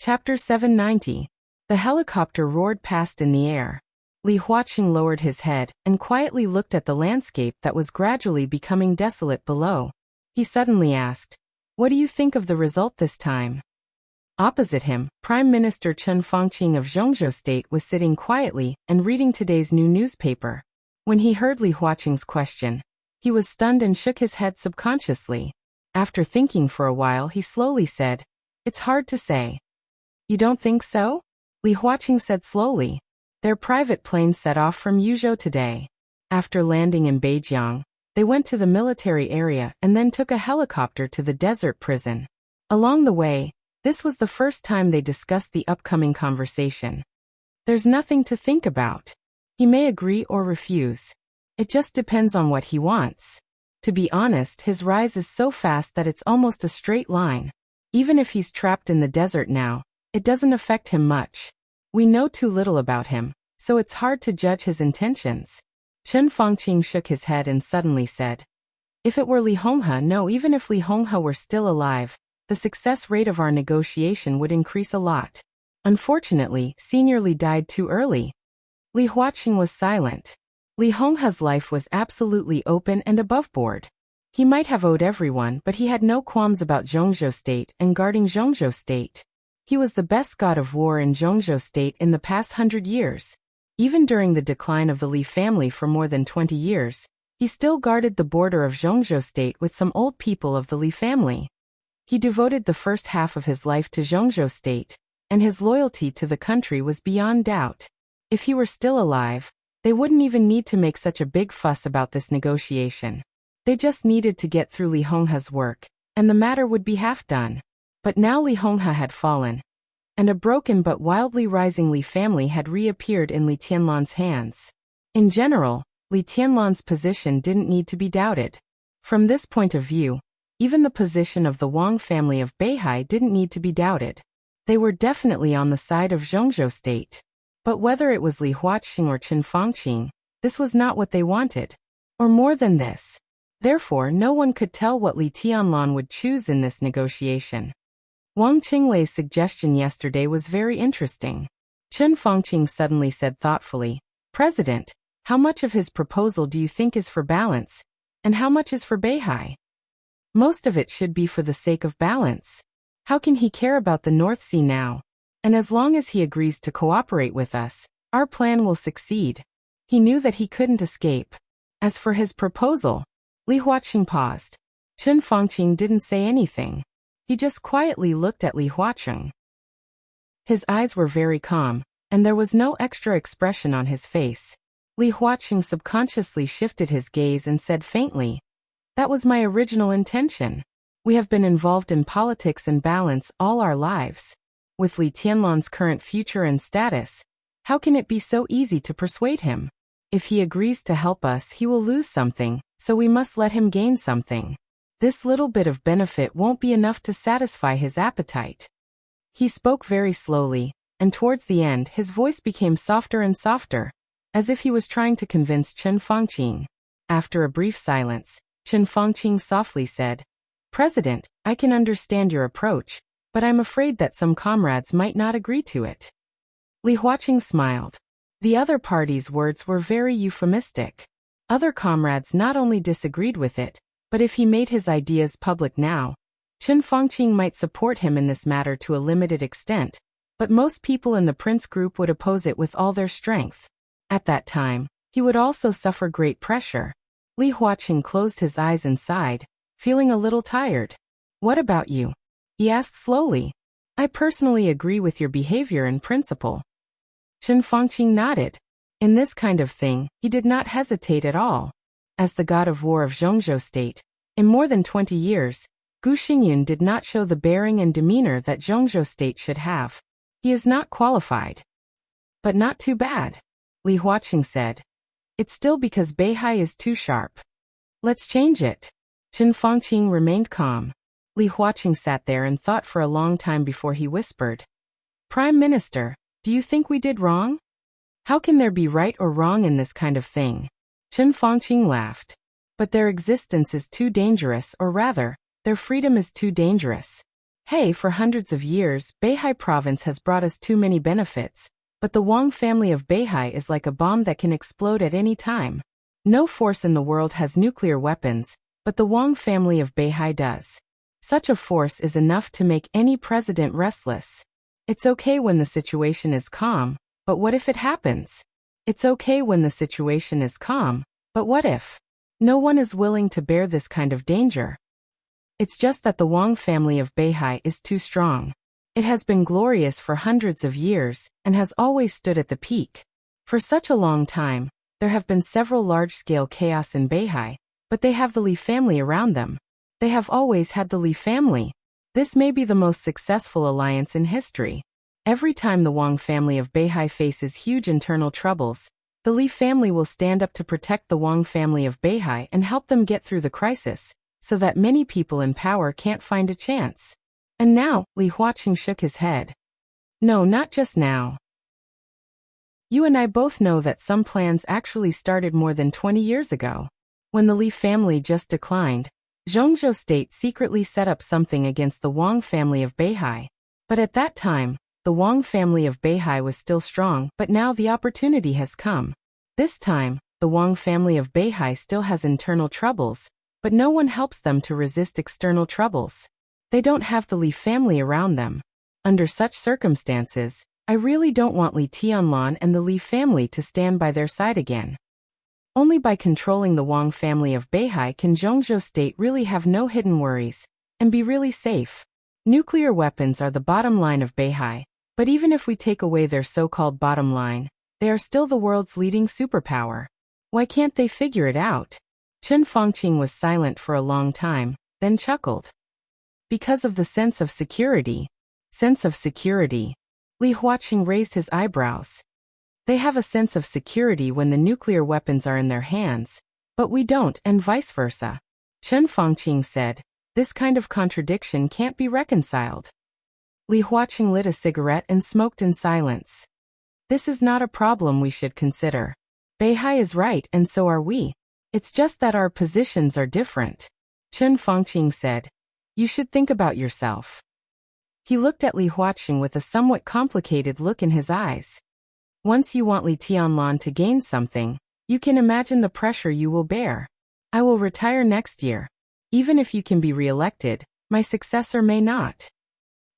Chapter 790. The helicopter roared past in the air. Li Huaqing lowered his head and quietly looked at the landscape that was gradually becoming desolate below. He suddenly asked, "What do you think of the result this time?" Opposite him, Prime Minister Chen Fangqing of Zhongzhou State was sitting quietly and reading today's new newspaper. When he heard Li Huaqing's question, he was stunned and shook his head subconsciously. After thinking for a while, he slowly said, "It's hard to say." "You don't think so?" Li Huaqing said slowly. Their private plane set off from Yuzhou today. After landing in Beijiang, they went to the military area and then took a helicopter to the desert prison. Along the way, this was the first time they discussed the upcoming conversation. There's nothing to think about. He may agree or refuse. It just depends on what he wants. To be honest, his rise is so fast that it's almost a straight line. Even if he's trapped in the desert now, it doesn't affect him much. We know too little about him, so it's hard to judge his intentions. Chen Fangqing shook his head and suddenly said, "If it were Li Honghe, no, even if Li Honghe were still alive, the success rate of our negotiation would increase a lot. Unfortunately, Senior Li died too early." Li Huaqing was silent. Li Honghe's life was absolutely open and aboveboard. He might have owed everyone, but he had no qualms about Zhongzhou State and guarding Zhongzhou State. He was the best god of war in Zhongzhou State in the past 100 years. Even during the decline of the Li family for more than 20 years, he still guarded the border of Zhongzhou State with some old people of the Li family. He devoted the first half of his life to Zhongzhou State, and his loyalty to the country was beyond doubt. If he were still alive, they wouldn't even need to make such a big fuss about this negotiation. They just needed to get through Li Honghe's work, and the matter would be half done. But now Li Honghe had fallen, and a broken but wildly rising Li family had reappeared in Li Tianlan's hands. In general, Li Tianlan's position didn't need to be doubted. From this point of view, even the position of the Wang family of Beihai didn't need to be doubted. They were definitely on the side of Zhongzhou State. But whether it was Li Huaqing or Chen Fangqing, this was not what they wanted. Or more than this. Therefore, no one could tell what Li Tianlan would choose in this negotiation. Wang Qinglei's suggestion yesterday was very interesting. Chen Fangqing suddenly said thoughtfully, "President, how much of his proposal do you think is for balance, and how much is for Beihai?" "Most of it should be for the sake of balance. How can he care about the North Sea now? And as long as he agrees to cooperate with us, our plan will succeed." He knew that he couldn't escape. As for his proposal, Li Huaqing paused. Chen Fangqing didn't say anything. He just quietly looked at Li Huaqing. His eyes were very calm, and there was no extra expression on his face. Li Huaqing subconsciously shifted his gaze and said faintly, "That was my original intention. We have been involved in politics and balance all our lives. With Li Tianlan's current future and status, how can it be so easy to persuade him? If he agrees to help us, he will lose something, so we must let him gain something. This little bit of benefit won't be enough to satisfy his appetite." He spoke very slowly, and towards the end his voice became softer and softer, as if he was trying to convince Chen Fangqing. After a brief silence, Chen Fangqing softly said, "President, I can understand your approach, but I'm afraid that some comrades might not agree to it." Li Huaqing smiled. The other party's words were very euphemistic. Other comrades not only disagreed with it, but if he made his ideas public now, Chen Fangqing might support him in this matter to a limited extent, but most people in the Prince group would oppose it with all their strength. At that time, he would also suffer great pressure. Li Huaqing closed his eyes and sighed, feeling a little tired. "What about you?" he asked slowly. "I personally agree with your behavior in principle." Chen Fangqing nodded. In this kind of thing, he did not hesitate at all. As the god of war of Zhongzhou State, in more than 20 years, Gu Xingyun did not show the bearing and demeanor that Zhongzhou State should have. He is not qualified. "But not too bad," Li Huaqing said. "It's still because Beihai is too sharp. Let's change it." Chen Fangqing remained calm. Li Huaqing sat there and thought for a long time before he whispered, "Prime Minister, do you think we did wrong? How can there be right or wrong in this kind of thing?" Chen Fangqing laughed. "But their existence is too dangerous, or rather, their freedom is too dangerous. Hey, for hundreds of years, Beihai province has brought us too many benefits, but the Wang family of Beihai is like a bomb that can explode at any time. No force in the world has nuclear weapons, but the Wang family of Beihai does. Such a force is enough to make any president restless. It's okay when the situation is calm, but what if it happens? It's okay when the situation is calm, but what if? No one is willing to bear this kind of danger. It's just that the Wang family of Beihai is too strong. It has been glorious for hundreds of years, and has always stood at the peak. For such a long time, there have been several large-scale chaos in Beihai, but they have the Li family around them. They have always had the Li family. This may be the most successful alliance in history. Every time the Wang family of Beihai faces huge internal troubles, the Li family will stand up to protect the Wang family of Beihai and help them get through the crisis, so that many people in power can't find a chance. And now, Li Huaqing shook his head. No, not just now. You and I both know that some plans actually started more than 20 years ago. When the Li family just declined, Zhongzhou state secretly set up something against the Wang family of Beihai. But at that time, the Wang family of Beihai was still strong, but now the opportunity has come. This time, the Wang family of Beihai still has internal troubles, but no one helps them to resist external troubles. They don't have the Li family around them. Under such circumstances, I really don't want Li Tianlan and the Li family to stand by their side again. Only by controlling the Wang family of Beihai can Zhongzhou state really have no hidden worries, and be really safe. Nuclear weapons are the bottom line of Beihai, but even if we take away their so-called bottom line, they are still the world's leading superpower. Why can't they figure it out? Chen Fangqing was silent for a long time, then chuckled. Because of the sense of security. Sense of security. Li Huaqing raised his eyebrows. They have a sense of security when the nuclear weapons are in their hands, but we don't, and vice versa. Chen Fangqing said, this kind of contradiction can't be reconciled. Li Huaqing lit a cigarette and smoked in silence. This is not a problem we should consider. Beihai is right and so are we. It's just that our positions are different. Chen Fangqing said, you should think about yourself. He looked at Li Huaqing with a somewhat complicated look in his eyes. Once you want Li Tianlan to gain something, you can imagine the pressure you will bear. I will retire next year. Even if you can be re-elected, my successor may not.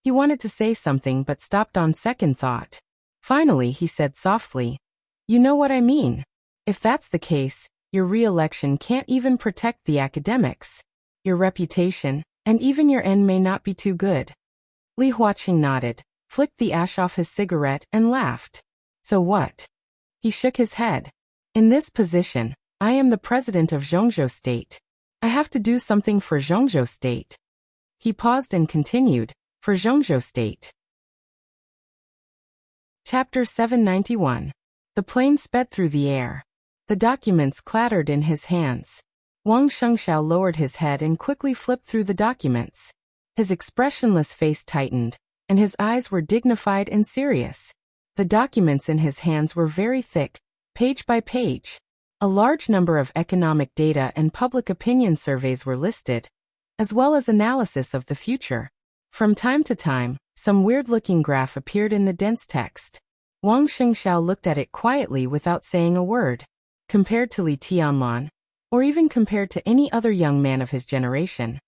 He wanted to say something but stopped on second thought. Finally, he said softly, you know what I mean. If that's the case, your re-election can't even protect the academics. Your reputation, and even your end may not be too good. Li Huaqing nodded, flicked the ash off his cigarette and laughed. So what? He shook his head. In this position, I am the president of Zhongzhou state. I have to do something for Zhongzhou state. He paused and continued, for Zhongzhou state. Chapter 791. The plane sped through the air. The documents clattered in his hands. Wang Shengxiao lowered his head and quickly flipped through the documents. His expressionless face tightened, and his eyes were dignified and serious. The documents in his hands were very thick, page by page. A large number of economic data and public opinion surveys were listed, as well as analysis of the future. From time to time, some weird-looking graph appeared in the dense text. Wang Shengxiao looked at it quietly without saying a word. Compared to Li Tianlan, or even compared to any other young man of his generation,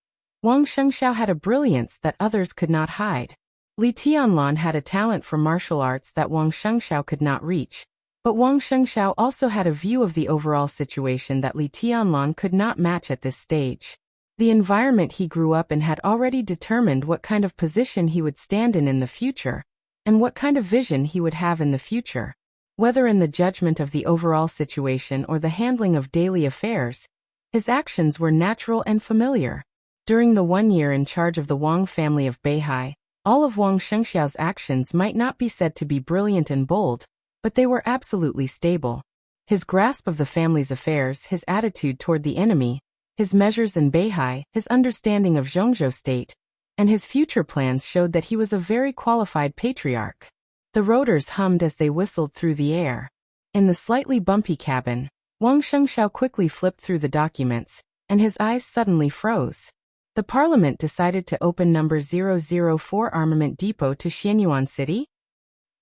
Wang Shengxiao had a brilliance that others could not hide. Li Tianlan had a talent for martial arts that Wang Shengxiao could not reach, but Wang Shengxiao also had a view of the overall situation that Li Tianlan could not match at this stage. The environment he grew up in had already determined what kind of position he would stand in the future, and what kind of vision he would have in the future. Whether in the judgment of the overall situation or the handling of daily affairs, his actions were natural and familiar. During the 1 year in charge of the Wang family of Beihai, all of Wang Shengxiao's actions might not be said to be brilliant and bold, but they were absolutely stable. His grasp of the family's affairs, his attitude toward the enemy, his measures in Beihai, his understanding of Zhongzhou state, and his future plans showed that he was a very qualified patriarch. The rotors hummed as they whistled through the air. In the slightly bumpy cabin, Wang Shengxiao quickly flipped through the documents, and his eyes suddenly froze. The parliament decided to open number 004 Armament Depot to Xianyuan City?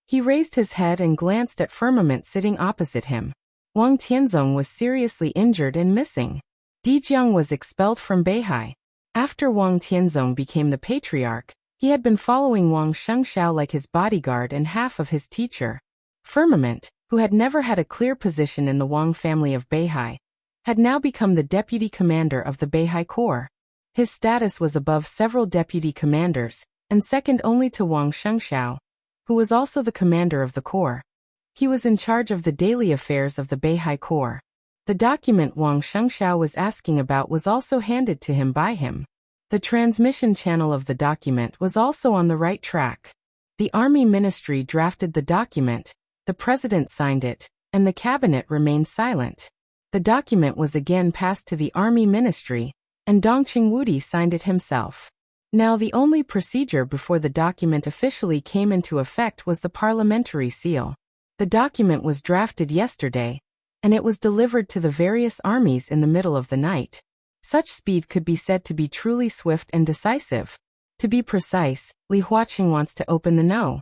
He raised his head and glanced at Firmament sitting opposite him. Wang Tianzong was seriously injured and missing. Di Jiang was expelled from Beihai. After Wang Tianzong became the patriarch, he had been following Wang Shengxiao like his bodyguard and half of his teacher. Firmament, who had never had a clear position in the Wang family of Beihai, had now become the deputy commander of the Beihai Corps. His status was above several deputy commanders, and second only to Wang Shengxiao, who was also the commander of the corps. He was in charge of the daily affairs of the Beihai Corps. The document Wang Shengxiao was asking about was also handed to him by him. The transmission channel of the document was also on the right track. The Army Ministry drafted the document, the President signed it, and the Cabinet remained silent. The document was again passed to the Army Ministry, and Dongqing Wudi signed it himself. Now the only procedure before the document officially came into effect was the parliamentary seal. The document was drafted yesterday, and it was delivered to the various armies in the middle of the night. Such speed could be said to be truly swift and decisive. To be precise, Li Huaqing wants to open the No.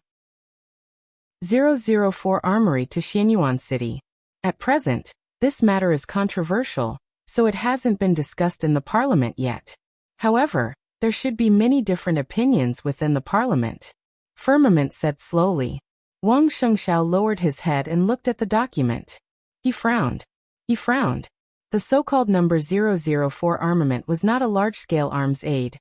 004 Armory to Xianyuan City. At present, this matter is controversial, so it hasn't been discussed in the parliament yet. However, there should be many different opinions within the parliament. Firmament said slowly. Wang Shengxiao lowered his head and looked at the document. He frowned. The so-called number 004 armament was not a large-scale arms aid,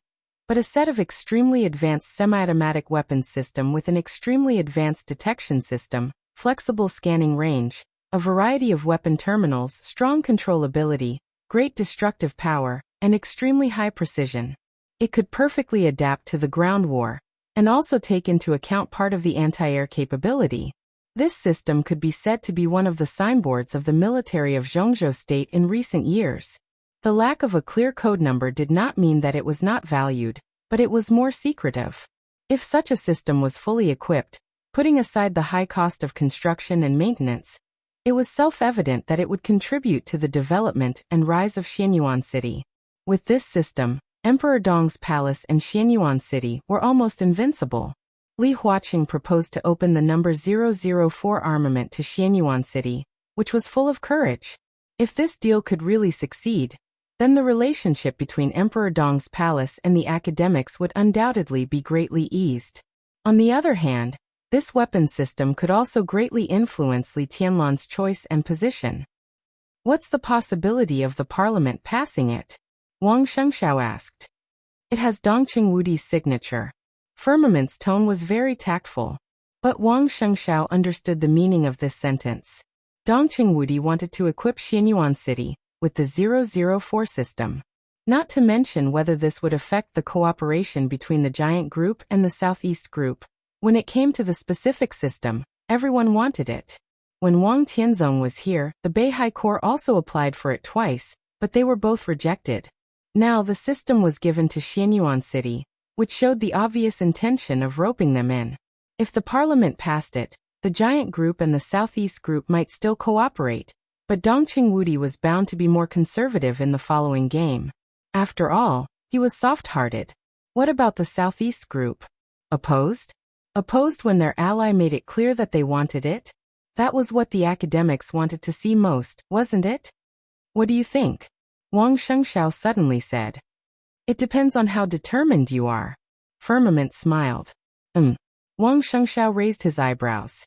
but a set of extremely advanced semi-automatic weapons system with an extremely advanced detection system, flexible scanning range, a variety of weapon terminals, strong controllability, great destructive power, and extremely high precision. It could perfectly adapt to the ground war, and also take into account part of the anti-air capability. This system could be said to be one of the signboards of the military of Zhongzhou State in recent years. The lack of a clear code number did not mean that it was not valued, but it was more secretive. If such a system was fully equipped, putting aside the high cost of construction and maintenance, it was self-evident that it would contribute to the development and rise of Xianyuan City. With this system, Emperor Dong's palace and Xianyuan City were almost invincible. Li Huaqing proposed to open the number 004 armament to Xianyuan City, which was full of courage. If this deal could really succeed, then the relationship between Emperor Dong's palace and the academics would undoubtedly be greatly eased. On the other hand, this weapon system could also greatly influence Li Tianlan's choice and position. What's the possibility of the parliament passing it? Wang Shengxiao asked. It has Dongqing Wudi's signature. Firmament's tone was very tactful. But Wang Shengxiao understood the meaning of this sentence. Dongqing Wudi wanted to equip Xianyuan City with the 004 system. Not to mention whether this would affect the cooperation between the Giant Group and the Southeast Group. When it came to the specific system, everyone wanted it. When Wang Tianzong was here, the Beihai Corps also applied for it twice, but they were both rejected. Now the system was given to Xianyuan City, which showed the obvious intention of roping them in. If the parliament passed it, the Giant Group and the Southeast Group might still cooperate, but Dongqing Wudi was bound to be more conservative in the following game. After all, he was soft-hearted. What about the Southeast Group? Opposed? Opposed when their ally made it clear that they wanted it? That was what the academics wanted to see most, wasn't it? What do you think? Wang Shengxiao suddenly said. It depends on how determined you are. Firmament smiled. Wang Shengxiao raised his eyebrows.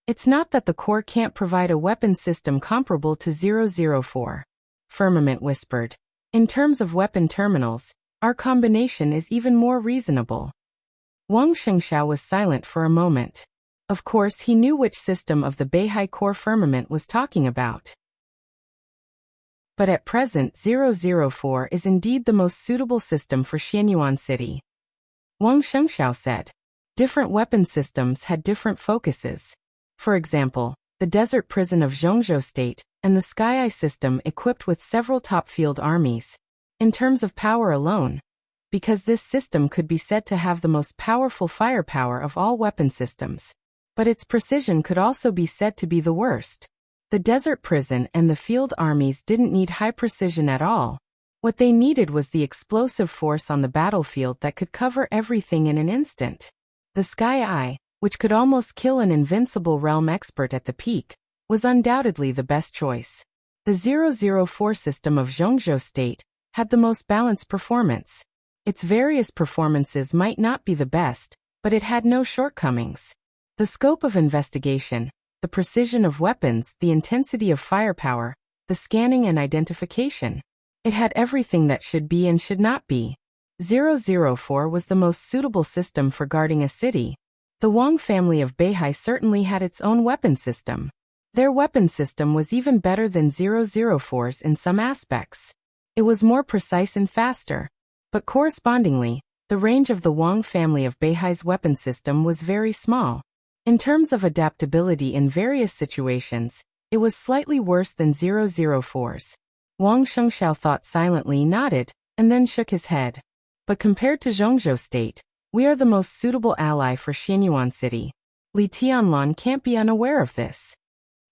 It's not that the Corps can't provide a weapon system comparable to 004. Firmament whispered. In terms of weapon terminals, our combination is even more reasonable. Wang Shengxiao was silent for a moment. Of course he knew which system of the Beihai Corps Firmament was talking about. But at present 004 is indeed the most suitable system for Xianyuan City. Wang Shengxiao said. Different weapon systems had different focuses. For example, the desert prison of Zhongzhou State, and the Sky Eye system equipped with several top field armies. In terms of power alone, because this system could be said to have the most powerful firepower of all weapon systems. But its precision could also be said to be the worst. The desert prison and the field armies didn't need high precision at all. What they needed was the explosive force on the battlefield that could cover everything in an instant. The Sky Eye, which could almost kill an invincible realm expert at the peak, was undoubtedly the best choice. The 004 system of Zhongzhou State had the most balanced performance. Its various performances might not be the best, but it had no shortcomings. The scope of investigation, the precision of weapons, the intensity of firepower, the scanning and identification. It had everything that should be and should not be. 004 was the most suitable system for guarding a city. The Wang family of Beihai certainly had its own weapon system. Their weapon system was even better than 004's in some aspects. It was more precise and faster. But correspondingly, the range of the Wang family of Beihai's weapon system was very small. In terms of adaptability in various situations, it was slightly worse than 004's. Wang Shengxiao thought silently, nodded, and then shook his head. But compared to Zhongzhou State, we are the most suitable ally for Xianyuan City. Li Tianlan can't be unaware of this.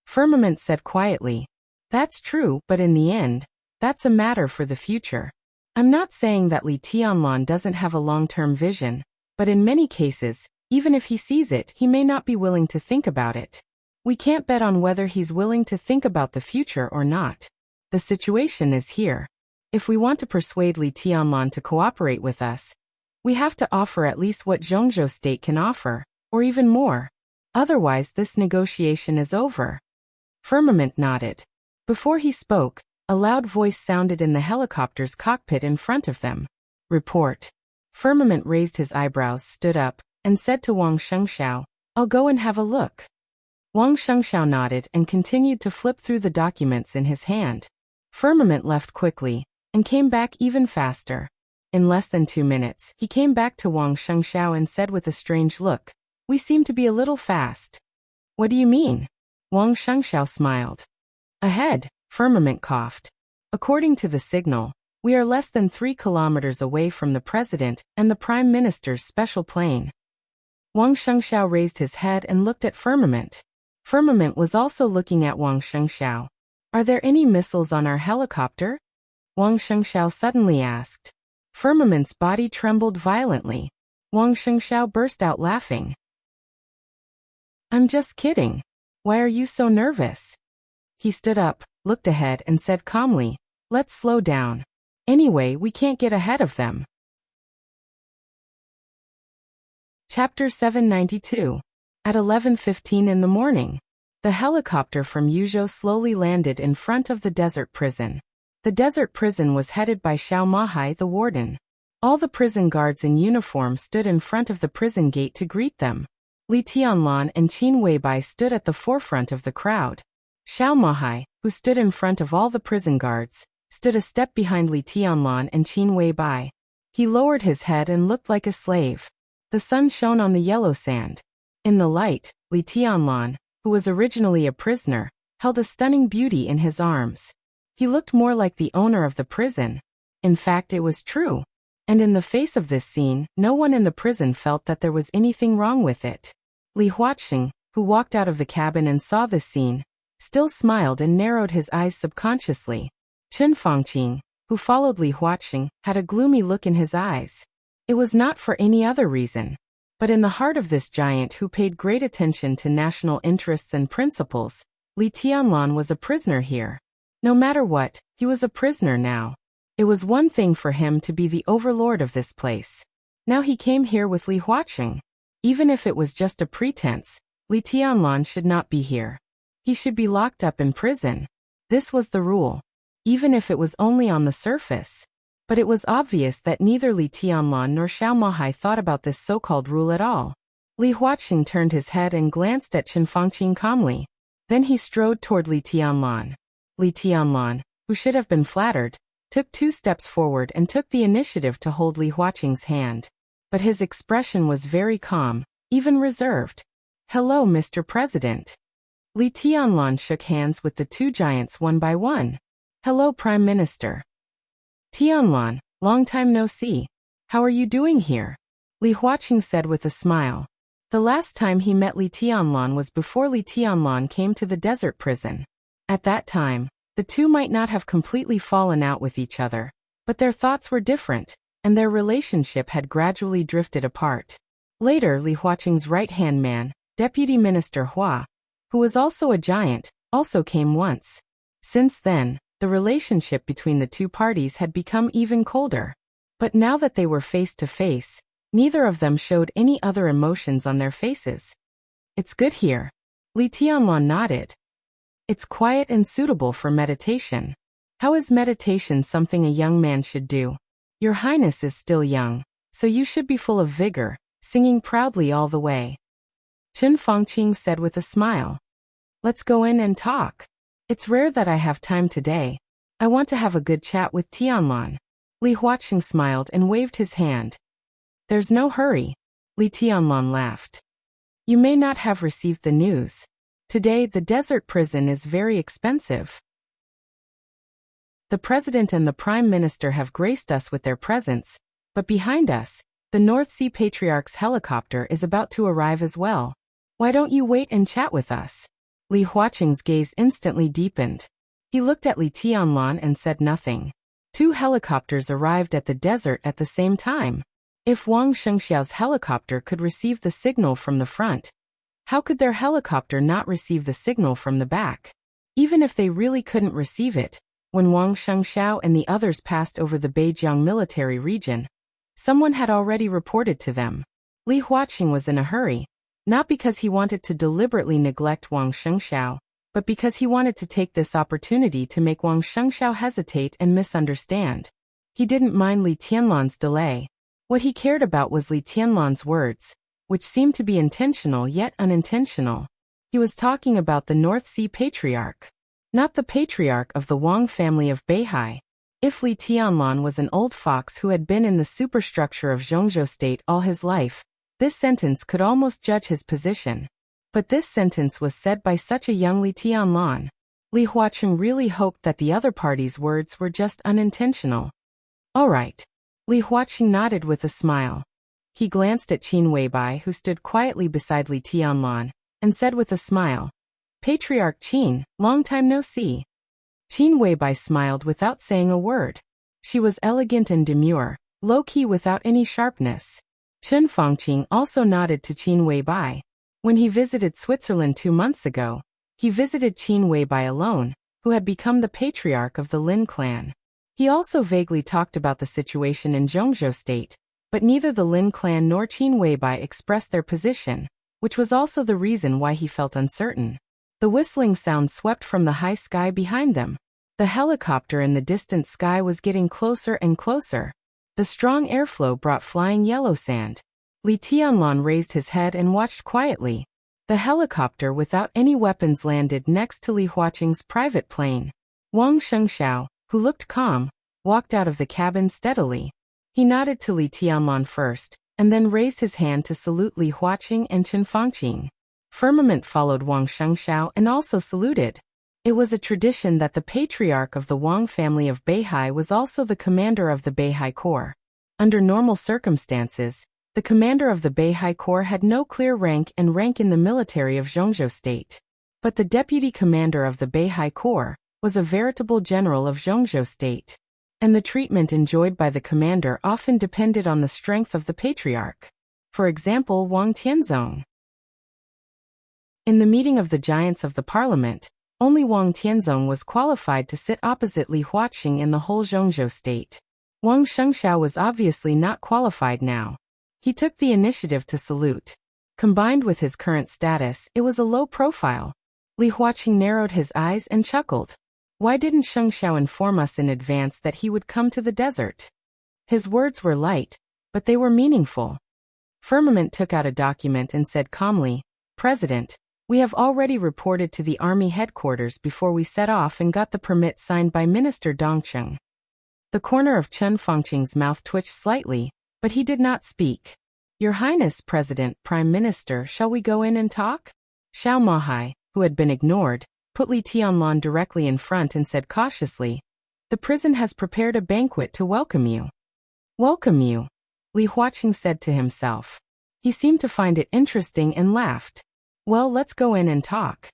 Firmament said quietly. That's true, but in the end, that's a matter for the future. I'm not saying that Li Tianlan doesn't have a long-term vision, but in many cases, even if he sees it, he may not be willing to think about it. We can't bet on whether he's willing to think about the future or not. The situation is here. If we want to persuade Li Tianlan to cooperate with us, we have to offer at least what Zhongzhou State can offer, or even more. Otherwise, this negotiation is over. Firmament nodded. Before he spoke, a loud voice sounded in the helicopter's cockpit in front of them. Report. Firmament raised his eyebrows, stood up, and said to Wang Shengxiao, I'll go and have a look. Wang Shengxiao nodded and continued to flip through the documents in his hand. Firmament left quickly, and came back even faster. In less than 2 minutes, he came back to Wang Shengxiao and said with a strange look, We seem to be a little fast. What do you mean? Wang Shengxiao smiled. Ahead, Firmament coughed. According to the signal, we are less than 3 kilometers away from the President and the Prime Minister's special plane. Wang Shengxiao raised his head and looked at Firmament. Firmament was also looking at Wang Shengxiao. Are there any missiles on our helicopter? Wang Shengxiao suddenly asked. Firmament's body trembled violently. Wang Shengxiao burst out laughing. I'm just kidding. Why are you so nervous? He stood up, looked ahead and said calmly, Let's slow down. Anyway, we can't get ahead of them. Chapter 792. At 11:15 in the morning, the helicopter from Yuzhou slowly landed in front of the desert prison. The desert prison was headed by Xiao Mahai, the warden. All the prison guards in uniform stood in front of the prison gate to greet them. Li Tianlan and Qin Weibai stood at the forefront of the crowd. Xiao Mahai, who stood in front of all the prison guards, stood a step behind Li Tianlan and Qin Weibai. He lowered his head and looked like a slave. The sun shone on the yellow sand. In the light, Li Tianlan, who was originally a prisoner, held a stunning beauty in his arms. He looked more like the owner of the prison. In fact, it was true. And in the face of this scene, no one in the prison felt that there was anything wrong with it. Li Huaqing, who walked out of the cabin and saw this scene, still smiled and narrowed his eyes subconsciously. Chen Fangqing, who followed Li Huaqing, had a gloomy look in his eyes. It was not for any other reason. But in the heart of this giant who paid great attention to national interests and principles, Li Tianlan was a prisoner here. No matter what, he was a prisoner now. It was one thing for him to be the overlord of this place. Now he came here with Li Huaqing. Even if it was just a pretense, Li Tianlan should not be here. He should be locked up in prison. This was the rule. Even if it was only on the surface. But it was obvious that neither Li Tianlan nor Xiao Mahai thought about this so-called rule at all. Li Huaqing turned his head and glanced at Chen Fangqing calmly. Then he strode toward Li Tianlan. Li Tianlan, who should have been flattered, took 2 steps forward and took the initiative to hold Li Huaqing's hand. But his expression was very calm, even reserved. Hello, Mr. President. Li Tianlan shook hands with the 2 giants one by one. Hello, Prime Minister. Tianlan, long time no see. How are you doing here? Li Huaqing said with a smile. The last time he met Li Tianlan was before Li Tianlan came to the desert prison. At that time, the two might not have completely fallen out with each other, But their thoughts were different, and their relationship had gradually drifted apart. Later, Li Huaqing's right-hand man, Deputy Minister Hua, who was also a giant, also came once. Since then, the relationship between the two parties had become even colder. But now that they were face to face, neither of them showed any other emotions on their faces. It's good here. Li Tianlan nodded. It's quiet and suitable for meditation. How is meditation something a young man should do? Your Highness is still young, so you should be full of vigor, singing proudly all the way. Chen Fangqing said with a smile. Let's go in and talk. It's rare that I have time today. I want to have a good chat with Tianlan. Li Huaqing smiled and waved his hand. There's no hurry. Li Tianlan laughed. You may not have received the news. Today the desert prison is very expensive. The President and the Prime Minister have graced us with their presence, but behind us, the North Sea Patriarch's helicopter is about to arrive as well. Why don't you wait and chat with us? Li Huaqing's gaze instantly deepened. He looked at Li Tianlan and said nothing. Two helicopters arrived at the desert at the same time. If Wang Shengxiao's helicopter could receive the signal from the front, how could their helicopter not receive the signal from the back? Even if they really couldn't receive it, when Wang Shengxiao and the others passed over the Beijiang military region, someone had already reported to them. Li Huaqing was in a hurry, not because he wanted to deliberately neglect Wang Shengxiao, but because he wanted to take this opportunity to make Wang Shengxiao hesitate and misunderstand. He didn't mind Li Tianlan's delay. What he cared about was Li Tianlan's words, which seemed to be intentional yet unintentional. He was talking about the North Sea Patriarch, not the patriarch of the Wang family of Beihai. If Li Tianlan was an old fox who had been in the superstructure of Zhongzhou state all his life, this sentence could almost judge his position. But this sentence was said by such a young Li Tianlan. Li Huaqing really hoped that the other party's words were just unintentional. All right. Li Huaqing nodded with a smile. He glanced at Qin Weibai, who stood quietly beside Li Tianlan, and said with a smile, Patriarch Qin, long time no see. Qin Weibai smiled without saying a word. She was elegant and demure, low-key without any sharpness. Chen Fangqing also nodded to Qin Weibai. When he visited Switzerland 2 months ago, he visited Qin Weibai alone, who had become the patriarch of the Lin clan. He also vaguely talked about the situation in Zhongzhou state, but neither the Lin clan nor Qin Weibai expressed their position, which was also the reason why he felt uncertain. The whistling sound swept from the high sky behind them. The helicopter in the distant sky was getting closer and closer. The strong airflow brought flying yellow sand. Li Tianlan raised his head and watched quietly. The helicopter without any weapons landed next to Li Huaqing's private plane. Wang Shengxiao, who looked calm, walked out of the cabin steadily. He nodded to Li Tianlan first, and then raised his hand to salute Li Huaqing and Chen Fangqing. Firmament followed Wang Shengxiao and also saluted. It was a tradition that the patriarch of the Wang family of Beihai was also the commander of the Beihai Corps. Under normal circumstances, the commander of the Beihai Corps had no clear rank in the military of Zhongzhou state. But the deputy commander of the Beihai Corps was a veritable general of Zhongzhou state. And the treatment enjoyed by the commander often depended on the strength of the patriarch. For example, Wang Tianzong. In the meeting of the giants of the parliament, only Wang Tianzong was qualified to sit opposite Li Huaqing in the whole Zhongzhou state. Wang Shengxiao was obviously not qualified now. He took the initiative to salute. Combined with his current status, it was a low profile. Li Huaqing narrowed his eyes and chuckled. Why didn't Shengxiao inform us in advance that he would come to the desert? His words were light, but they were meaningful. Firmament took out a document and said calmly, President, we have already reported to the army headquarters before we set off and got the permit signed by Minister Dongcheng. The corner of Chen Fangqing's mouth twitched slightly, but he did not speak. Your Highness, President, Prime Minister, shall we go in and talk? Xiao Mahai, who had been ignored, put Li Tianlan directly in front and said cautiously, The prison has prepared a banquet to welcome you. Welcome you, Li Huaqing said to himself. He seemed to find it interesting and laughed. Well, let's go in and talk.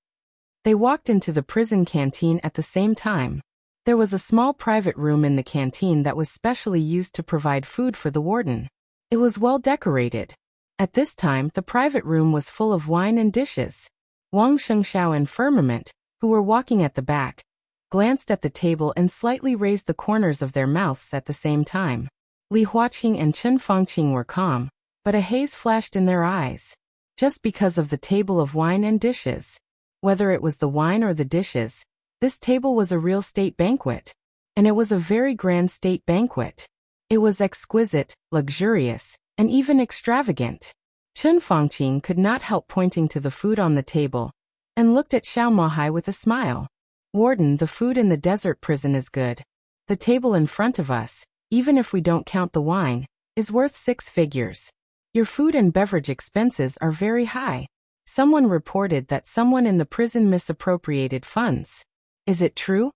They walked into the prison canteen at the same time. There was a small private room in the canteen that was specially used to provide food for the warden. It was well decorated. At this time, the private room was full of wine and dishes. Wang Shengxiao and Firmament, who were walking at the back, glanced at the table and slightly raised the corners of their mouths at the same time. Li Huaqing and Chen Fangqing were calm, but a haze flashed in their eyes. Just because of the table of wine and dishes. Whether it was the wine or the dishes, this table was a real state banquet. And it was a very grand state banquet. It was exquisite, luxurious, and even extravagant. Chen Fangqing could not help pointing to the food on the table, and looked at Xiao Mahai with a smile. Warden, the food in the desert prison is good. The table in front of us, even if we don't count the wine, is worth 6 figures. Your food and beverage expenses are very high. Someone reported that someone in the prison misappropriated funds. Is it true?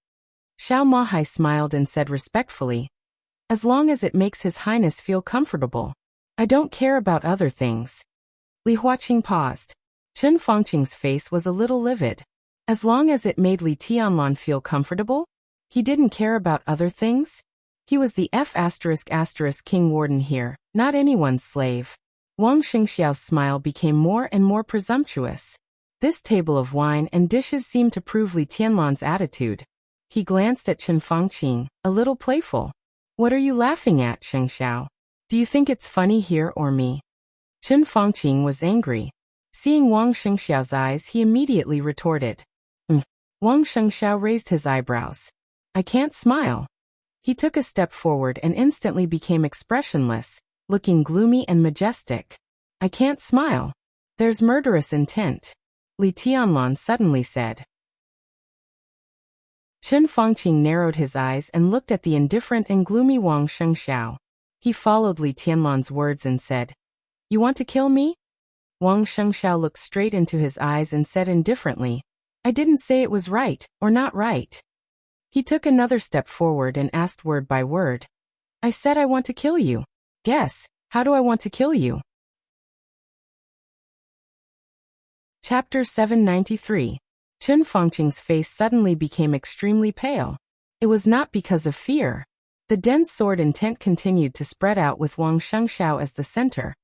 Xiao Mahai smiled and said respectfully, as long as it makes His Highness feel comfortable. I don't care about other things. Li Huaqing paused. Chen Fangqing's face was a little livid. As long as it made Li Tianlan feel comfortable? He didn't care about other things? He was the King warden here, not anyone's slave. Wang Xingxiao's smile became more and more presumptuous. This table of wine and dishes seemed to prove Li Tianlan's attitude. He glanced at Chen Fangqing, a little playful. What are you laughing at, Xingxiao? Do you think it's funny here or me? Chen Fangqing was angry. Seeing Wang Xingxiao's eyes, he immediately retorted. Wang Xingxiao raised his eyebrows. I can't smile. He took a step forward and instantly became expressionless, looking gloomy and majestic. I can't smile. There's murderous intent. Li Tianlan suddenly said. Chen Fangqing narrowed his eyes and looked at the indifferent and gloomy Wang Shengxiao. He followed Li Tianlan's words and said, You want to kill me? Wang Shengxiao looked straight into his eyes and said indifferently, I didn't say it was right, or not right. He took another step forward and asked word by word. I said I want to kill you. Guess, how do I want to kill you? Chapter 793. Chen Fangqing's face suddenly became extremely pale. It was not because of fear. The dense sword intent continued to spread out with Wang Shengxiao as the center,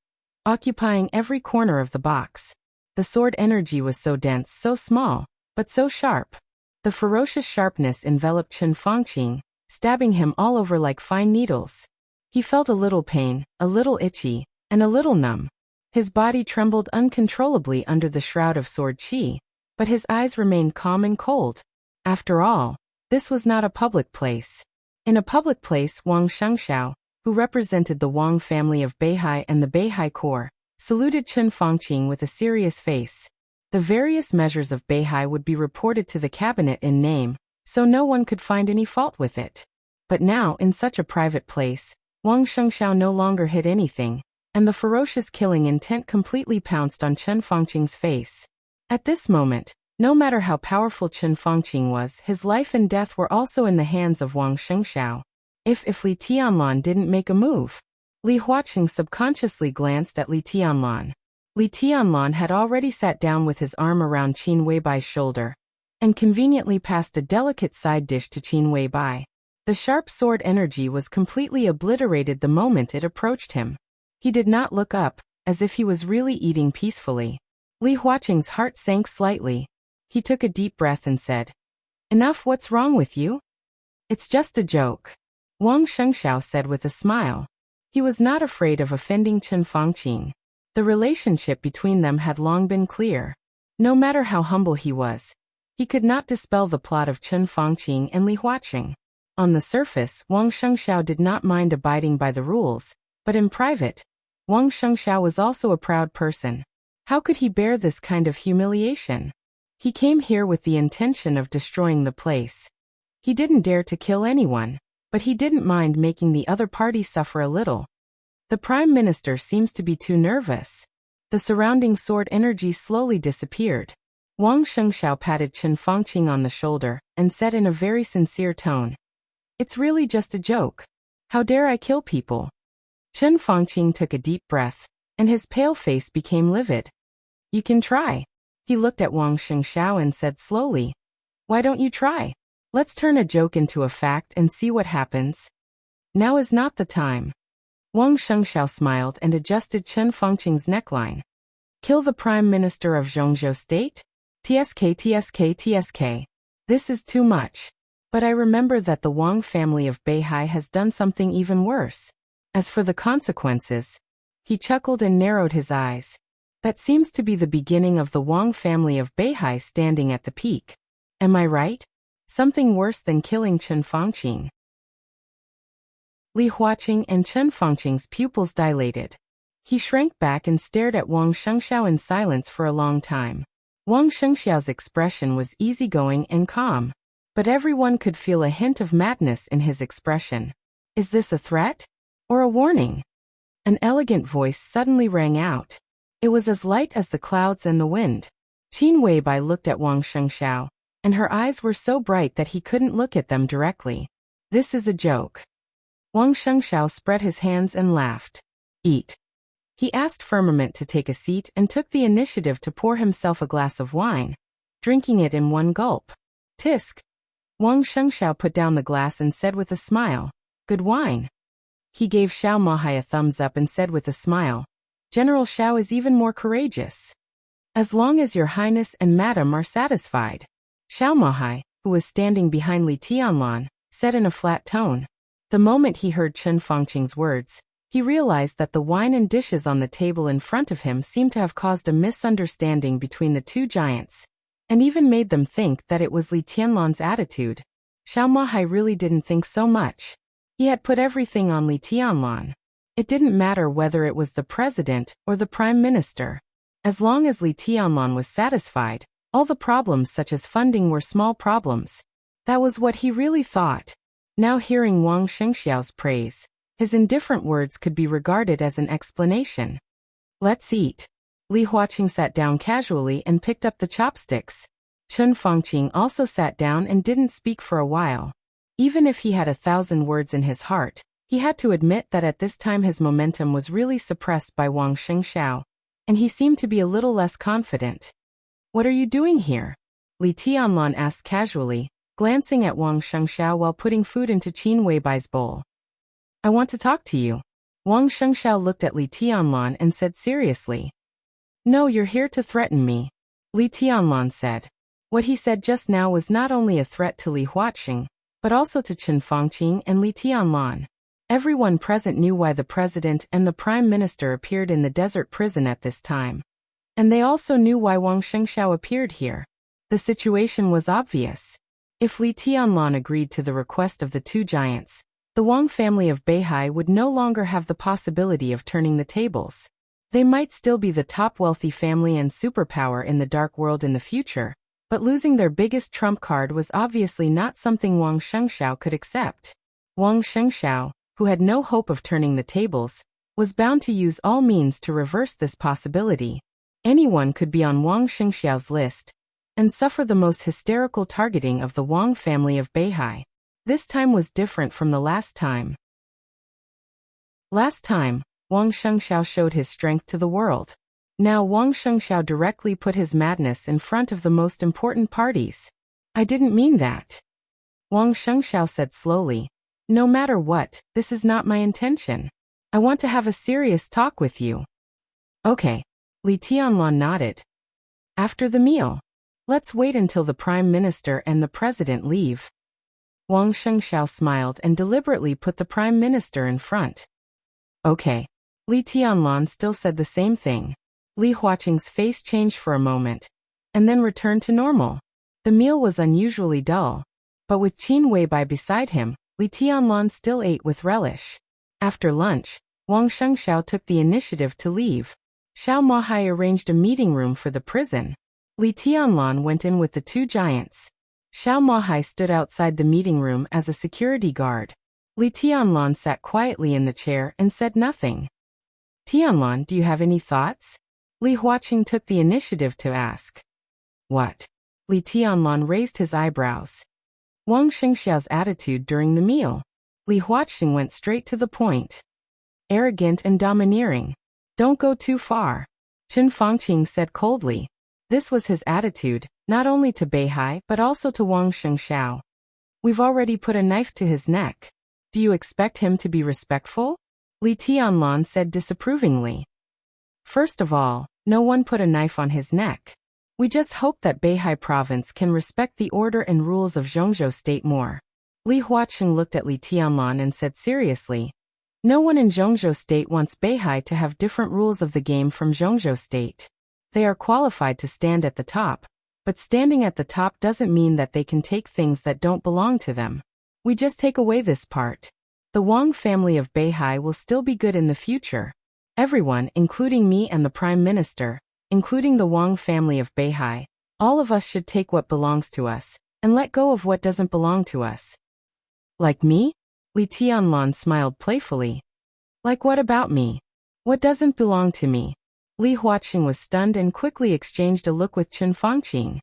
occupying every corner of the box. The sword energy was so dense, so small, but so sharp. The ferocious sharpness enveloped Chen Fangqing, stabbing him all over like fine needles. He felt a little pain, a little itchy, and a little numb. His body trembled uncontrollably under the shroud of sword qi, but his eyes remained calm and cold. After all, this was not a public place. In a public place, Wang Shengxiao, who represented the Wang family of Beihai and the Beihai Corps, saluted Chen Fangqing with a serious face. The various measures of Beihai would be reported to the cabinet in name, so no one could find any fault with it. But now, in such a private place, Wang Shengxiao no longer hid anything, and the ferocious killing intent completely pounced on Chen Fangqing's face. At this moment, no matter how powerful Chen Fangqing was, his life and death were also in the hands of Wang Shengxiao. If Li Tianlan didn't make a move. Li Huaqing subconsciously glanced at Li Tianlan. Li Tianlan had already sat down with his arm around Qin Weibai's shoulder, and conveniently passed a delicate side dish to Qin Weibai. The sharp sword energy was completely obliterated the moment it approached him. He did not look up, as if he was really eating peacefully. Li Huaqing's heart sank slightly. He took a deep breath and said, Enough, what's wrong with you? It's just a joke. Wang Shengxiao said with a smile. He was not afraid of offending Chen Fangqing. The relationship between them had long been clear. No matter how humble he was, he could not dispel the plot of Chen Fangqing and Li Huaqing. On the surface, Wang Shengxiao did not mind abiding by the rules, but in private, Wang Shengxiao was also a proud person. How could he bear this kind of humiliation? He came here with the intention of destroying the place. He didn't dare to kill anyone, but he didn't mind making the other party suffer a little. The Prime Minister seems to be too nervous. The surrounding sword energy slowly disappeared. Wang Shengxiao patted Chen Fangqing on the shoulder and said in a very sincere tone, It's really just a joke. How dare I kill people? Chen Fangqing took a deep breath, and his pale face became livid. You can try. He looked at Wang Shengxiao and said slowly, Why don't you try? Let's turn a joke into a fact and see what happens. Now is not the time. Wang Shengxiao smiled and adjusted Chen Fengqing's neckline. Kill the Prime Minister of Zhongzhou State? TSK. This is too much. But I remember that the Wang family of Beihai has done something even worse. As for the consequences, he chuckled and narrowed his eyes. That seems to be the beginning of the Wang family of Beihai standing at the peak. Am I right? Something worse than killing Chen Fengqing. Li Huaqing and Chen Fengqing's pupils dilated. He shrank back and stared at Wang Shengxiao in silence for a long time. Wang Shengxiao's expression was easygoing and calm, but everyone could feel a hint of madness in his expression. Is this a threat? Or a warning? An elegant voice suddenly rang out. It was as light as the clouds and the wind. Qin Weibai looked at Wang Shengxiao, and her eyes were so bright that he couldn't look at them directly. This is a joke. Wang Shengxiao spread his hands and laughed. Eat. He asked Firmament to take a seat and took the initiative to pour himself a glass of wine, drinking it in one gulp. Tisk. Wang Shengxiao put down the glass and said with a smile, Good wine. He gave Xiao Mahai a thumbs up and said with a smile, General Xiao is even more courageous. As long as your highness and madam are satisfied. Xiao Mahai, who was standing behind Li Tianlan, said in a flat tone. The moment he heard Chen Fengqing's words, he realized that the wine and dishes on the table in front of him seemed to have caused a misunderstanding between the two giants, and even made them think that it was Li Tianlan's attitude. Xiao Mahai really didn't think so much. He had put everything on Li Tianlan. It didn't matter whether it was the president or the prime minister. As long as Li Tianlan was satisfied, all the problems such as funding were small problems. That was what he really thought. Now hearing Wang Shengxiao's praise, his indifferent words could be regarded as an explanation. Let's eat. Li Huaqing sat down casually and picked up the chopsticks. Chen Fengqing also sat down and didn't speak for a while. Even if he had 1,000 words in his heart, he had to admit that at this time his momentum was really suppressed by Wang Shengxiao, and he seemed to be a little less confident. What are you doing here? Li Tianlan asked casually, glancing at Wang Shengxiao while putting food into Qin Weibai's bowl. I want to talk to you. Wang Shengxiao looked at Li Tianlan and said seriously. No, you're here to threaten me. Li Tianlan said. What he said just now was not only a threat to Li Huaqing, but also to Chen Fengqing and Li Tianlan. Everyone present knew why the president and the prime minister appeared in the desert prison at this time. And they also knew why Wang Shengxiao appeared here. The situation was obvious. If Li Tianlan agreed to the request of the two giants, the Wang family of Beihai would no longer have the possibility of turning the tables. They might still be the top wealthy family and superpower in the dark world in the future, but losing their biggest trump card was obviously not something Wang Shengxiao could accept. Wang Shengxiao, who had no hope of turning the tables, was bound to use all means to reverse this possibility. Anyone could be on Wang Shengxiao's list and suffer the most hysterical targeting of the Wang family of Beihai. This time was different from the last time. Last time, Wang Shengxiao showed his strength to the world. Now Wang Shengxiao directly put his madness in front of the most important parties. I didn't mean that. Wang Shengxiao said slowly. No matter what, this is not my intention. I want to have a serious talk with you. Okay. Li Tianlan nodded. After the meal. Let's wait until the prime minister and the president leave. Wang Shengxiao smiled and deliberately put the prime minister in front. Okay. Li Tianlan still said the same thing. Li Huaqing's face changed for a moment, and then returned to normal. The meal was unusually dull, but with Qin Weibai beside him, Li Tianlan still ate with relish. After lunch, Wang Shengxiao took the initiative to leave. Xiao Mahai arranged a meeting room for the prison. Li Tianlan went in with the two giants. Xiao Mahai stood outside the meeting room as a security guard. Li Tianlan sat quietly in the chair and said nothing. Tianlan, do you have any thoughts? Li Huaqing took the initiative to ask. What? Li Tianlan raised his eyebrows. Wang Shengxiao's attitude during the meal. Li Huaqing went straight to the point. Arrogant and domineering. Don't go too far. Chen Fengqing said coldly. This was his attitude, not only to Beihai but also to Wang Shengxiao. We've already put a knife to his neck. Do you expect him to be respectful? Li Tianlan said disapprovingly. First of all, no one put a knife on his neck. We just hope that Beihai province can respect the order and rules of Zhongzhou state more. Li Huaqing looked at Li Tianlan and said seriously, no one in Zhongzhou state wants Beihai to have different rules of the game from Zhongzhou state. They are qualified to stand at the top, but standing at the top doesn't mean that they can take things that don't belong to them. We just take away this part. The Wang family of Beihai will still be good in the future. Everyone, including me and the Prime Minister, including the Wang family of Beihai, all of us should take what belongs to us, and let go of what doesn't belong to us. Like me? Li Tianlan smiled playfully. Like what about me? What doesn't belong to me? Li Huaqing was stunned and quickly exchanged a look with Chen Fangqing.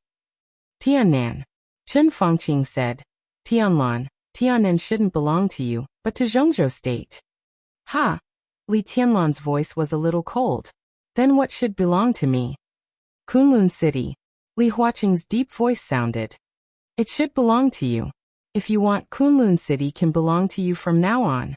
Tiannan. Chen Fangqing said, Tianlan, Tiannan shouldn't belong to you, but to Zhongzhou state. Ha! Li Tianlan's voice was a little cold. Then what should belong to me? Kunlun City. Li Huaqing's deep voice sounded. It should belong to you. If you want, Kunlun City can belong to you from now on.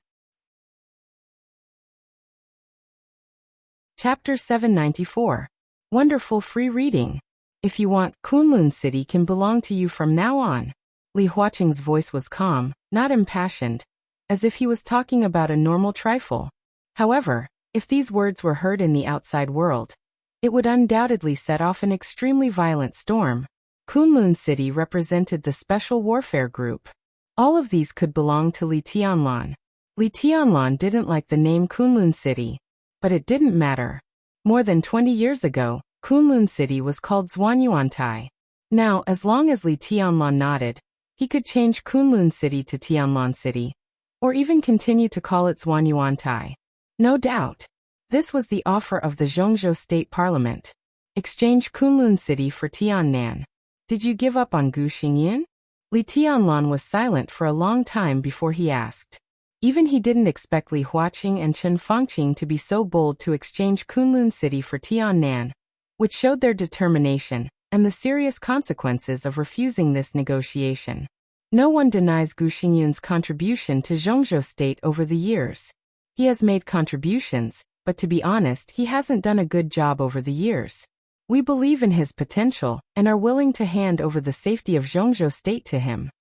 Chapter 794. Wonderful free reading. If you want, Kunlun City can belong to you from now on. Li Huaqing's voice was calm, not impassioned, as if he was talking about a normal trifle. However, if these words were heard in the outside world, it would undoubtedly set off an extremely violent storm. Kunlun City represented the Special Warfare Group. All of these could belong to Li Tianlan. Li Tianlan didn't like the name Kunlun City, but it didn't matter. More than 20 years ago, Kunlun City was called Zhuanyuantai. Now, as long as Li Tianlan nodded, he could change Kunlun City to Tianlan City, or even continue to call it Zhuanyuantai. No doubt. This was the offer of the Zhongzhou State Parliament. Exchange Kunlun City for Tiannan. Did you give up on Gu Xingyin? Li Tianlan was silent for a long time before he asked. Even he didn't expect Li Huaqing and Chen Fangqing to be so bold to exchange Kunlun City for Tiannan, which showed their determination and the serious consequences of refusing this negotiation. No one denies Gu Xingyun's contribution to Zhongzhou state over the years. He has made contributions, but to be honest, he hasn't done a good job over the years. We believe in his potential and are willing to hand over the safety of Zhongzhou state to him.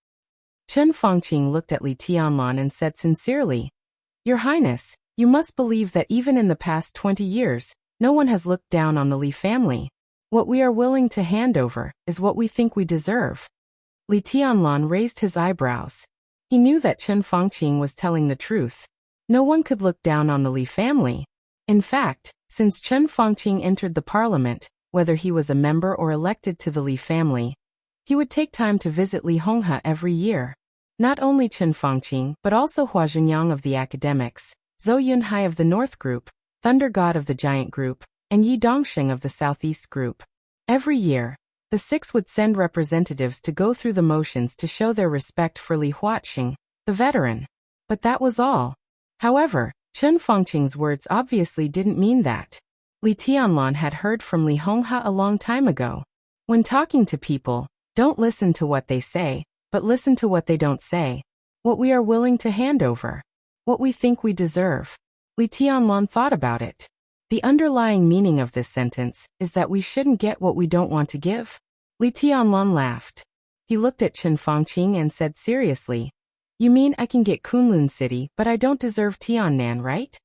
Chen Fangqing looked at Li Tianlan and said sincerely, Your Highness, you must believe that even in the past 20 years, no one has looked down on the Li family. What we are willing to hand over is what we think we deserve. Li Tianlan raised his eyebrows. He knew that Chen Fangqing was telling the truth. No one could look down on the Li family. In fact, since Chen Fangqing entered the parliament, whether he was a member or elected to the Li family, he would take time to visit Li Honghe every year. Not only Chen Fangqing, but also Hua Zhenyang of the academics, Zhou Yunhai of the North Group, Thunder God of the Giant Group, and Yi Dongxing of the Southeast Group. Every year, the six would send representatives to go through the motions to show their respect for Li Huaqing, the veteran. But that was all. However, Chen Fangqing's words obviously didn't mean that. Li Tianlan had heard from Li Honghe a long time ago. When talking to people, don't listen to what they say, but listen to what they don't say. What we are willing to hand over. What we think we deserve. Li Tianlan thought about it. The underlying meaning of this sentence is that we shouldn't get what we don't want to give. Li Tianlan laughed. He looked at Chen Fangqing and said seriously, You mean I can get Kunlun City, but I don't deserve Tiannan, right?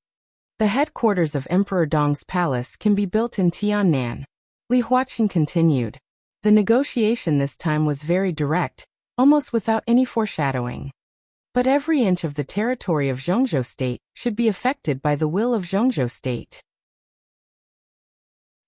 The headquarters of Emperor Dong's palace can be built in Tiannan. Li Huaqing continued. The negotiation this time was very direct, almost without any foreshadowing. But every inch of the territory of Zhongzhou state should be affected by the will of Zhongzhou state.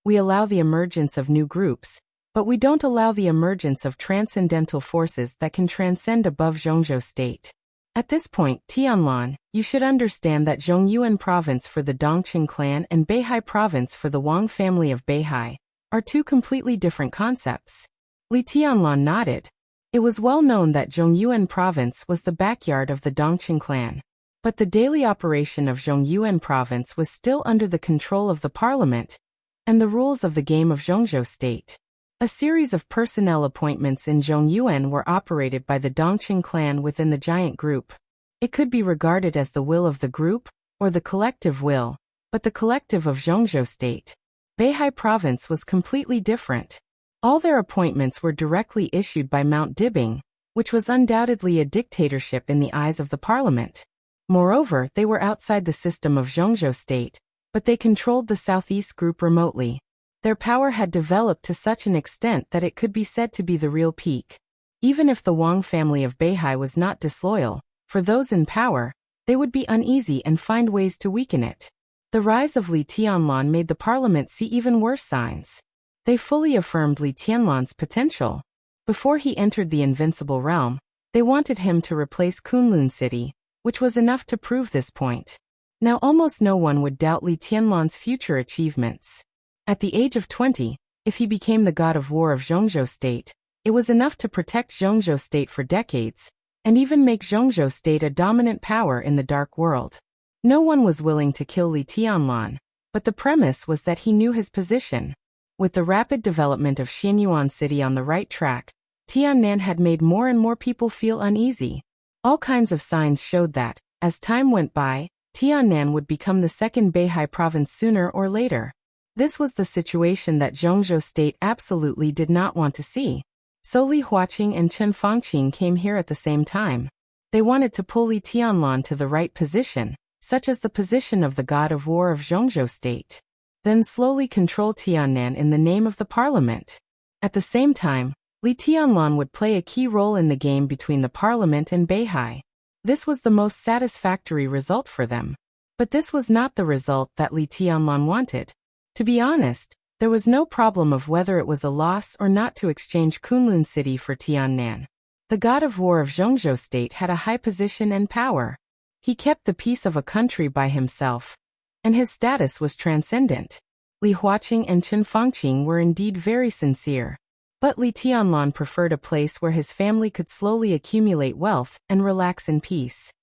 We allow the emergence of new groups, but we don't allow the emergence of transcendental forces that can transcend above Zhongzhou state. At this point, Tianlan, you should understand that Zhongyuan province for the Dongqing clan and Beihai province for the Wang family of Beihai are two completely different concepts. Li Tianlan nodded. It was well known that Zhongyuan province was the backyard of the Dongqing clan. But the daily operation of Zhongyuan province was still under the control of the parliament and the rules of the game of Zhongzhou state. A series of personnel appointments in Zhongyuan were operated by the Dongqing clan within the giant group. It could be regarded as the will of the group, or the collective will, but the collective of Zhongzhou State, Beihai Province, was completely different. All their appointments were directly issued by Mount Dibing, which was undoubtedly a dictatorship in the eyes of the parliament. Moreover, they were outside the system of Zhongzhou State, but they controlled the southeast group remotely. Their power had developed to such an extent that it could be said to be the real peak. Even if the Wang family of Beihai was not disloyal, for those in power, they would be uneasy and find ways to weaken it. The rise of Li Tianlan made the parliament see even worse signs. They fully affirmed Li Tianlan's potential. Before he entered the invincible realm, they wanted him to replace Kunlun City, which was enough to prove this point. Now almost no one would doubt Li Tianlan's future achievements. At the age of 20, if he became the god of war of Zhongzhou State, it was enough to protect Zhongzhou State for decades, and even make Zhongzhou State a dominant power in the dark world. No one was willing to kill Li Tianlan, but the premise was that he knew his position. With the rapid development of Xianyuan City on the right track, Tiannan had made more and more people feel uneasy. All kinds of signs showed that, as time went by, Tiannan would become the second Beihai province sooner or later. This was the situation that Zhongzhou State absolutely did not want to see. So Li Huaqing and Chen Fangqing came here at the same time. They wanted to pull Li Tianlan to the right position, such as the position of the god of war of Zhongzhou State. Then slowly control Tiannan in the name of the parliament. At the same time, Li Tianlan would play a key role in the game between the parliament and Beihai. This was the most satisfactory result for them. But this was not the result that Li Tianlan wanted. To be honest, there was no problem of whether it was a loss or not to exchange Kunlun City for Tiannan. The god of war of Zhongzhou State had a high position and power. He kept the peace of a country by himself, and his status was transcendent. Li Huaqing and Chen Fangqing were indeed very sincere. But Li Tianlan preferred a place where his family could slowly accumulate wealth and relax in peace.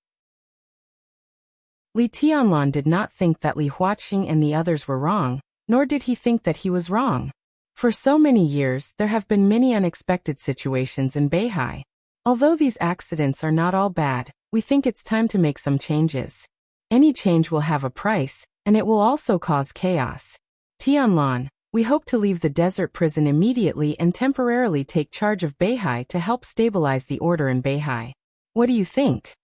Li Tianlan did not think that Li Huaqing and the others were wrong, nor did he think that he was wrong. For so many years, there have been many unexpected situations in Beihai. Although these accidents are not all bad, we think it's time to make some changes. Any change will have a price, and it will also cause chaos. Tianlan, we hope to leave the desert prison immediately and temporarily take charge of Beihai to help stabilize the order in Beihai. What do you think?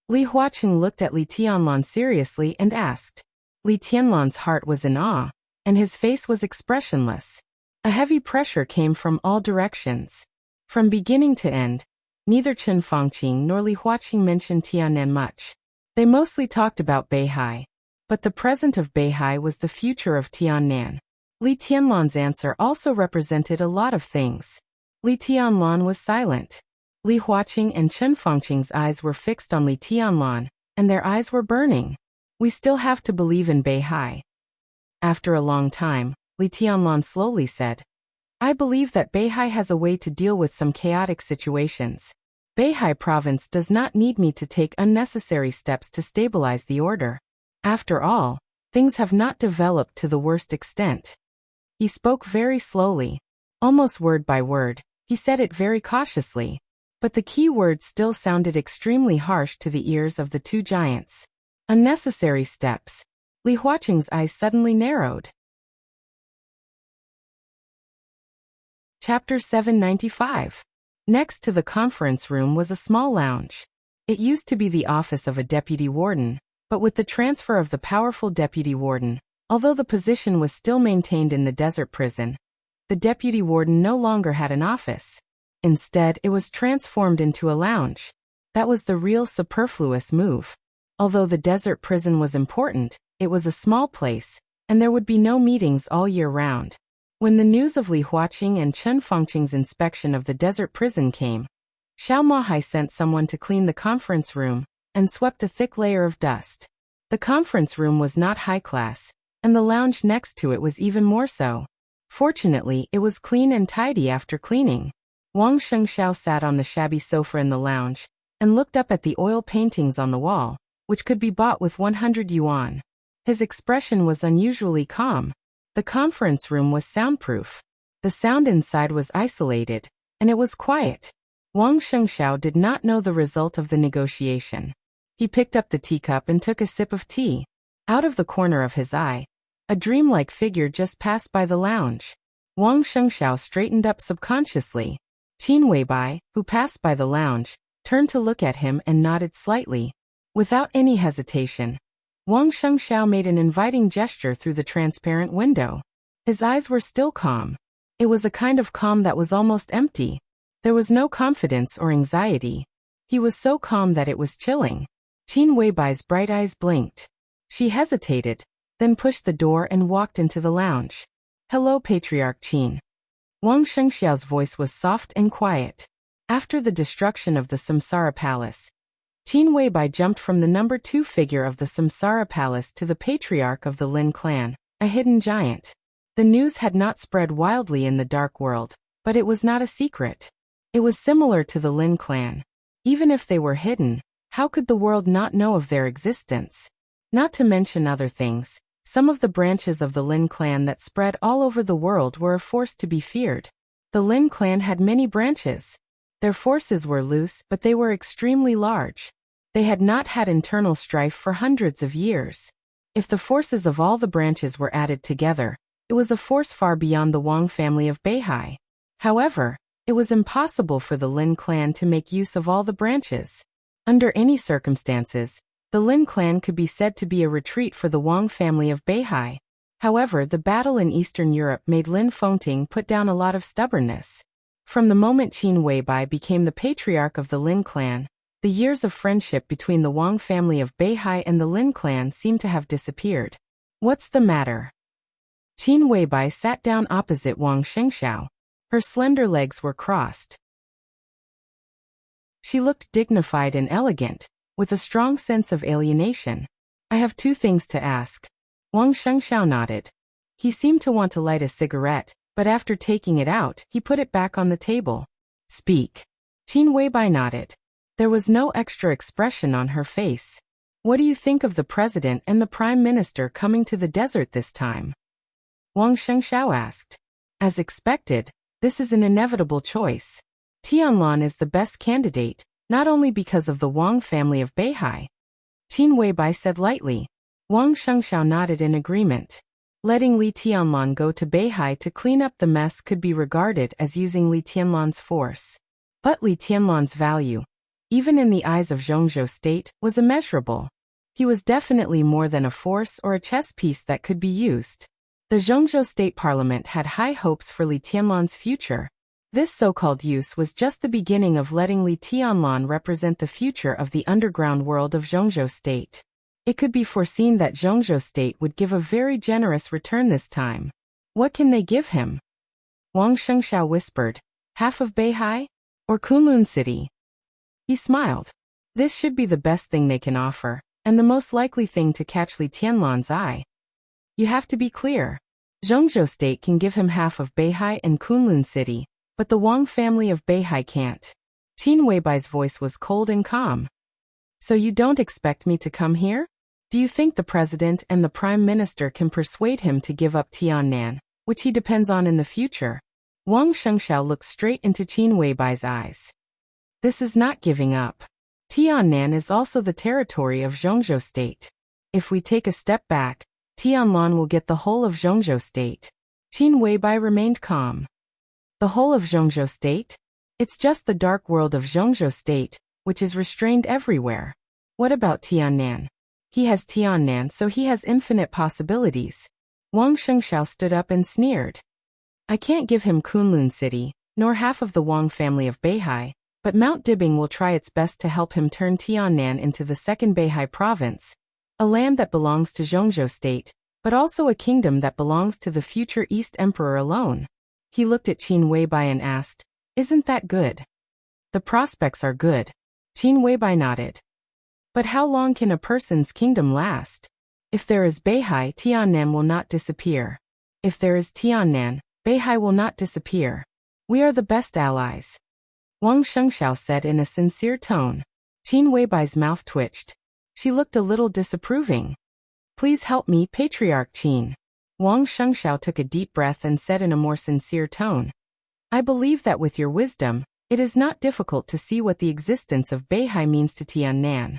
Li Huaqing looked at Li Tianlan seriously and asked. Li Tianlan's heart was in awe, and his face was expressionless. A heavy pressure came from all directions. From beginning to end, neither Chen Fangqing nor Li Huaqing mentioned Tiannan much. They mostly talked about Beihai. But the present of Beihai was the future of Tiannan. Li Tianlan's answer also represented a lot of things. Li Tianlan was silent. Li Huaqing and Chen Fangqing's eyes were fixed on Li Tianlan, and their eyes were burning. We still have to believe in Beihai. After a long time, Li Tianlan slowly said, I believe that Beihai has a way to deal with some chaotic situations. Beihai province does not need me to take unnecessary steps to stabilize the order. After all, things have not developed to the worst extent. He spoke very slowly, almost word by word. He said it very cautiously, but the key words still sounded extremely harsh to the ears of the two giants. Unnecessary steps. Li Huaqing's eyes suddenly narrowed. Chapter 795. Next to the conference room was a small lounge. It used to be the office of a deputy warden, but with the transfer of the powerful deputy warden, although the position was still maintained in the desert prison, the deputy warden no longer had an office. Instead, it was transformed into a lounge. That was the real superfluous move. Although the desert prison was important, it was a small place, and there would be no meetings all year round. When the news of Li Huaqing and Chen Fangqing's inspection of the desert prison came, Xiao Mahai sent someone to clean the conference room and swept a thick layer of dust. The conference room was not high class, and the lounge next to it was even more so. Fortunately, it was clean and tidy after cleaning. Wang Shengxiao sat on the shabby sofa in the lounge and looked up at the oil paintings on the wall, which could be bought with 100 yuan. His expression was unusually calm. The conference room was soundproof. The sound inside was isolated, and it was quiet. Wang Shengxiao did not know the result of the negotiation. He picked up the teacup and took a sip of tea. Out of the corner of his eye, a dreamlike figure just passed by the lounge. Wang Shengxiao straightened up subconsciously. Qin Weibai, who passed by the lounge, turned to look at him and nodded slightly. Without any hesitation, Wang Shengxiao made an inviting gesture through the transparent window. His eyes were still calm. It was a kind of calm that was almost empty. There was no confidence or anxiety. He was so calm that it was chilling. Qin Weibai's bright eyes blinked. She hesitated, then pushed the door and walked into the lounge. "Hello, Patriarch Qin." Wang Shengxiao's voice was soft and quiet. After the destruction of the Samsara Palace, Qin Weibai jumped from the number 2 figure of the Samsara Palace to the patriarch of the Lin clan, a hidden giant. The news had not spread wildly in the dark world, but it was not a secret. It was similar to the Lin clan. Even if they were hidden, how could the world not know of their existence? Not to mention other things, some of the branches of the Lin clan that spread all over the world were a force to be feared. The Lin clan had many branches. Their forces were loose, but they were extremely large. They had not had internal strife for hundreds of years. If the forces of all the branches were added together, it was a force far beyond the Wang family of Beihai. However, it was impossible for the Lin clan to make use of all the branches. Under any circumstances, the Lin clan could be said to be a retreat for the Wang family of Beihai. However, the battle in Eastern Europe made Lin Fengting put down a lot of stubbornness. From the moment Qin Weibai became the patriarch of the Lin clan, the years of friendship between the Wang family of Beihai and the Lin clan seemed to have disappeared. "What's the matter?" Qin Weibai sat down opposite Wang Shengxiao. Her slender legs were crossed. She looked dignified and elegant, with a strong sense of alienation. "I have 2 things to ask." Wang Shengxiao nodded. He seemed to want to light a cigarette, but after taking it out, he put it back on the table. "Speak." Qin Weibai nodded. There was no extra expression on her face. "What do you think of the president and the prime minister coming to the desert this time?" Wang Shengxiao asked. "As expected, this is an inevitable choice. Tianlan is the best candidate, not only because of the Wang family of Beihai." Qin Weibai said lightly. Wang Shengxiao nodded in agreement. Letting Li Tianlan go to Beihai to clean up the mess could be regarded as using Li Tianlan's force. But Li Tianlan's value, even in the eyes of Zhongzhou state, was immeasurable. He was definitely more than a force or a chess piece that could be used. The Zhongzhou state parliament had high hopes for Li Tianlan's future. This so-called use was just the beginning of letting Li Tianlan represent the future of the underground world of Zhongzhou state. It could be foreseen that Zhongzhou state would give a very generous return this time. What can they give him? Wang Shengxiao whispered. "Half of Beihai? Or Kunlun City?" He smiled. "This should be the best thing they can offer, and the most likely thing to catch Li Tianlan's eye. You have to be clear. Zhongzhou state can give him half of Beihai and Kunlun City, but the Wang family of Beihai can't." Qin Weibai's voice was cold and calm. "So you don't expect me to come here? Do you think the president and the prime minister can persuade him to give up Tiannan, which he depends on in the future?" Wang Shengxiao looked straight into Qin Weibai's eyes. "This is not giving up. Tiannan is also the territory of Zhongzhou state. If we take a step back, Tianlan will get the whole of Zhongzhou state." Qin Weibai remained calm. "The whole of Zhongzhou state? It's just the dark world of Zhongzhou state, which is restrained everywhere. What about Tiannan? He has Tiannan, so he has infinite possibilities." Wang Shengxiao stood up and sneered. "I can't give him Kunlun City, nor half of the Wang family of Beihai, but Mount Dibing will try its best to help him turn Tiannan into the second Beihai province, a land that belongs to Zhongzhou state, but also a kingdom that belongs to the future East Emperor alone." He looked at Qin Weibai and asked, "Isn't that good?" "The prospects are good." Qin Weibai nodded. "But how long can a person's kingdom last? If there is Beihai, Tiannan will not disappear. If there is Tiannan, Beihai will not disappear. We are the best allies." Wang Shengxiao said in a sincere tone. Qin Weibai's mouth twitched. She looked a little disapproving. "Please help me, Patriarch Qin." Wang Shengxiao took a deep breath and said in a more sincere tone, I believe that with your wisdom, it is not difficult to see what the existence of Beihai means to Tiannan.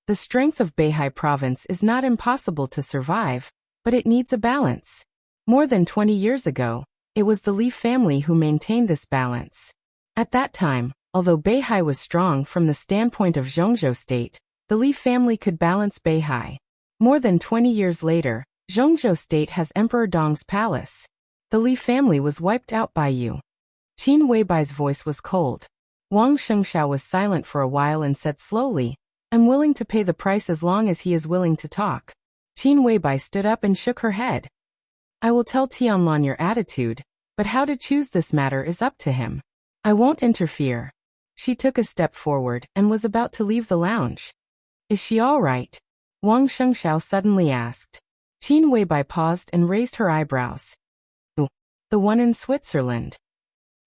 The strength of Beihai province is not impossible to survive, but it needs a balance. More than 20 years ago, it was the Li family who maintained this balance. At that time, although Beihai was strong from the standpoint of Zhongzhou state, the Li family could balance Beihai. More than 20 years later, Zhongzhou state has Emperor Dong's palace. The Li family was wiped out by you. Qin Weibai's voice was cold. Wang Shengxiao was silent for a while and said slowly, I'm willing to pay the price as long as he is willing to talk. Qin Weibai stood up and shook her head. I will tell Tianlan your attitude, but how to choose this matter is up to him. I won't interfere. She took a step forward and was about to leave the lounge. Is she all right? Wang Shengxiao suddenly asked. Qin Weibai paused and raised her eyebrows. The one in Switzerland.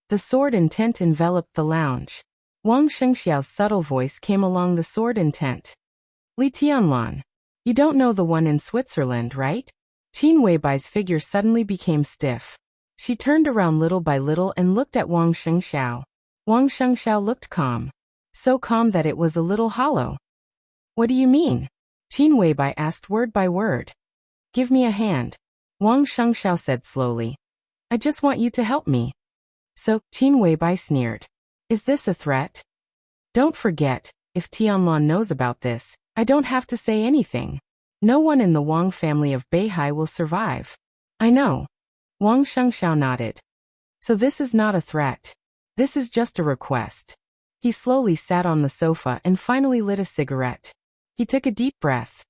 The sword in tent enveloped the lounge. Wang Shengxiao's subtle voice came along the sword in tent. Li Tianlan. You don't know the one in Switzerland, right? Qin Weibai's figure suddenly became stiff. She turned around little by little and looked at Wang Shengxiao. Wang Shengxiao looked calm. So calm that it was a little hollow. What do you mean? Qin Weibai asked word by word. Give me a hand. Wang Shengxiao said slowly. I just want you to help me. So, Qin Weibai sneered. Is this a threat? Don't forget, if Tianlan knows about this, I don't have to say anything. No one in the Wang family of Beihai will survive. I know. Wang Shengxiao nodded. So this is not a threat. This is just a request. He slowly sat on the sofa and finally lit a cigarette. He took a deep breath.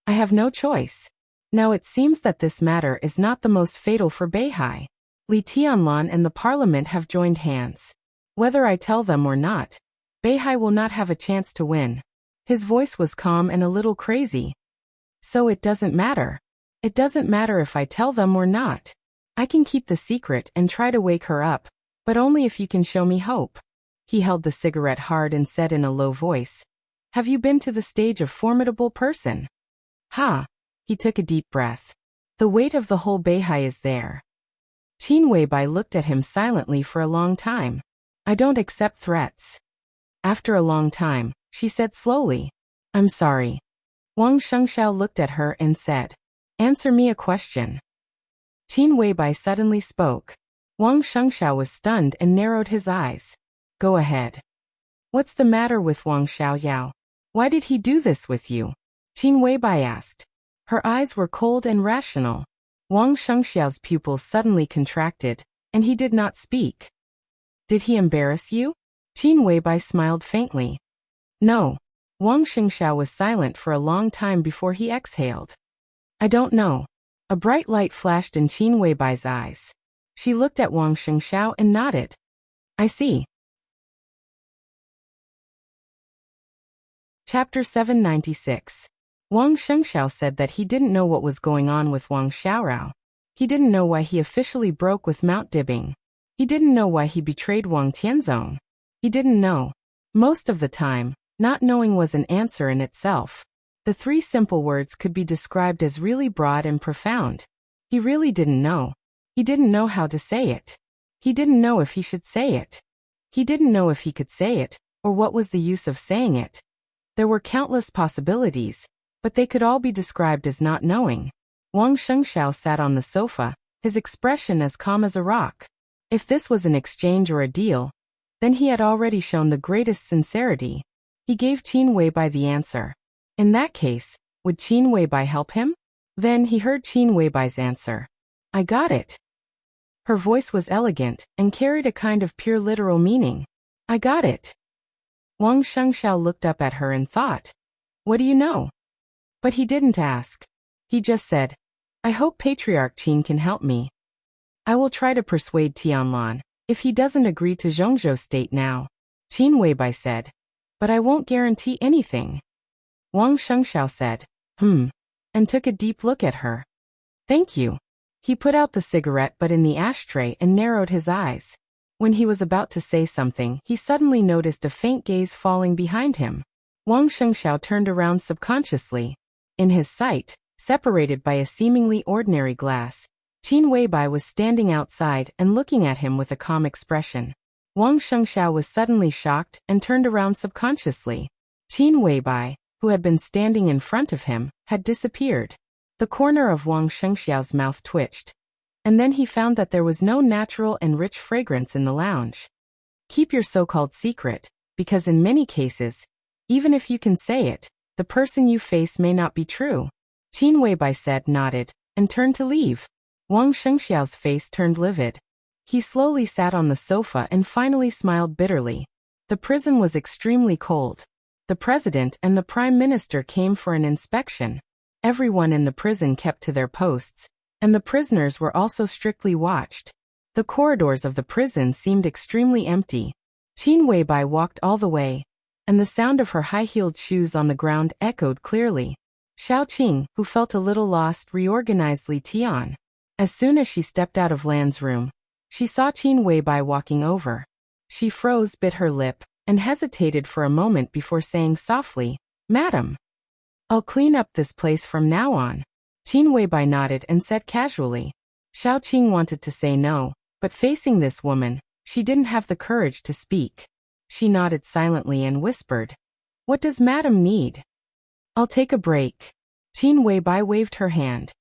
I have no choice. Now it seems that this matter is not the most fatal for Beihai. Li Tianlan and the parliament have joined hands. Whether I tell them or not, Beihai will not have a chance to win. His voice was calm and a little crazy. So it doesn't matter. It doesn't matter if I tell them or not. I can keep the secret and try to wake her up, but only if you can show me hope. He held the cigarette hard and said in a low voice, Have you been to the stage of formidable person? Ha! He took a deep breath. The weight of the whole Beihai is there. Qin Weibai looked at him silently for a long time. I don't accept threats. After a long time, she said slowly, I'm sorry. Wang Shengxiao looked at her and said, Answer me a question. Qin Weibai suddenly spoke. Wang Shengxiao was stunned and narrowed his eyes. Go ahead. What's the matter with Wang Xiaoyao? Why did he do this with you? Qin Weibai asked. Her eyes were cold and rational. Wang Shengxiao's pupils suddenly contracted, and he did not speak. Did he embarrass you? Qin Weibai smiled faintly. No. Wang Shengxiao was silent for a long time before he exhaled. I don't know. A bright light flashed in Qin Weibai's eyes. She looked at Wang Shengxiao and nodded. I see. Chapter 796. Wang Shengxiao said that he didn't know what was going on with Wang Xiaorao. He didn't know why he officially broke with Mount Dibing. He didn't know why he betrayed Wang Tianzong. He didn't know. Most of the time, not knowing was an answer in itself. The three simple words could be described as really broad and profound. He really didn't know. He didn't know how to say it. He didn't know if he should say it. He didn't know if he could say it, or what was the use of saying it. There were countless possibilities, but they could all be described as not knowing. Wang Shengxiao sat on the sofa, his expression as calm as a rock. If this was an exchange or a deal, then he had already shown the greatest sincerity. He gave Qin Weibai the answer. In that case, would Qin Weibai help him? Then he heard Qin Weibai's answer. I got it. Her voice was elegant and carried a kind of pure literal meaning. I got it. Wang Shengxiao looked up at her and thought, what do you know? But he didn't ask. He just said, I hope Patriarch Qin can help me. I will try to persuade Tianlan, if he doesn't agree to Zhongzhou state now. Qin Weibai said, but I won't guarantee anything. Wang Shengxiao said, and took a deep look at her. Thank you. He put out the cigarette butt in the ashtray and narrowed his eyes. When he was about to say something, he suddenly noticed a faint gaze falling behind him. Wang Shengxiao turned around subconsciously. In his sight, separated by a seemingly ordinary glass. Qin Weibai was standing outside and looking at him with a calm expression. Wang Shengxiao was suddenly shocked and turned around subconsciously. Qin Weibai, who had been standing in front of him, had disappeared. The corner of Wang Shengxiao's mouth twitched, and then he found that there was no natural and rich fragrance in the lounge. Keep your so-called secret, because in many cases, even if you can say it, the person you face may not be true. Qin Weibai said, nodded, and turned to leave. Wang Shengxiao's face turned livid. He slowly sat on the sofa and finally smiled bitterly. The prison was extremely cold. The president and the prime minister came for an inspection. Everyone in the prison kept to their posts, and the prisoners were also strictly watched. The corridors of the prison seemed extremely empty. Qin Weibai walked all the way, and the sound of her high-heeled shoes on the ground echoed clearly. Xiao Qing, who felt a little lost, reorganized Li Tian. As soon as she stepped out of Lan's room, she saw Qin Weibai walking over. She froze, bit her lip, and hesitated for a moment before saying softly, "Madam, I'll clean up this place from now on." Qin Weibai nodded and said casually. Xiao Qing wanted to say no, but facing this woman, she didn't have the courage to speak. She nodded silently and whispered, "What does Madam need?" "I'll take a break." Qin Weibai waved her hand.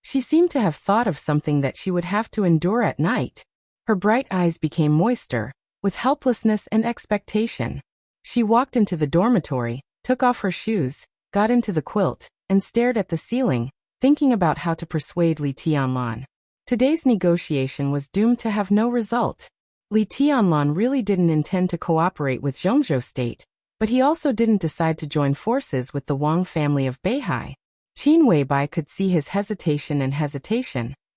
She seemed to have thought of something that she would have to endure at night. Her bright eyes became moister, with helplessness and expectation. She walked into the dormitory, took off her shoes, got into the quilt, and stared at the ceiling, thinking about how to persuade Li Tianlan. Today's negotiation was doomed to have no result. Li Tianlan really didn't intend to cooperate with Zhongzhou State, but he also didn't decide to join forces with the Wang family of Beihai. Qin Weibai could see his hesitation,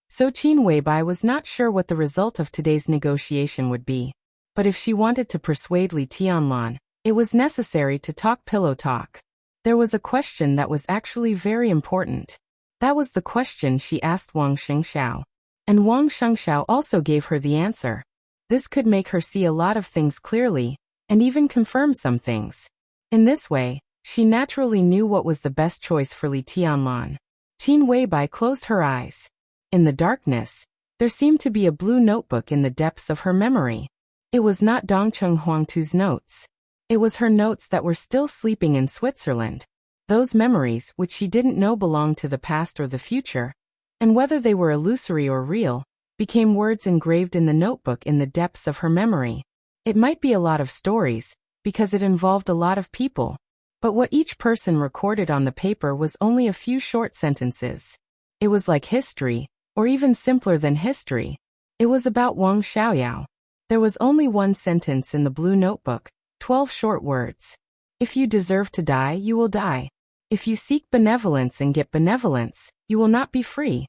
so Qin Weibai was not sure what the result of today's negotiation would be. But if she wanted to persuade Li Tianlan, it was necessary to talk pillow talk. There was a question that was actually very important. That was the question she asked Wang Shengxiao. And Wang Shengxiao also gave her the answer. This could make her see a lot of things clearly, and even confirm some things. In this way, she naturally knew what was the best choice for Li Tianlan. Qin Weibai closed her eyes. In the darkness, there seemed to be a blue notebook in the depths of her memory. It was not Dongcheng Huangtu's notes. It was her notes that were still sleeping in Switzerland. Those memories which she didn't know belonged to the past or the future, and whether they were illusory or real, became words engraved in the notebook in the depths of her memory. It might be a lot of stories, because it involved a lot of people. But what each person recorded on the paper was only a few short sentences. It was like history, or even simpler than history. It was about Wang Xiaoyao. There was only one sentence in the blue notebook, 12 short words. If you deserve to die, you will die. If you seek benevolence and get benevolence, you will not be free.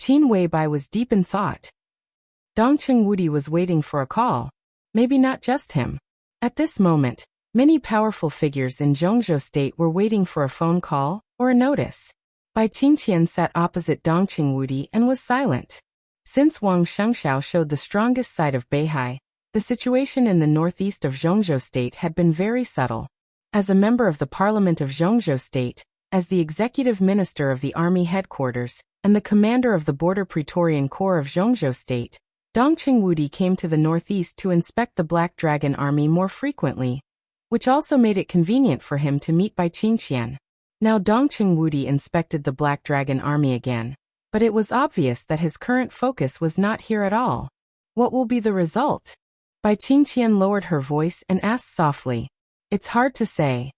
Qin Weibai was deep in thought. Dongcheng Wudi was waiting for a call. Maybe not just him. At this moment, many powerful figures in Zhongzhou State were waiting for a phone call or a notice. Bai Qingqian sat opposite Dongcheng Wudi and was silent. Since Wang Shengxiao showed the strongest side of Beihai, the situation in the northeast of Zhongzhou State had been very subtle. As a member of the Parliament of Zhongzhou State, as the executive minister of the army headquarters, and the commander of the Border Praetorian Corps of Zhongzhou State, Dongcheng Wudi came to the northeast to inspect the Black Dragon Army more frequently, which also made it convenient for him to meet Bai Qingqian. Now Dongcheng Wudi inspected the Black Dragon Army again, but it was obvious that his current focus was not here at all. What will be the result? Bai Qingqian lowered her voice and asked softly. It's hard to say.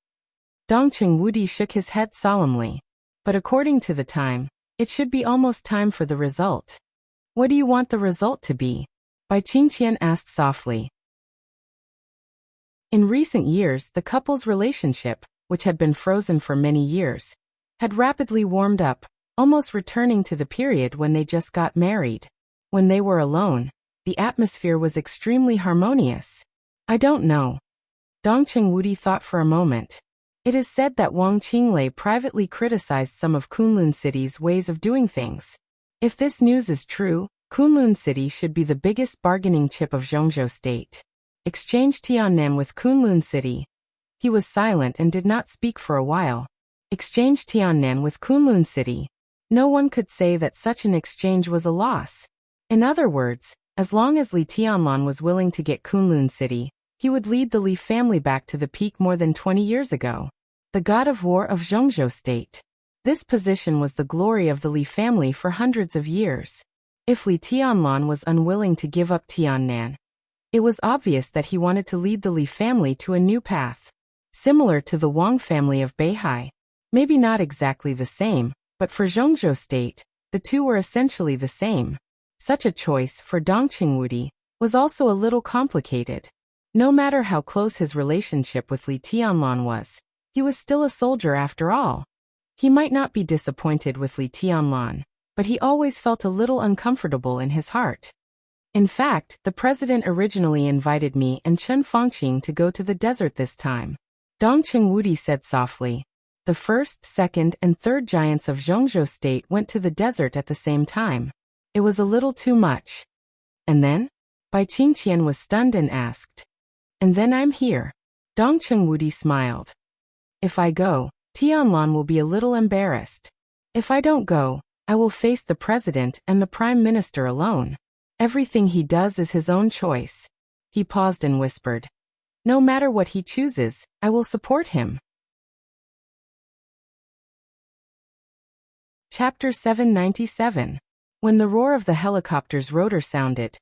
Dongcheng Wudi shook his head solemnly. But according to the time, it should be almost time for the result. What do you want the result to be? Bai Qingqian asked softly. In recent years, the couple's relationship, which had been frozen for many years, had rapidly warmed up, almost returning to the period when they just got married. When they were alone, the atmosphere was extremely harmonious. I don't know. Dongcheng Wudi thought for a moment. It is said that Wang Qinglei privately criticized some of Kunlun City's ways of doing things. If this news is true, Kunlun City should be the biggest bargaining chip of Zhongzhou State. Exchange Tiannan with Kunlun City. He was silent and did not speak for a while. exchange Tiannan with Kunlun City. No one could say that such an exchange was a loss. In other words, as long as Li Tianlan was willing to get Kunlun City, he would lead the Li family back to the peak more than 20 years ago. The god of war of Zhongzhou state. This position was the glory of the Li family for hundreds of years. If Li Tianlan was unwilling to give up Tiannan, it was obvious that he wanted to lead the Li family to a new path. Similar to the Wang family of Beihai. Maybe not exactly the same, but for Zhongzhou state, the two were essentially the same. Such a choice for Dongqing Wudi was also a little complicated. No matter how close his relationship with Li Tianlan was, he was still a soldier after all. He might not be disappointed with Li Tianlan, but he always felt a little uncomfortable in his heart. In fact, the president originally invited me and Chen Fangqing to go to the desert this time. Dongqing Wudi said softly. The first, second, and third giants of Zhongzhou state went to the desert at the same time. It was a little too much. And then? Bai Qingqian was stunned and asked. And then I'm here. Dongqing Wudi smiled. If I go, Tianlan will be a little embarrassed. If I don't go, I will face the president and the prime minister alone. Everything he does is his own choice. He paused and whispered. No matter what he chooses, I will support him. Chapter 797. When the roar of the helicopter's rotor sounded,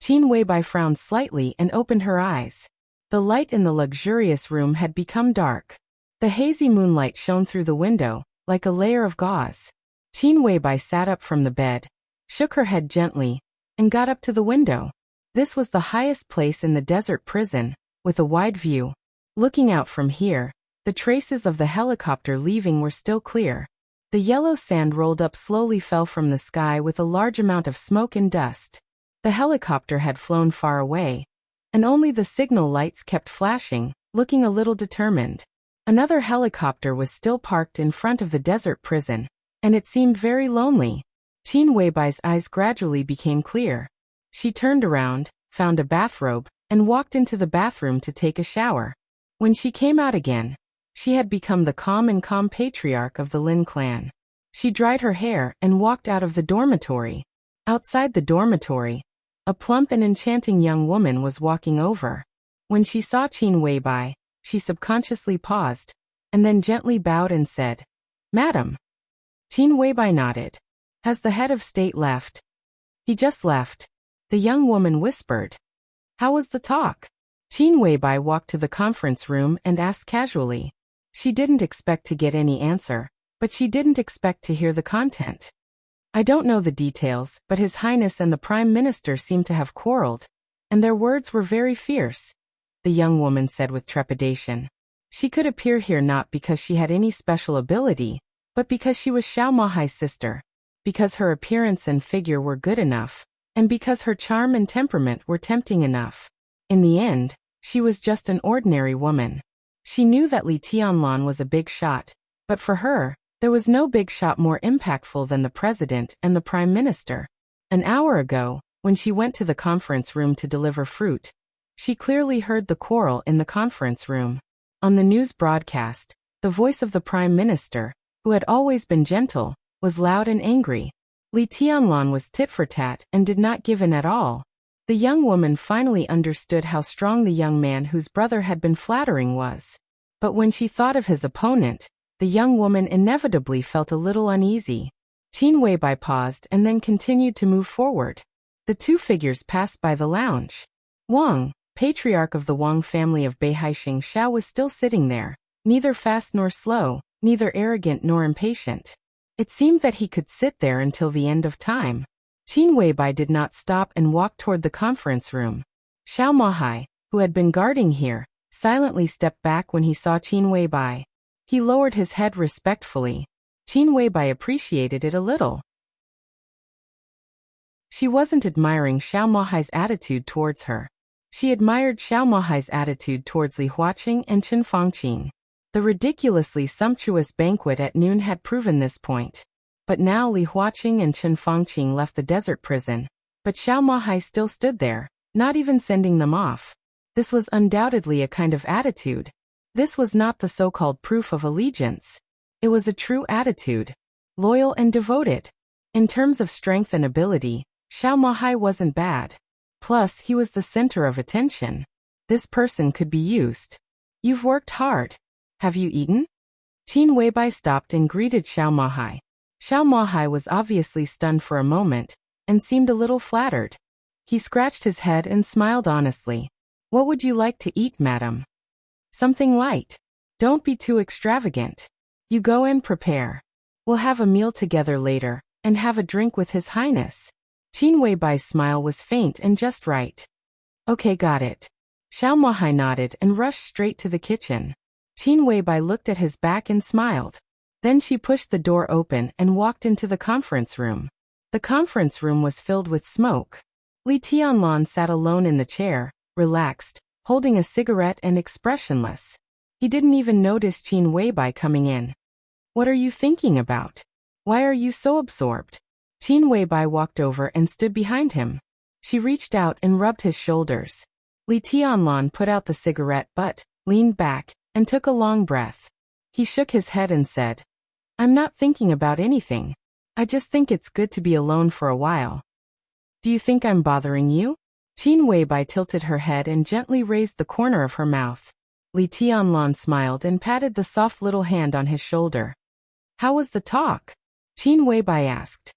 Qin Weibai frowned slightly and opened her eyes. The light in the luxurious room had become dark. The hazy moonlight shone through the window, like a layer of gauze. Qin Weibai sat up from the bed, shook her head gently, and got up to the window. This was the highest place in the desert prison, with a wide view. Looking out from here, the traces of the helicopter leaving were still clear. The yellow sand rolled up slowly fell from the sky with a large amount of smoke and dust. The helicopter had flown far away, and only the signal lights kept flashing, looking a little determined. Another helicopter was still parked in front of the desert prison, and it seemed very lonely. Qin Weibai's eyes gradually became clear. She turned around, found a bathrobe, and walked into the bathroom to take a shower. When she came out again, she had become the calm patriarch of the Lin clan. She dried her hair and walked out of the dormitory. Outside the dormitory, a plump and enchanting young woman was walking over. When she saw Qin Weibai, she subconsciously paused, and then gently bowed and said, Madam. Qin Weibai nodded. Has the head of state left? He just left. The young woman whispered. How was the talk? Qin Weibai walked to the conference room and asked casually. She didn't expect to get any answer, but she didn't expect to hear the content. I don't know the details, but His Highness and the Prime Minister seemed to have quarreled, and their words were very fierce, the young woman said with trepidation. She could appear here not because she had any special ability, but because she was Xiao Mahai's sister, because her appearance and figure were good enough, and because her charm and temperament were tempting enough. In the end, she was just an ordinary woman. She knew that Li Tianlan was a big shot, but for her, there was no big shot more impactful than the president and the prime minister. An hour ago, when she went to the conference room to deliver fruit, she clearly heard the quarrel in the conference room. On the news broadcast, the voice of the prime minister, who had always been gentle, was loud and angry. Li Tianlan was tit for tat and did not give in at all. The young woman finally understood how strong the young man whose brother had been flattering was. But when she thought of his opponent, the young woman inevitably felt a little uneasy. Qin Weibai paused and then continued to move forward. The two figures passed by the lounge. Wang, patriarch of the Wang family of Beihai Xingxiao, was still sitting there, neither fast nor slow, neither arrogant nor impatient. It seemed that he could sit there until the end of time. Qin Weibai did not stop and walked toward the conference room. Xiao Mahai, who had been guarding here, silently stepped back when he saw Qin Weibai. He lowered his head respectfully. Qin Weibai appreciated it a little. She wasn't admiring Xiao Mahai's attitude towards her. She admired Xiao Mahai's attitude towards Li Huaqing and Chen Fangqing. The ridiculously sumptuous banquet at noon had proven this point. But now Li Huaqing and Chen Fangqing left the desert prison, but Xiao Mahai still stood there, not even sending them off. This was undoubtedly a kind of attitude. This was not the so-called proof of allegiance. It was a true attitude. Loyal and devoted. In terms of strength and ability, Xiao Mahai wasn't bad. Plus, he was the center of attention. This person could be used. You've worked hard. Have you eaten? Qin Weibai stopped and greeted Xiao Mahai. Xiao Mahai was obviously stunned for a moment, and seemed a little flattered. He scratched his head and smiled honestly. What would you like to eat, madam? Something light. Don't be too extravagant. You go and prepare. We'll have a meal together later, and have a drink with His Highness. Qin Weibai's smile was faint and just right. Okay, got it. Xiao Mahai nodded and rushed straight to the kitchen. Qin Weibai looked at his back and smiled. Then she pushed the door open and walked into the conference room. The conference room was filled with smoke. Li Tianlan sat alone in the chair, relaxed, holding a cigarette and expressionless. He didn't even notice Qin Weibai coming in. What are you thinking about? Why are you so absorbed? Qin Weibai walked over and stood behind him. She reached out and rubbed his shoulders. Li Tianlan put out the cigarette butt, leaned back, and took a long breath. He shook his head and said, I'm not thinking about anything. I just think it's good to be alone for a while. Do you think I'm bothering you? Qin Weibai tilted her head and gently raised the corner of her mouth. Li Tianlan smiled and patted the soft little hand on his shoulder. How was the talk? Qin Weibai asked.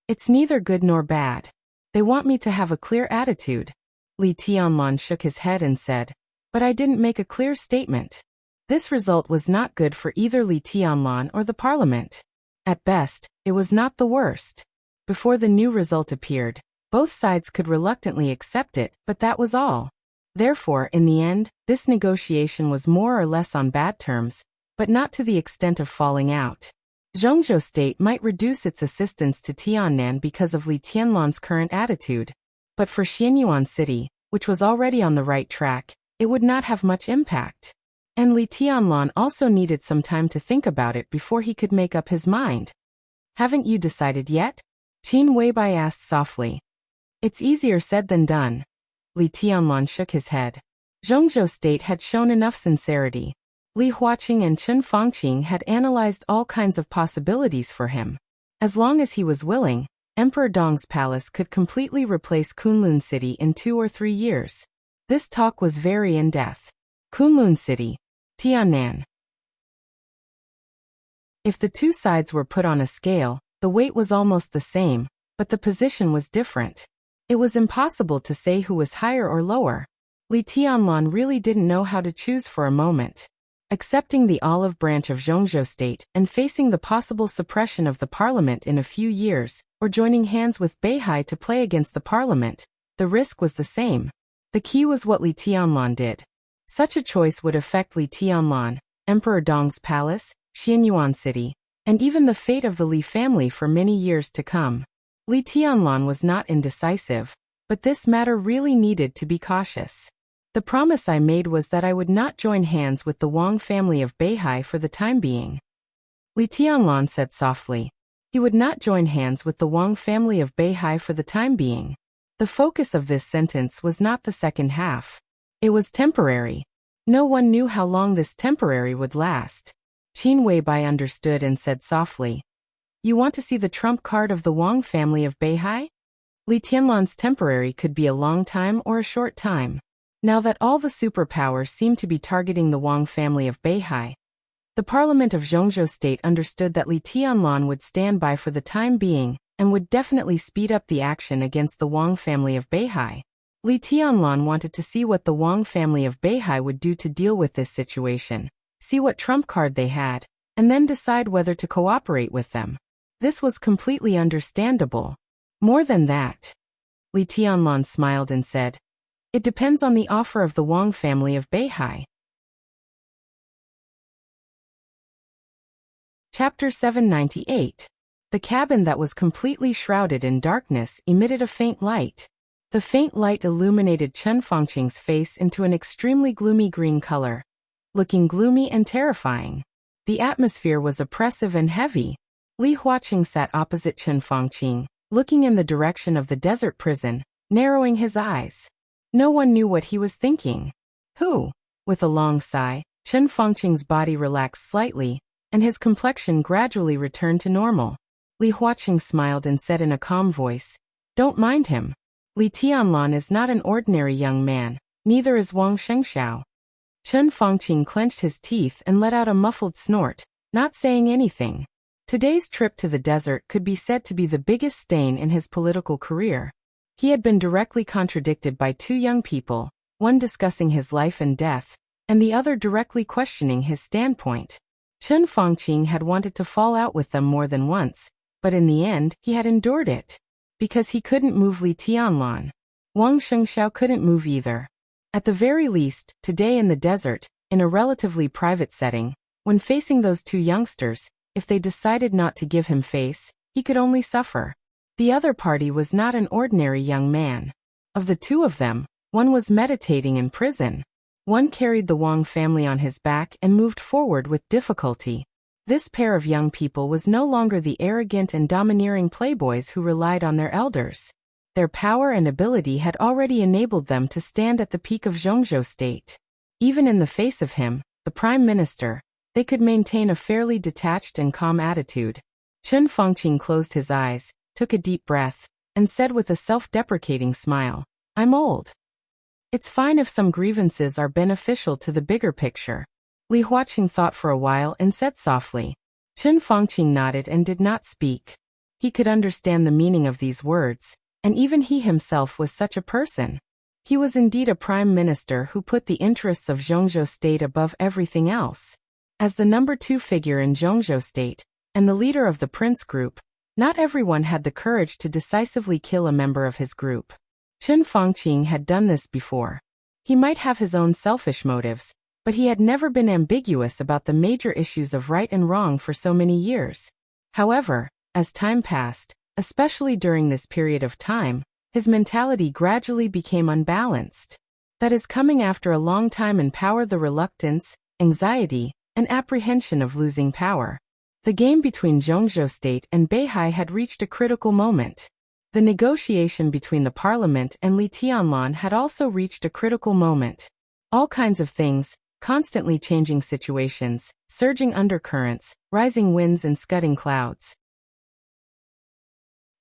It's neither good nor bad. They want me to have a clear attitude. Li Tianlan shook his head and said, but I didn't make a clear statement. This result was not good for either Li Tianlan or the parliament. At best, it was not the worst. Before the new result appeared, both sides could reluctantly accept it, but that was all. Therefore, in the end, this negotiation was more or less on bad terms, but not to the extent of falling out. Zhongzhou State might reduce its assistance to Tiannan because of Li Tianlan's current attitude, but for Xianyuan City, which was already on the right track, it would not have much impact. And Li Tianlan also needed some time to think about it before he could make up his mind. Haven't you decided yet? Qin Weibai asked softly. It's easier said than done. Li Tianlan shook his head. Zhongzhou State had shown enough sincerity. Li Huaqing and Chen Fangqing had analyzed all kinds of possibilities for him. As long as he was willing, Emperor Dong's palace could completely replace Kunlun City in 2 or 3 years. This talk was very in-depth. Kunlun City. Tiannan. If the two sides were put on a scale, the weight was almost the same, but the position was different. It was impossible to say who was higher or lower. Li Tianlan really didn't know how to choose for a moment. Accepting the olive branch of Zhongzhou State and facing the possible suppression of the parliament in a few years, or joining hands with Beihai to play against the parliament, the risk was the same. The key was what Li Tianlan did. Such a choice would affect Li Tianlan, Emperor Dong's palace, Xianyuan City, and even the fate of the Li family for many years to come. Li Tianlan was not indecisive, but this matter really needed to be cautious. The promise I made was that I would not join hands with the Wang family of Beihai for the time being. Li Tianlan said softly. He would not join hands with the Wang family of Beihai for the time being. The focus of this sentence was not the second half. It was temporary. No one knew how long this temporary would last. Qin Weibai understood and said softly. You want to see the trump card of the Wang family of Beihai? Li Tianlan's temporary could be a long time or a short time. Now that all the superpowers seemed to be targeting the Wang family of Beihai, the parliament of Zhongzhou State understood that Li Tianlan would stand by for the time being, and would definitely speed up the action against the Wang family of Beihai. Li Tianlan wanted to see what the Wang family of Beihai would do to deal with this situation, see what trump card they had, and then decide whether to cooperate with them. This was completely understandable. More than that, Li Tianlan smiled and said, it depends on the offer of the Wang family of Beihai. Chapter 798. The cabin that was completely shrouded in darkness emitted a faint light. The faint light illuminated Chen Fangqing's face into an extremely gloomy green color, looking gloomy and terrifying. The atmosphere was oppressive and heavy. Li Huaqing sat opposite Chen Fangqing, looking in the direction of the desert prison, narrowing his eyes. No one knew what he was thinking. Who? With a long sigh, Chen Fangqing's body relaxed slightly, and his complexion gradually returned to normal. Li Huaqing smiled and said in a calm voice, "Don't mind him. Li Tianlan is not an ordinary young man, neither is Wang Shengxiao." Chen Fangqing clenched his teeth and let out a muffled snort, not saying anything. Today's trip to the desert could be said to be the biggest stain in his political career. He had been directly contradicted by two young people, one discussing his life and death, and the other directly questioning his standpoint. Chen Fangqing had wanted to fall out with them more than once, but in the end he had endured it. Because he couldn't move Li Tianlan. Wang Shengxiao couldn't move either. At the very least, today in the desert, in a relatively private setting, when facing those two youngsters, if they decided not to give him face, he could only suffer. The other party was not an ordinary young man. Of the two of them, one was meditating in prison. One carried the Wang family on his back and moved forward with difficulty. This pair of young people was no longer the arrogant and domineering playboys who relied on their elders. Their power and ability had already enabled them to stand at the peak of Zhongzhou state. Even in the face of him, the prime minister, they could maintain a fairly detached and calm attitude. Chen Fangqing closed his eyes, took a deep breath, and said with a self-deprecating smile, "I'm old. It's fine if some grievances are beneficial to the bigger picture." Li Huaqing thought for a while and said softly. Chen Fangqing nodded and did not speak. He could understand the meaning of these words, and even he himself was such a person. He was indeed a prime minister who put the interests of Zhongzhou state above everything else. As the number 2 figure in Zhongzhou state, and the leader of the prince group, not everyone had the courage to decisively kill a member of his group. Chen Fangqing had done this before. He might have his own selfish motives, but he had never been ambiguous about the major issues of right and wrong for so many years. However, as time passed, especially during this period of time, his mentality gradually became unbalanced. That is coming after a long time in power, the reluctance, anxiety, and apprehension of losing power. The game between Zhongzhou state and Beihai had reached a critical moment. The negotiation between the parliament and Li Tianlan had also reached a critical moment. All kinds of things, constantly changing situations, surging undercurrents, rising winds and scudding clouds.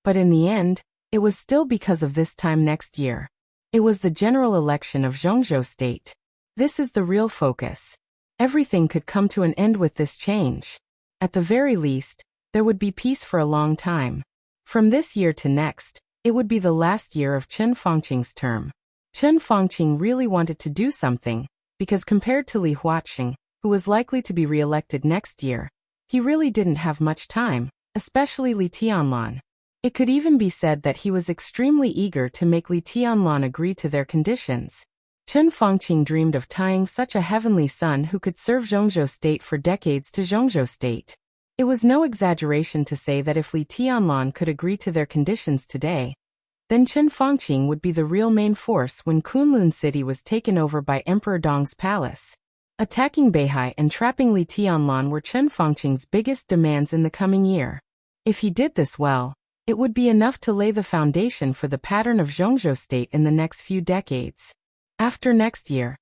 But in the end, it was still because of this time next year. It was the general election of Zhongzhou state. This is the real focus. Everything could come to an end with this change. At the very least, there would be peace for a long time. From this year to next, it would be the last year of Chen Fangqing's term. Chen Fangqing really wanted to do something, because compared to Li Huaqing, who was likely to be re-elected next year, he really didn't have much time, especially Li Tianlan. It could even be said that he was extremely eager to make Li Tianlan agree to their conditions. Chen Fangqing dreamed of tying such a heavenly son who could serve Zhongzhou state for decades to Zhongzhou state. It was no exaggeration to say that if Li Tianlan could agree to their conditions today, then Chen Fangqing would be the real main force when Kunlun city was taken over by Emperor Dong's palace. Attacking Beihai and trapping Li Tianlan were Chen Fangqing's biggest demands in the coming year. If he did this well, it would be enough to lay the foundation for the pattern of Zhongzhou state in the next few decades. After next year,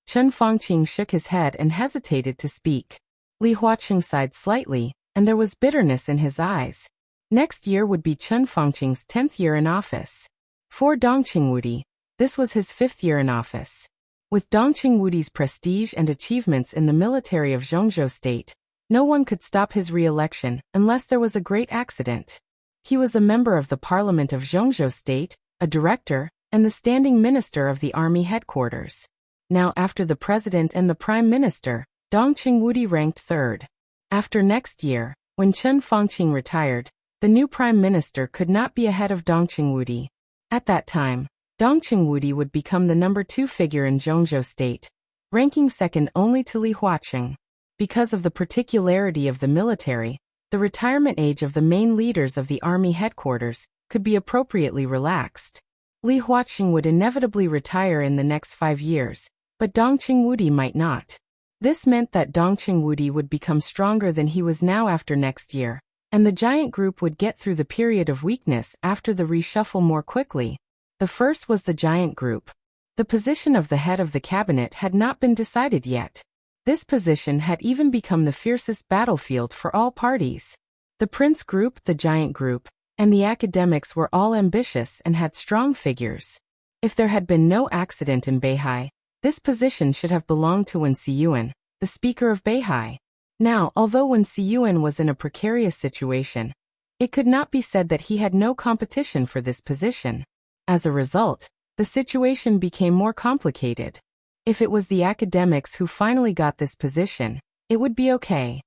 Chen Fangqing shook his head and hesitated to speak. Li Huaqing sighed slightly, and there was bitterness in his eyes. Next year would be Chen Fangqing's 10th year in office. For Dongqing Wudi, this was his 5th year in office. With Dongqing Wudi's prestige and achievements in the military of Zhongzhou state, no one could stop his re-election unless there was a great accident. He was a member of the parliament of Zhongzhou state, a director, and the standing minister of the army headquarters. Now after the president and the prime minister, Dongqing Wudi ranked 3rd. After next year, when Chen Fangqing retired, the new prime minister could not be ahead of Dongqing Wudi. At that time, Dongqing Wudi would become the number 2 figure in Zhongzhou state, ranking 2nd only to Li Huaqing. Because of the particularity of the military, the retirement age of the main leaders of the army headquarters could be appropriately relaxed. Li Huaqing would inevitably retire in the next 5 years, but Dongqing Wudi might not. This meant that Dongqing Wudi would become stronger than he was now after next year, and the giant group would get through the period of weakness after the reshuffle more quickly. The first was the giant group. The position of the head of the cabinet had not been decided yet. This position had even become the fiercest battlefield for all parties. The prince group, the giant group, and the academics were all ambitious and had strong figures. If there had been no accident in Beihai, this position should have belonged to Wen Siyuan, the speaker of Beihai. Now, although Wen Siyuan was in a precarious situation, it could not be said that he had no competition for this position. As a result, the situation became more complicated. If it was the academics who finally got this position, it would be okay.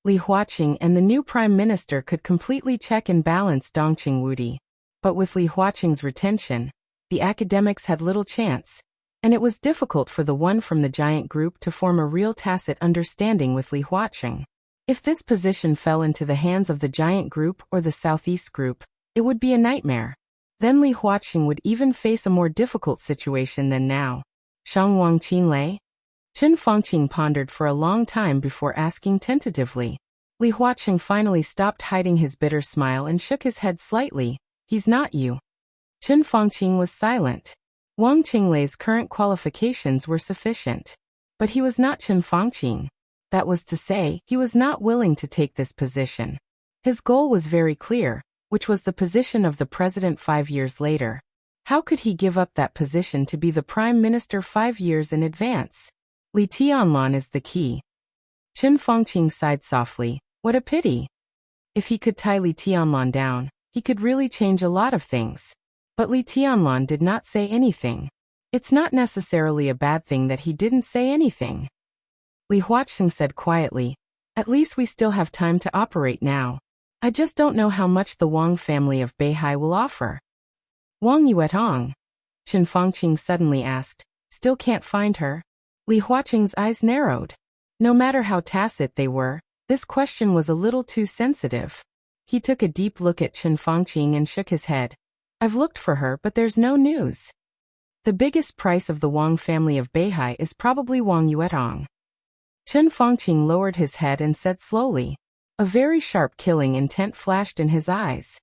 Li Huaqing and the new prime minister could completely check and balance Dongqing Wudi. But with Li Huaqing's retention, the academics had little chance, and it was difficult for the one from the giant group to form a real tacit understanding with Li Huaqing. If this position fell into the hands of the giant group or the southeast group, it would be a nightmare. Then Li Huaqing would even face a more difficult situation than now. Shang Wang Qin Lei? Chen Fangqing pondered for a long time before asking tentatively. Li Huaqing finally stopped hiding his bitter smile and shook his head slightly. He's not you. Chen Fangqing was silent. Wang Qinglei's current qualifications were sufficient. But he was not Chen Fangqing. That was to say, he was not willing to take this position. His goal was very clear, which was the position of the president 5 years later. How could he give up that position to be the prime minister 5 years in advance? Li Tianlan is the key. Chen Fangqing sighed softly. What a pity. If he could tie Li Tianlan down, he could really change a lot of things. But Li Tianlan did not say anything. It's not necessarily a bad thing that he didn't say anything. Li Huaqing said quietly, at least we still have time to operate now. I just don't know how much the Wang family of Beihai will offer. Wang Yuetong? Chen Fangqing suddenly asked. Still can't find her? Li Huaqing's eyes narrowed. No matter how tacit they were, this question was a little too sensitive. He took a deep look at Chen Fangqing and shook his head. I've looked for her, but there's no news. The biggest price of the Wang family of Beihai is probably Wang Yuetong. Chen Fangqing lowered his head and said slowly. A very sharp killing intent flashed in his eyes.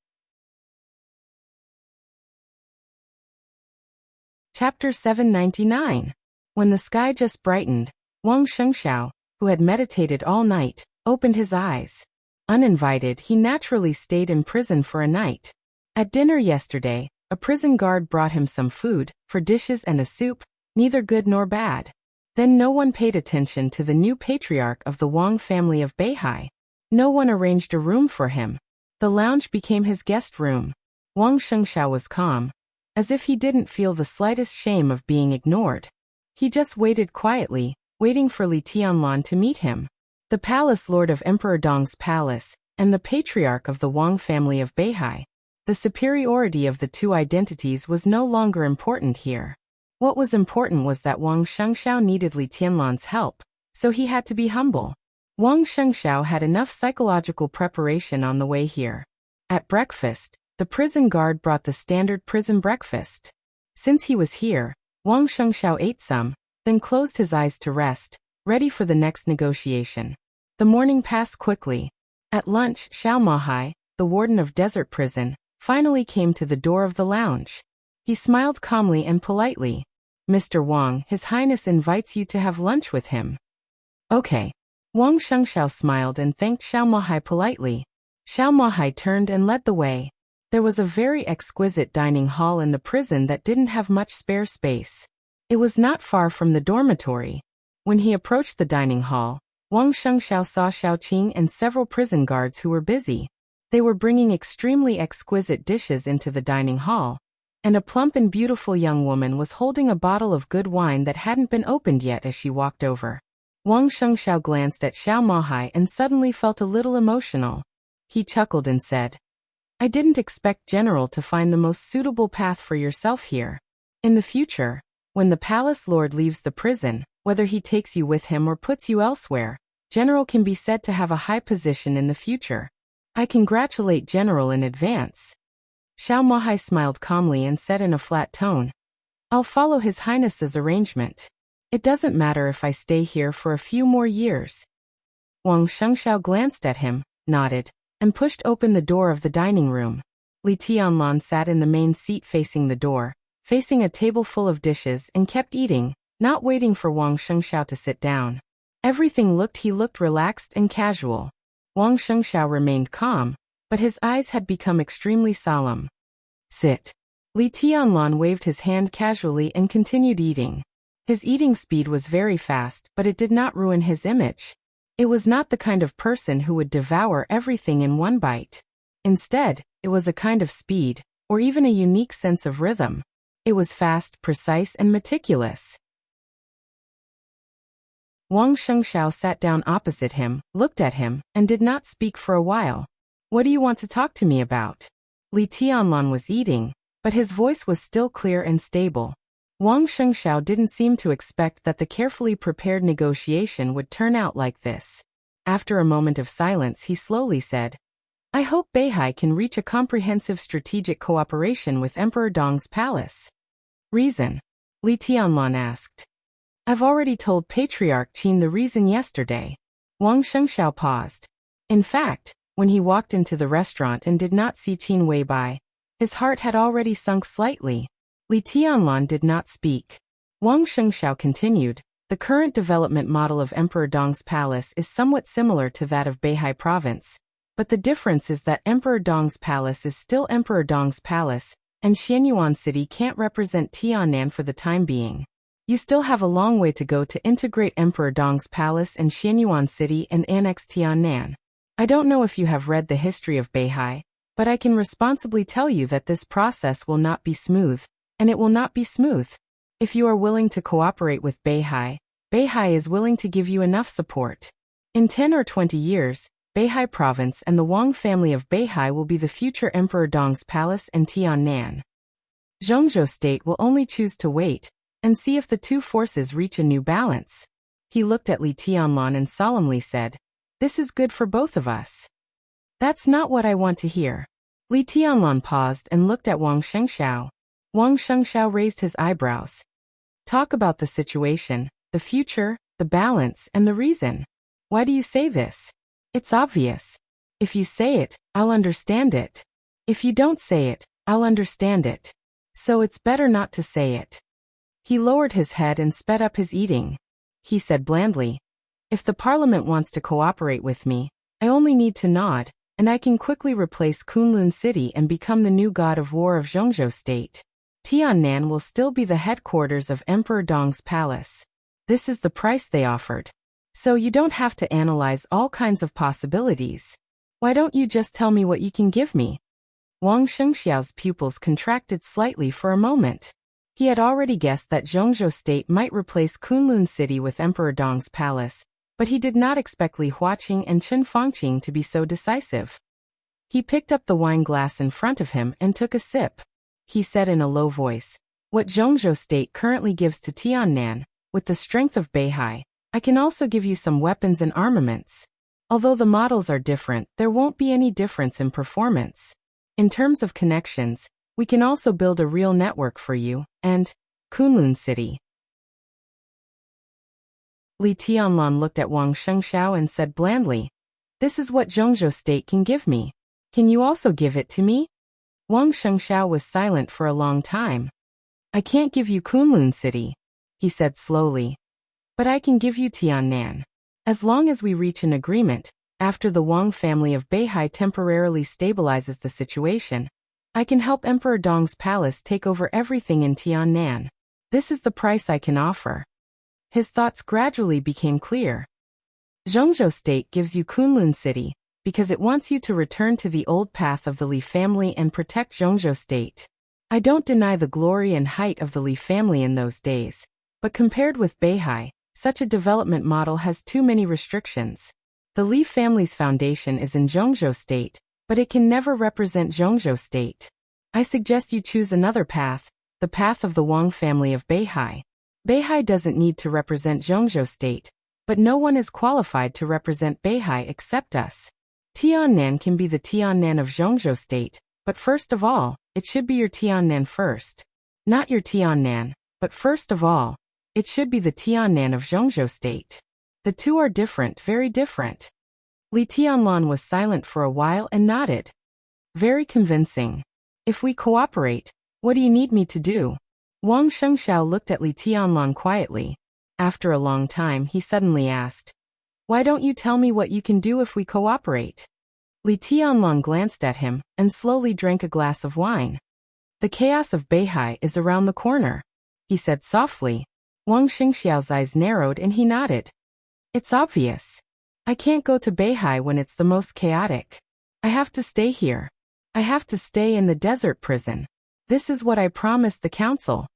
Chapter 799. When the sky just brightened, Wang Shengxiao, who had meditated all night, opened his eyes. Uninvited, he naturally stayed in prison for a night. At dinner yesterday, a prison guard brought him some food, 4 dishes and a soup, neither good nor bad. Then no one paid attention to the new patriarch of the Wang family of Beihai. No one arranged a room for him. The lounge became his guest room. Wang Shengxiao was calm, as if he didn't feel the slightest shame of being ignored. He just waited quietly, waiting for Li Tianlan to meet him. The palace lord of Emperor Dong's palace, and the patriarch of the Wang family of Beihai. The superiority of the two identities was no longer important here. What was important was that Wang Shengxiao needed Li Tianlan's help, so he had to be humble. Wang Shengxiao had enough psychological preparation on the way here. At breakfast, the prison guard brought the standard prison breakfast. Since he was here, Wang Shengxiao ate some, then closed his eyes to rest, ready for the next negotiation. The morning passed quickly. At lunch, Xiao Mahai, the warden of Desert Prison, finally came to the door of the lounge. He smiled calmly and politely. Mr. Wang, His Highness invites you to have lunch with him. Okay. Wang Shengxiao smiled and thanked Xiao Mahai politely. Xiao Mahai turned and led the way. There was a very exquisite dining hall in the prison that didn't have much spare space. It was not far from the dormitory. When he approached the dining hall, Wang Shengxiao saw Xiaoqing and several prison guards who were busy. They were bringing extremely exquisite dishes into the dining hall, and a plump and beautiful young woman was holding a bottle of good wine that hadn't been opened yet as she walked over. Wang Shengxiao glanced at Xiao Mahai and suddenly felt a little emotional. He chuckled and said, I didn't expect General to find the most suitable path for yourself here. In the future, when the palace lord leaves the prison, whether he takes you with him or puts you elsewhere, General can be said to have a high position in the future. I congratulate General in advance. Xiao Mahai smiled calmly and said in a flat tone, I'll follow His Highness's arrangement. It doesn't matter if I stay here for a few more years. Wang Shengxiao glanced at him, nodded, and pushed open the door of the dining room. Li Tianlan sat in the main seat facing the door, facing a table full of dishes and kept eating, not waiting for Wang Shengxiao to sit down. He looked relaxed and casual. Wang Shengxiao remained calm, but his eyes had become extremely solemn. Sit. Li Tianlan waved his hand casually and continued eating. His eating speed was very fast, but it did not ruin his image. It was not the kind of person who would devour everything in one bite. Instead, it was a kind of speed, or even a unique sense of rhythm. It was fast, precise, and meticulous. Wang Shengxiao sat down opposite him, looked at him, and did not speak for a while. What do you want to talk to me about? Li Tianlan was eating, but his voice was still clear and stable. Wang Shengxiao didn't seem to expect that the carefully prepared negotiation would turn out like this. After a moment of silence, he slowly said, I hope Beihai can reach a comprehensive strategic cooperation with Emperor Dong's palace. Reason? Li Tianlan asked. I've already told Patriarch Qin the reason yesterday. Wang Shengxiao paused. In fact, when he walked into the restaurant and did not see Qin Weibai, his heart had already sunk slightly. Li Tianlan did not speak. Wang Shengxiao continued, the current development model of Emperor Dong's palace is somewhat similar to that of Beihai province, but the difference is that Emperor Dong's palace is still Emperor Dong's palace, and Xianyuan City can't represent Tiannan for the time being. You still have a long way to go to integrate Emperor Dong's palace and Xianyuan City and annex Tiannan. I don't know if you have read the history of Beihai, but I can responsibly tell you that this process will not be smooth, and it will not be smooth. If you are willing to cooperate with Beihai, Beihai is willing to give you enough support. In 10 or 20 years, Beihai province and the Wang family of Beihai will be the future Emperor Dong's palace and Tiannan. Zhongzhou state will only choose to wait and see if the two forces reach a new balance. He looked at Li Tianlan and solemnly said, This is good for both of us. That's not what I want to hear. Li Tianlan paused and looked at Wang Shengxiao. Wang Shengxiao raised his eyebrows. Talk about the situation, the future, the balance, and the reason. Why do you say this? It's obvious. If you say it, I'll understand it. If you don't say it, I'll understand it. So it's better not to say it. He lowered his head and sped up his eating. He said blandly, If the parliament wants to cooperate with me, I only need to nod, and I can quickly replace Kunlun City and become the new god of war of Zhongzhou state. Tiannan will still be the headquarters of Emperor Dong's palace. This is the price they offered. So you don't have to analyze all kinds of possibilities. Why don't you just tell me what you can give me? Wang Shengxiao's pupils contracted slightly for a moment. He had already guessed that Zhongzhou state might replace Kunlun City with Emperor Dong's palace, but he did not expect Li Huaqing and Chen Fangqing to be so decisive. He picked up the wine glass in front of him and took a sip. He said in a low voice, What Zhongzhou state currently gives to Tiannan, with the strength of Beihai, I can also give you some weapons and armaments. Although the models are different, there won't be any difference in performance. In terms of connections, we can also build a real network for you, and Kunlun City. Li Tianlan looked at Wang Shengxiao and said blandly, This is what Zhongzhou state can give me. Can you also give it to me? Wang Shengxiao was silent for a long time. I can't give you Kunlun City, he said slowly. But I can give you Tiannan. As long as we reach an agreement, after the Wang family of Beihai temporarily stabilizes the situation, I can help Emperor Dong's palace take over everything in Tiannan. This is the price I can offer. His thoughts gradually became clear. Zhongzhou state gives you Kunlun City because it wants you to return to the old path of the Li family and protect Zhongzhou state. I don't deny the glory and height of the Li family in those days, but compared with Beihai, such a development model has too many restrictions. The Li family's foundation is in Zhongzhou state, but it can never represent Zhongzhou state. I suggest you choose another path, the path of the Wang family of Beihai. Beihai doesn't need to represent Zhongzhou state, but no one is qualified to represent Beihai except us. Tiannan can be the Tiannan of Zhongzhou state, but first of all, it should be your Tiannan first. Not your Tiannan, but first of all, it should be the Tiannan of Zhongzhou state. The two are different, very different. Li Tianlan was silent for a while and nodded. Very convincing. If we cooperate, what do you need me to do? Wang Shengxiao looked at Li Tianlan quietly. After a long time, he suddenly asked, "Why don't you tell me what you can do if we cooperate?" Li Tianlan glanced at him and slowly drank a glass of wine. "The chaos of Beihai is around the corner," he said softly. Wang Shengxiao's eyes narrowed and he nodded. "It's obvious. I can't go to Beihai when it's the most chaotic. I have to stay here. I have to stay in the desert prison. This is what I promised the council."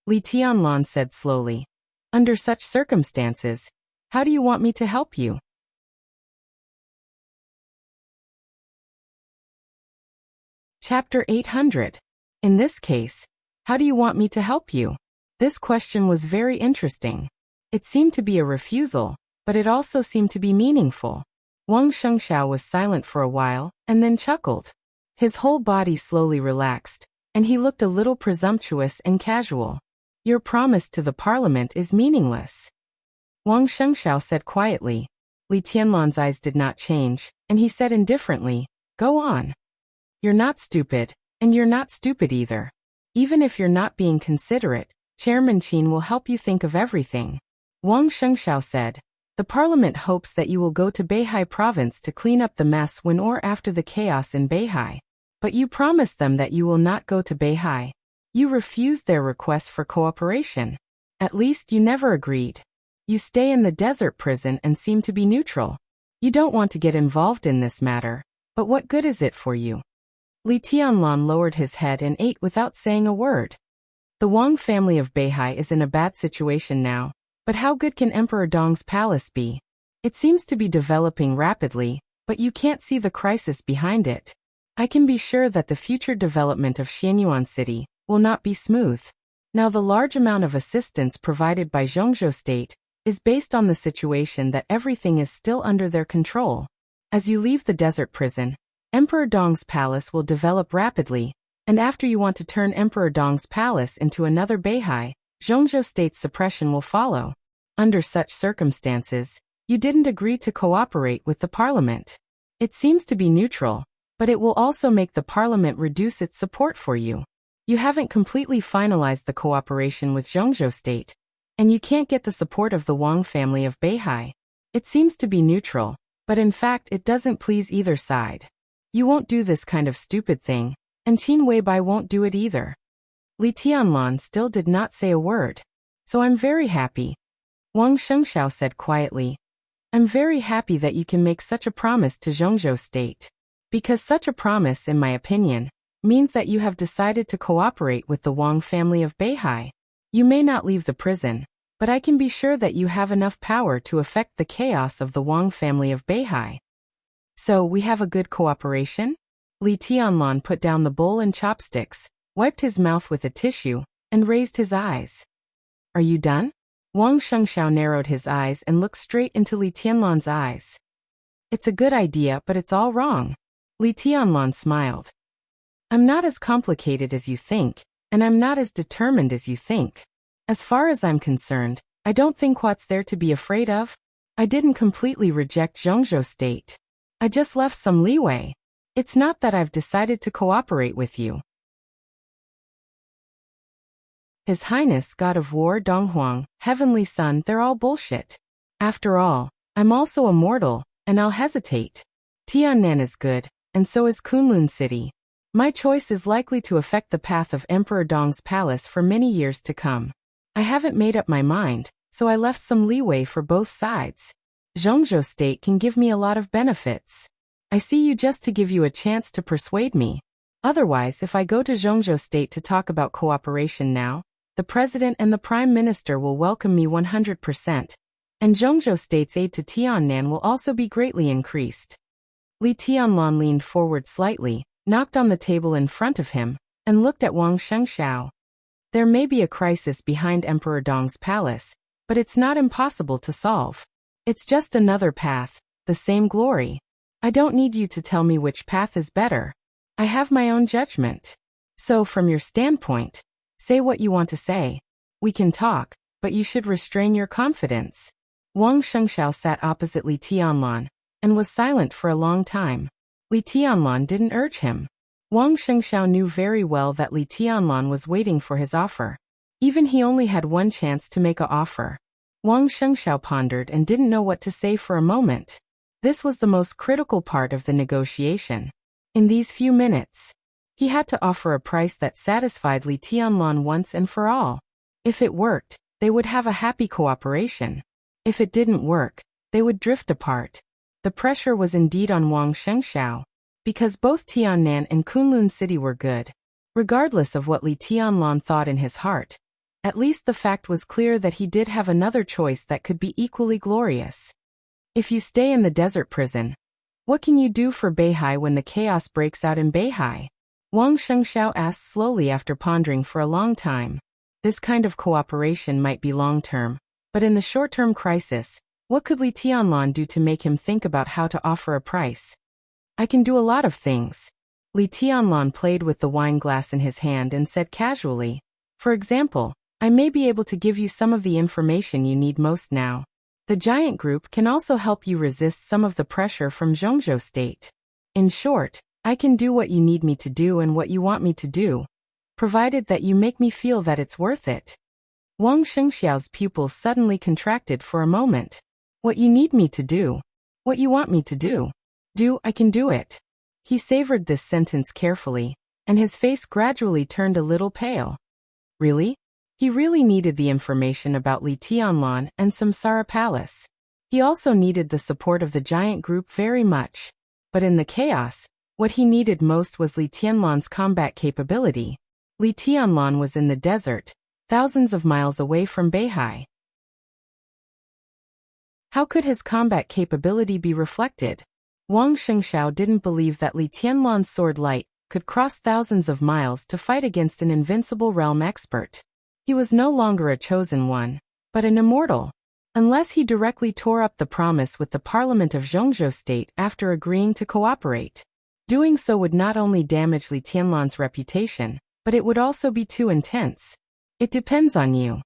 Li Tianlan said slowly. "Under such circumstances, how do you want me to help you?" Chapter 800. In this case, how do you want me to help you? This question was very interesting. It seemed to be a refusal, but it also seemed to be meaningful. Wang Shengxiao was silent for a while, and then chuckled. His whole body slowly relaxed, and he looked a little presumptuous and casual. "Your promise to the parliament is meaningless," Wang Shengxiao said quietly. Li Tianlan's eyes did not change, and he said indifferently, "Go on. You're not stupid, and you're not stupid either. Even if you're not being considerate, Chairman Qin will help you think of everything." Wang Shengxiao said, "The parliament hopes that you will go to Beihai province to clean up the mess when or after the chaos in Beihai. But you promised them that you will not go to Beihai. You refused their request for cooperation. At least you never agreed. You stay in the desert prison and seem to be neutral. You don't want to get involved in this matter, but what good is it for you?" Li Tianlan lowered his head and ate without saying a word. The Wang family of Beihai is in a bad situation now, but how good can Emperor Dong's palace be? It seems to be developing rapidly, but you can't see the crisis behind it. I can be sure that the future development of Xianyuan City will not be smooth. Now the large amount of assistance provided by Zhongzhou State is based on the situation that everything is still under their control. As you leave the desert prison, Emperor Dong's palace will develop rapidly, and after you want to turn Emperor Dong's palace into another Beihai, Zhongzhou State's suppression will follow. Under such circumstances, you didn't agree to cooperate with the parliament. It seems to be neutral, but it will also make the parliament reduce its support for you. You haven't completely finalized the cooperation with Zhongzhou State, and you can't get the support of the Wang family of Beihai. It seems to be neutral, but in fact it doesn't please either side. You won't do this kind of stupid thing, and Qin Weibai won't do it either. Li Tianlan still did not say a word. "So I'm very happy," Wang Shengxiao said quietly. "I'm very happy that you can make such a promise to Zhongzhou State. Because such a promise, in my opinion, means that you have decided to cooperate with the Wang family of Beihai. You may not leave the prison, but I can be sure that you have enough power to affect the chaos of the Wang family of Beihai. So we have a good cooperation?" Li Tianlan put down the bowl and chopsticks, wiped his mouth with a tissue, and raised his eyes. "Are you done?" Wang Shengxiao narrowed his eyes and looked straight into Li Tianlan's eyes. "It's a good idea, but it's all wrong." Li Tianlan smiled. "I'm not as complicated as you think, and I'm not as determined as you think. As far as I'm concerned, I don't think what's there to be afraid of. I didn't completely reject Zhongzhou State. I just left some leeway. It's not that I've decided to cooperate with you. His Highness God of War Donghuang, Heavenly Son, they're all bullshit. After all, I'm also a mortal, and I'll hesitate. Tiannan is good, and so is Kunlun City. My choice is likely to affect the path of Emperor Dong's palace for many years to come. I haven't made up my mind, so I left some leeway for both sides. Zhongzhou State can give me a lot of benefits. I see you just to give you a chance to persuade me. Otherwise, if I go to Zhongzhou State to talk about cooperation now, the President and the Prime Minister will welcome me 100%, and Zhongzhou State's aid to Tiannan will also be greatly increased." Li Tianlan leaned forward slightly, knocked on the table in front of him, and looked at Wang Shengxiao. "There may be a crisis behind Emperor Dong's palace, but it's not impossible to solve. It's just another path, the same glory. I don't need you to tell me which path is better. I have my own judgment. So from your standpoint, say what you want to say. We can talk, but you should restrain your confidence." Wang Shengxiao sat opposite Li Tianlan, and was silent for a long time. Li Tianlan didn't urge him. Wang Shengxiao knew very well that Li Tianlan was waiting for his offer. Even he only had one chance to make an offer. Wang Shengxiao pondered and didn't know what to say for a moment. This was the most critical part of the negotiation. In these few minutes, he had to offer a price that satisfied Li Tianlan once and for all. If it worked, they would have a happy cooperation. If it didn't work, they would drift apart. The pressure was indeed on Wang Shengxiao, because both Tiannan and Kunlun City were good. Regardless of what Li Tianlan thought in his heart, at least the fact was clear that he did have another choice that could be equally glorious. If you stay in the desert prison, what can you do for Beihai when the chaos breaks out in Beihai? Wang Shengxiao asked slowly after pondering for a long time. This kind of cooperation might be long-term, but in the short-term crisis, what could Li Tianlan do to make him think about how to offer a price? I can do a lot of things. Li Tianlan played with the wine glass in his hand and said casually, for example, I may be able to give you some of the information you need most now. The giant group can also help you resist some of the pressure from Zhongzhou State. In short, I can do what you need me to do and what you want me to do, provided that you make me feel that it's worth it. Wang Shengxiao's pupils suddenly contracted for a moment. What you need me to do? What you want me to do? I can do it. He savored this sentence carefully, and his face gradually turned a little pale. Really? He really needed the information about Li Tianlan and Samsara Palace. He also needed the support of the giant group very much. But in the chaos, what he needed most was Li Tianlan's combat capability. Li Tianlan was in the desert, thousands of miles away from Beihai. How could his combat capability be reflected? Wang Shengxiao didn't believe that Li Tianlan's sword light could cross thousands of miles to fight against an invincible realm expert. He was no longer a chosen one, but an immortal. Unless he directly tore up the promise with the Parliament of Zhongzhou State after agreeing to cooperate. Doing so would not only damage Li Tianlan's reputation, but it would also be too intense. It depends on you.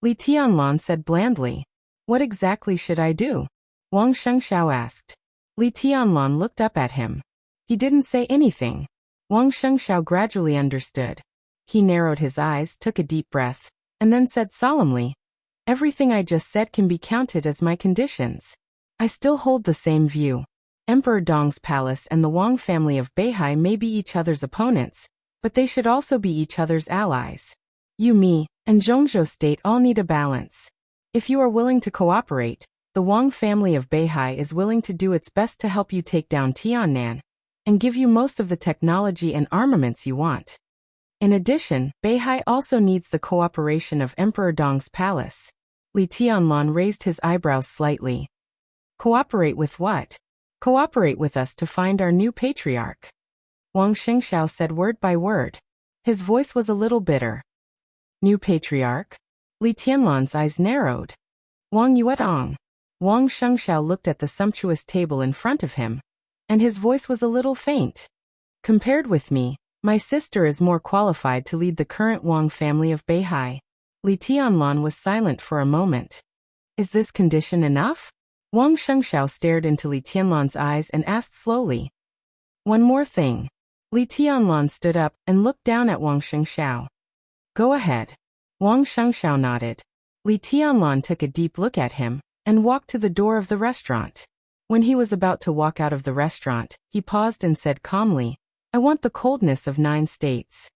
Li Tianlan said blandly. What exactly should I do? Wang Shengxiao asked. Li Tianlan looked up at him. He didn't say anything. Wang Shengxiao gradually understood. He narrowed his eyes, took a deep breath, and then said solemnly, everything I just said can be counted as my conditions. I still hold the same view. Emperor Dong's palace and the Wang family of Beihai may be each other's opponents, but they should also be each other's allies. You, me, and Zhongzhou State all need a balance. If you are willing to cooperate, the Wang family of Beihai is willing to do its best to help you take down Tiannan, and give you most of the technology and armaments you want. In addition, Beihai also needs the cooperation of Emperor Dong's palace. Li Tianlan raised his eyebrows slightly. Cooperate with what? Cooperate with us to find our new patriarch. Wang Shengxiao said word by word. His voice was a little bitter. New patriarch? Li Tianlan's eyes narrowed. Wang Yuetong. Wang Shengxiao looked at the sumptuous table in front of him, and his voice was a little faint. Compared with me, my sister is more qualified to lead the current Wang family of Beihai. Li Tianlan was silent for a moment. Is this condition enough? Wang Shengxiao stared into Li Tianlan's eyes and asked slowly. One more thing. Li Tianlan stood up and looked down at Wang Shengxiao. Go ahead. Wang Shengxiao nodded. Li Tianlan took a deep look at him and walked to the door of the restaurant. When he was about to walk out of the restaurant, he paused and said calmly, I want the coldness of 9 states.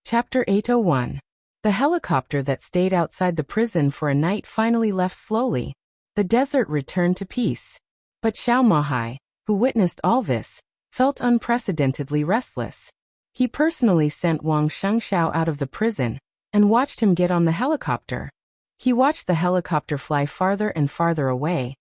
Chapter 801. The helicopter that stayed outside the prison for a night finally left slowly. The desert returned to peace. But Xiao Mahai, who witnessed all this, felt unprecedentedly restless. He personally sent Wang Shengxiao out of the prison and watched him get on the helicopter. He watched the helicopter fly farther and farther away,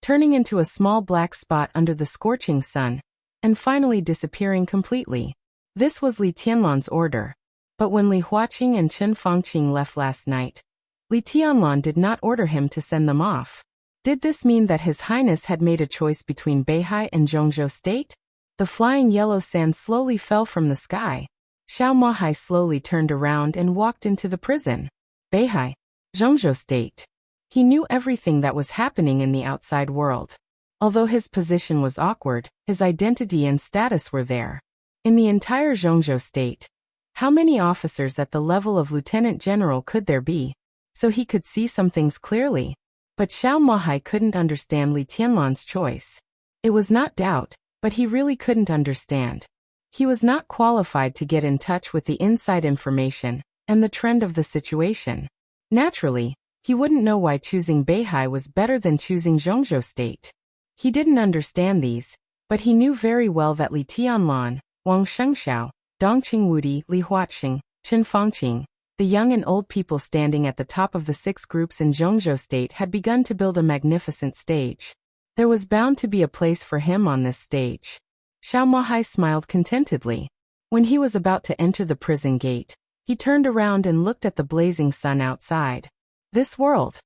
turning into a small black spot under the scorching sun, and finally disappearing completely. This was Li Tianlan's order. But when Li Huaqing and Chen Fangqing left last night, Li Tianlan did not order him to send them off. Did this mean that His Highness had made a choice between Beihai and Zhongzhou State? The flying yellow sand slowly fell from the sky. Xiao Mahai slowly turned around and walked into the prison. Beihai, Zhongzhou State. He knew everything that was happening in the outside world. Although his position was awkward, his identity and status were there. In the entire Zhongzhou state, how many officers at the level of lieutenant general could there be? So he could see some things clearly. But Xiao Mohai couldn't understand Li Tianlan's choice. It was not doubt, but he really couldn't understand. He was not qualified to get in touch with the inside information and the trend of the situation. Naturally, he wouldn't know why choosing Beihai was better than choosing Zhongzhou state. He didn't understand these, but he knew very well that Li Tianlan, Wang Shengxiao, Dongqing Wudi, Li Huaxing, Chen Fangqing, the young and old people standing at the top of the 6 groups in Zhongzhou state had begun to build a magnificent stage. There was bound to be a place for him on this stage. Xiao Mohai smiled contentedly. When he was about to enter the prison gate, he turned around and looked at the blazing sun outside. This world.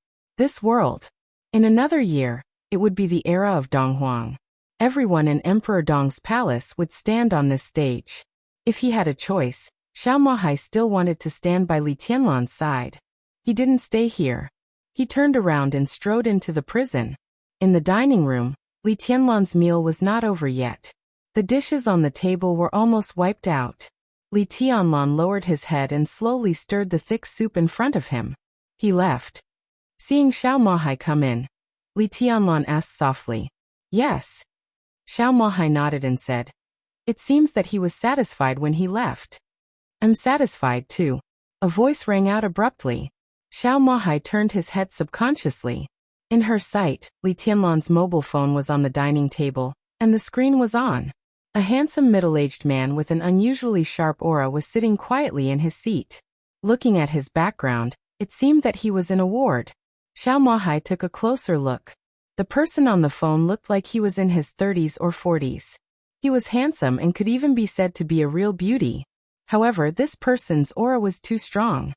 In another year, it would be the era of Donghuang. Everyone in Emperor Dong's palace would stand on this stage. If he had a choice, Xiao Mohai still wanted to stand by Li Tianlan's side. He didn't stay here. He turned around and strode into the prison. In the dining room, Li Tianlan's meal was not over yet. The dishes on the table were almost wiped out. Li Tianlan lowered his head and slowly stirred the thick soup in front of him. He left. Seeing Xiao Mohai come in, Li Tianlan asked softly, "Yes?" Xiao Mohai nodded and said, "It seems that he was satisfied when he left." "I'm satisfied too." A voice rang out abruptly. Xiao Mohai turned his head subconsciously. In her sight, Li Tianlan's mobile phone was on the dining table, and the screen was on. A handsome middle-aged man with an unusually sharp aura was sitting quietly in his seat. Looking at his background, it seemed that he was in a ward. Xiao Mohai took a closer look. The person on the phone looked like he was in his 30s or 40s. He was handsome and could even be said to be a real beauty. However, this person's aura was too strong.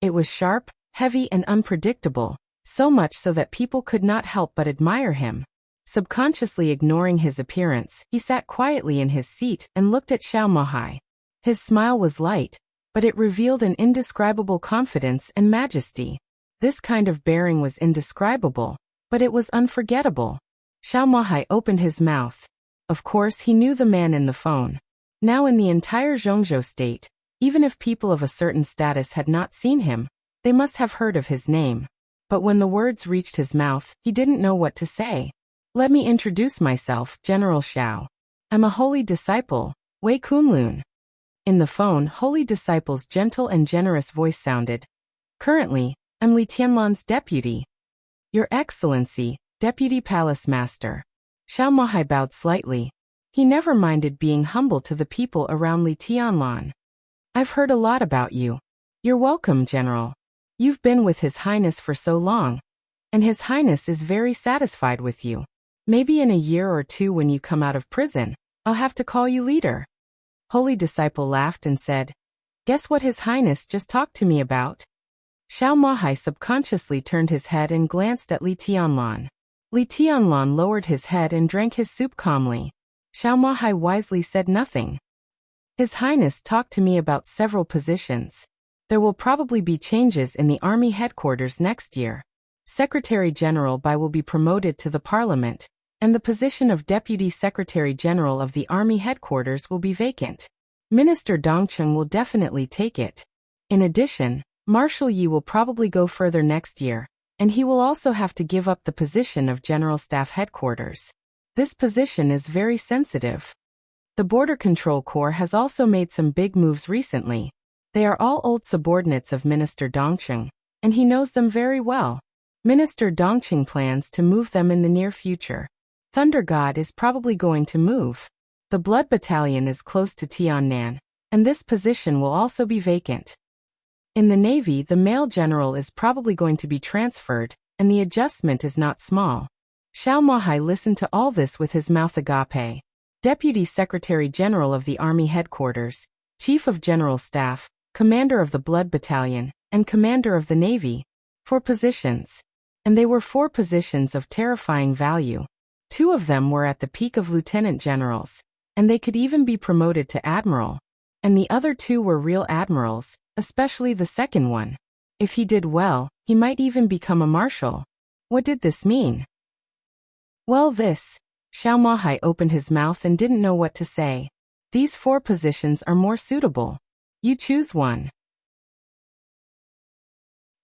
It was sharp, heavy and unpredictable, so much so that people could not help but admire him. Subconsciously ignoring his appearance, he sat quietly in his seat and looked at Xiao Mohai. His smile was light, but it revealed an indescribable confidence and majesty. This kind of bearing was indescribable, but it was unforgettable. Xiao Mohai opened his mouth. Of course, he knew the man in the phone. Now in the entire Zhongzhou state, even if people of a certain status had not seen him, they must have heard of his name. But when the words reached his mouth, he didn't know what to say. "Let me introduce myself, General Xiao. I'm a holy disciple, Wei Kunlun." In the phone, holy disciple's gentle and generous voice sounded. "Currently, I'm Li Tianlan's deputy." "Your Excellency, Deputy Palace Master." Xiao Mohai bowed slightly. He never minded being humble to the people around Li Tianlan. "I've heard a lot about you." "You're welcome, General. You've been with His Highness for so long, and His Highness is very satisfied with you. Maybe in a year or two when you come out of prison, I'll have to call you leader." Holy disciple laughed and said, "Guess what His Highness just talked to me about?" Xiao Mohai subconsciously turned his head and glanced at Li Tianlan. Li Tianlan lowered his head and drank his soup calmly. Xiao Mohai wisely said nothing. "His Highness talked to me about several positions. There will probably be changes in the army headquarters next year. Secretary General Bai will be promoted to the parliament, and the position of Deputy Secretary General of the army headquarters will be vacant. Minister Dongcheng will definitely take it. In addition, Marshal Yi will probably go further next year, and he will also have to give up the position of General Staff Headquarters. This position is very sensitive. The Border Control Corps has also made some big moves recently. They are all old subordinates of Minister Dongcheng, and he knows them very well. Minister Dongcheng plans to move them in the near future. Thunder God is probably going to move. The Blood Battalion is close to Tiannan, and this position will also be vacant. In the Navy, the male general is probably going to be transferred, and the adjustment is not small." Xiao Mohai listened to all this with his mouth agape. Deputy Secretary General of the Army Headquarters, Chief of General Staff, Commander of the Blood Battalion, and Commander of the Navy. 4 positions. And they were 4 positions of terrifying value. 2 of them were at the peak of lieutenant generals, and they could even be promoted to admiral. And the other 2 were real admirals, especially the second one. If he did well, he might even become a marshal. What did this mean? Well, this Xiao Mahai opened his mouth and didn't know what to say. These 4 positions are more suitable. You choose one.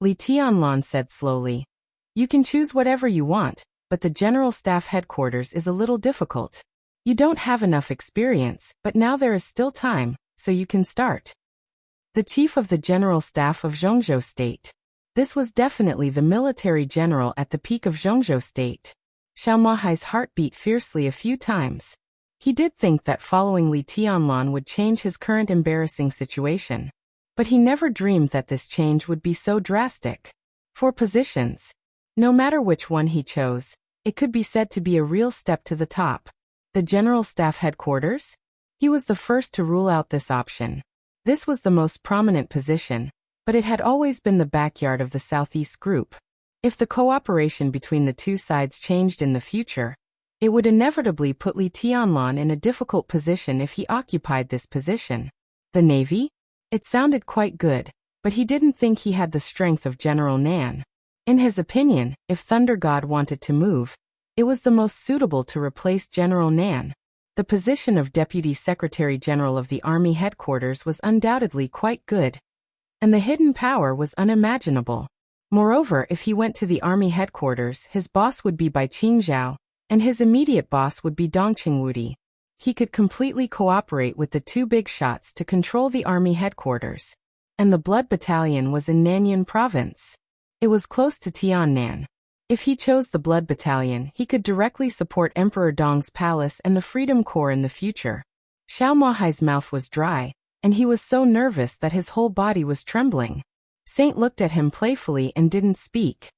Li Tianlan said slowly. You can choose whatever you want, but the General Staff Headquarters is a little difficult. You don't have enough experience, but now there is still time, so you can start. The Chief of the General Staff of Zhongzhou State. This was definitely the military general at the peak of Zhongzhou State. Xiao Mahai's heart beat fiercely a few times. He did think that following Li Tianlan would change his current embarrassing situation. But he never dreamed that this change would be so drastic. 4 positions. No matter which one he chose, it could be said to be a real step to the top. The General Staff Headquarters? He was the first to rule out this option. This was the most prominent position, but it had always been the backyard of the Southeast Group. If the cooperation between the 2 sides changed in the future, it would inevitably put Li Tianlan in a difficult position if he occupied this position. The Navy? It sounded quite good, but he didn't think he had the strength of General Nan. In his opinion, if Thunder God wanted to move, it was the most suitable to replace General Nan. The position of Deputy Secretary General of the Army Headquarters was undoubtedly quite good, and the hidden power was unimaginable. Moreover, if he went to the Army Headquarters, his boss would be Bai Qingzhao, and his immediate boss would be Dongqing Wudi. He could completely cooperate with the 2 big shots to control the Army Headquarters. And the Blood Battalion was in Nanyuan Province. It was close to Tiannan. If he chose the Blood Battalion, he could directly support Emperor Dong's palace and the Freedom Corps in the future. Xiao Mahai's mouth was dry, and he was so nervous that his whole body was trembling. Saint looked at him playfully and didn't speak.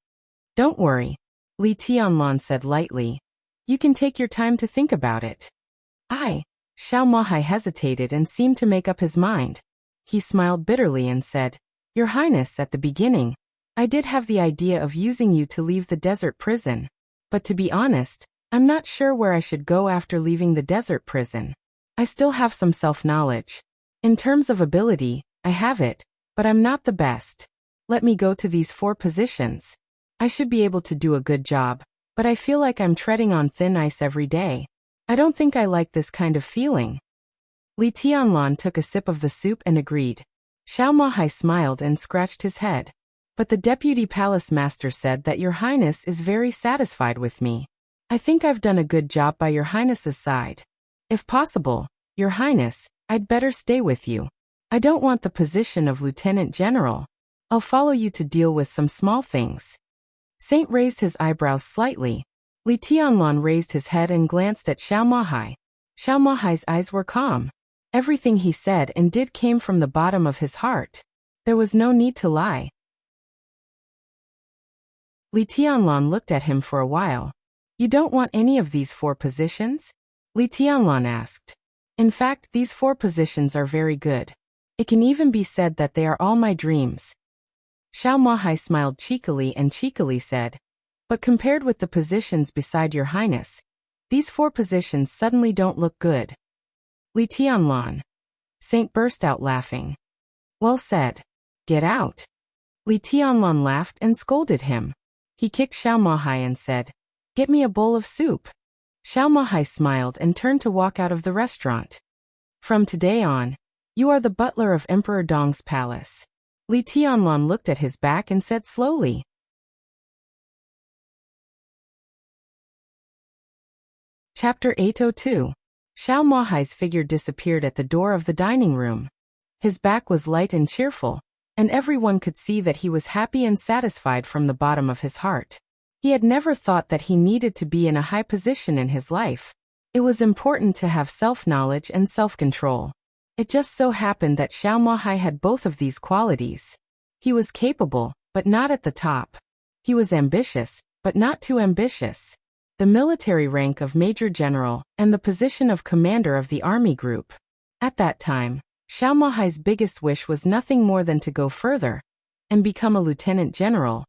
Don't worry, Li Tianlan said lightly. You can take your time to think about it. Xiao Mahai hesitated and seemed to make up his mind. He smiled bitterly and said, Your Highness, at the beginning, I did have the idea of using you to leave the desert prison. But to be honest, I'm not sure where I should go after leaving the desert prison. I still have some self-knowledge. In terms of ability, I have it, but I'm not the best. Let me go to these 4 positions. I should be able to do a good job, but I feel like I'm treading on thin ice every day. I don't think I like this kind of feeling. Li Tianlan took a sip of the soup and agreed. Xiao Mahai smiled and scratched his head. But the Deputy Palace Master said that Your Highness is very satisfied with me. I think I've done a good job by Your Highness's side. If possible, Your Highness, I'd better stay with you. I don't want the position of Lieutenant General. I'll follow you to deal with some small things. Saint raised his eyebrows slightly. Li Tianlan raised his head and glanced at Xiao Mahai. Xiao Mahai's eyes were calm. Everything he said and did came from the bottom of his heart. There was no need to lie. Li Tianlan looked at him for a while. You don't want any of these 4 positions? Li Tianlan asked. In fact, these 4 positions are very good. It can even be said that they are all my dreams. Xiao Mahai smiled cheekily and cheekily said, But compared with the positions beside Your Highness, these 4 positions suddenly don't look good. Li Tianlan. Saint burst out laughing. Well said. Get out. Li Tianlan laughed and scolded him. He kicked Xiao Mahai and said, Get me a bowl of soup. Xiao Mahai smiled and turned to walk out of the restaurant. From today on, you are the butler of Emperor Dong's palace. Li Tianlan looked at his back and said slowly. Chapter 802. Xiao Mahai's figure disappeared at the door of the dining room. His back was light and cheerful, and everyone could see that he was happy and satisfied from the bottom of his heart. He had never thought that he needed to be in a high position in his life. It was important to have self-knowledge and self-control. It just so happened that Xiao Mahai had both of these qualities. He was capable, but not at the top. He was ambitious, but not too ambitious. The military rank of Major General and the position of Commander of the Army Group. At that time, Xiao Mahai's biggest wish was nothing more than to go further and become a Lieutenant General,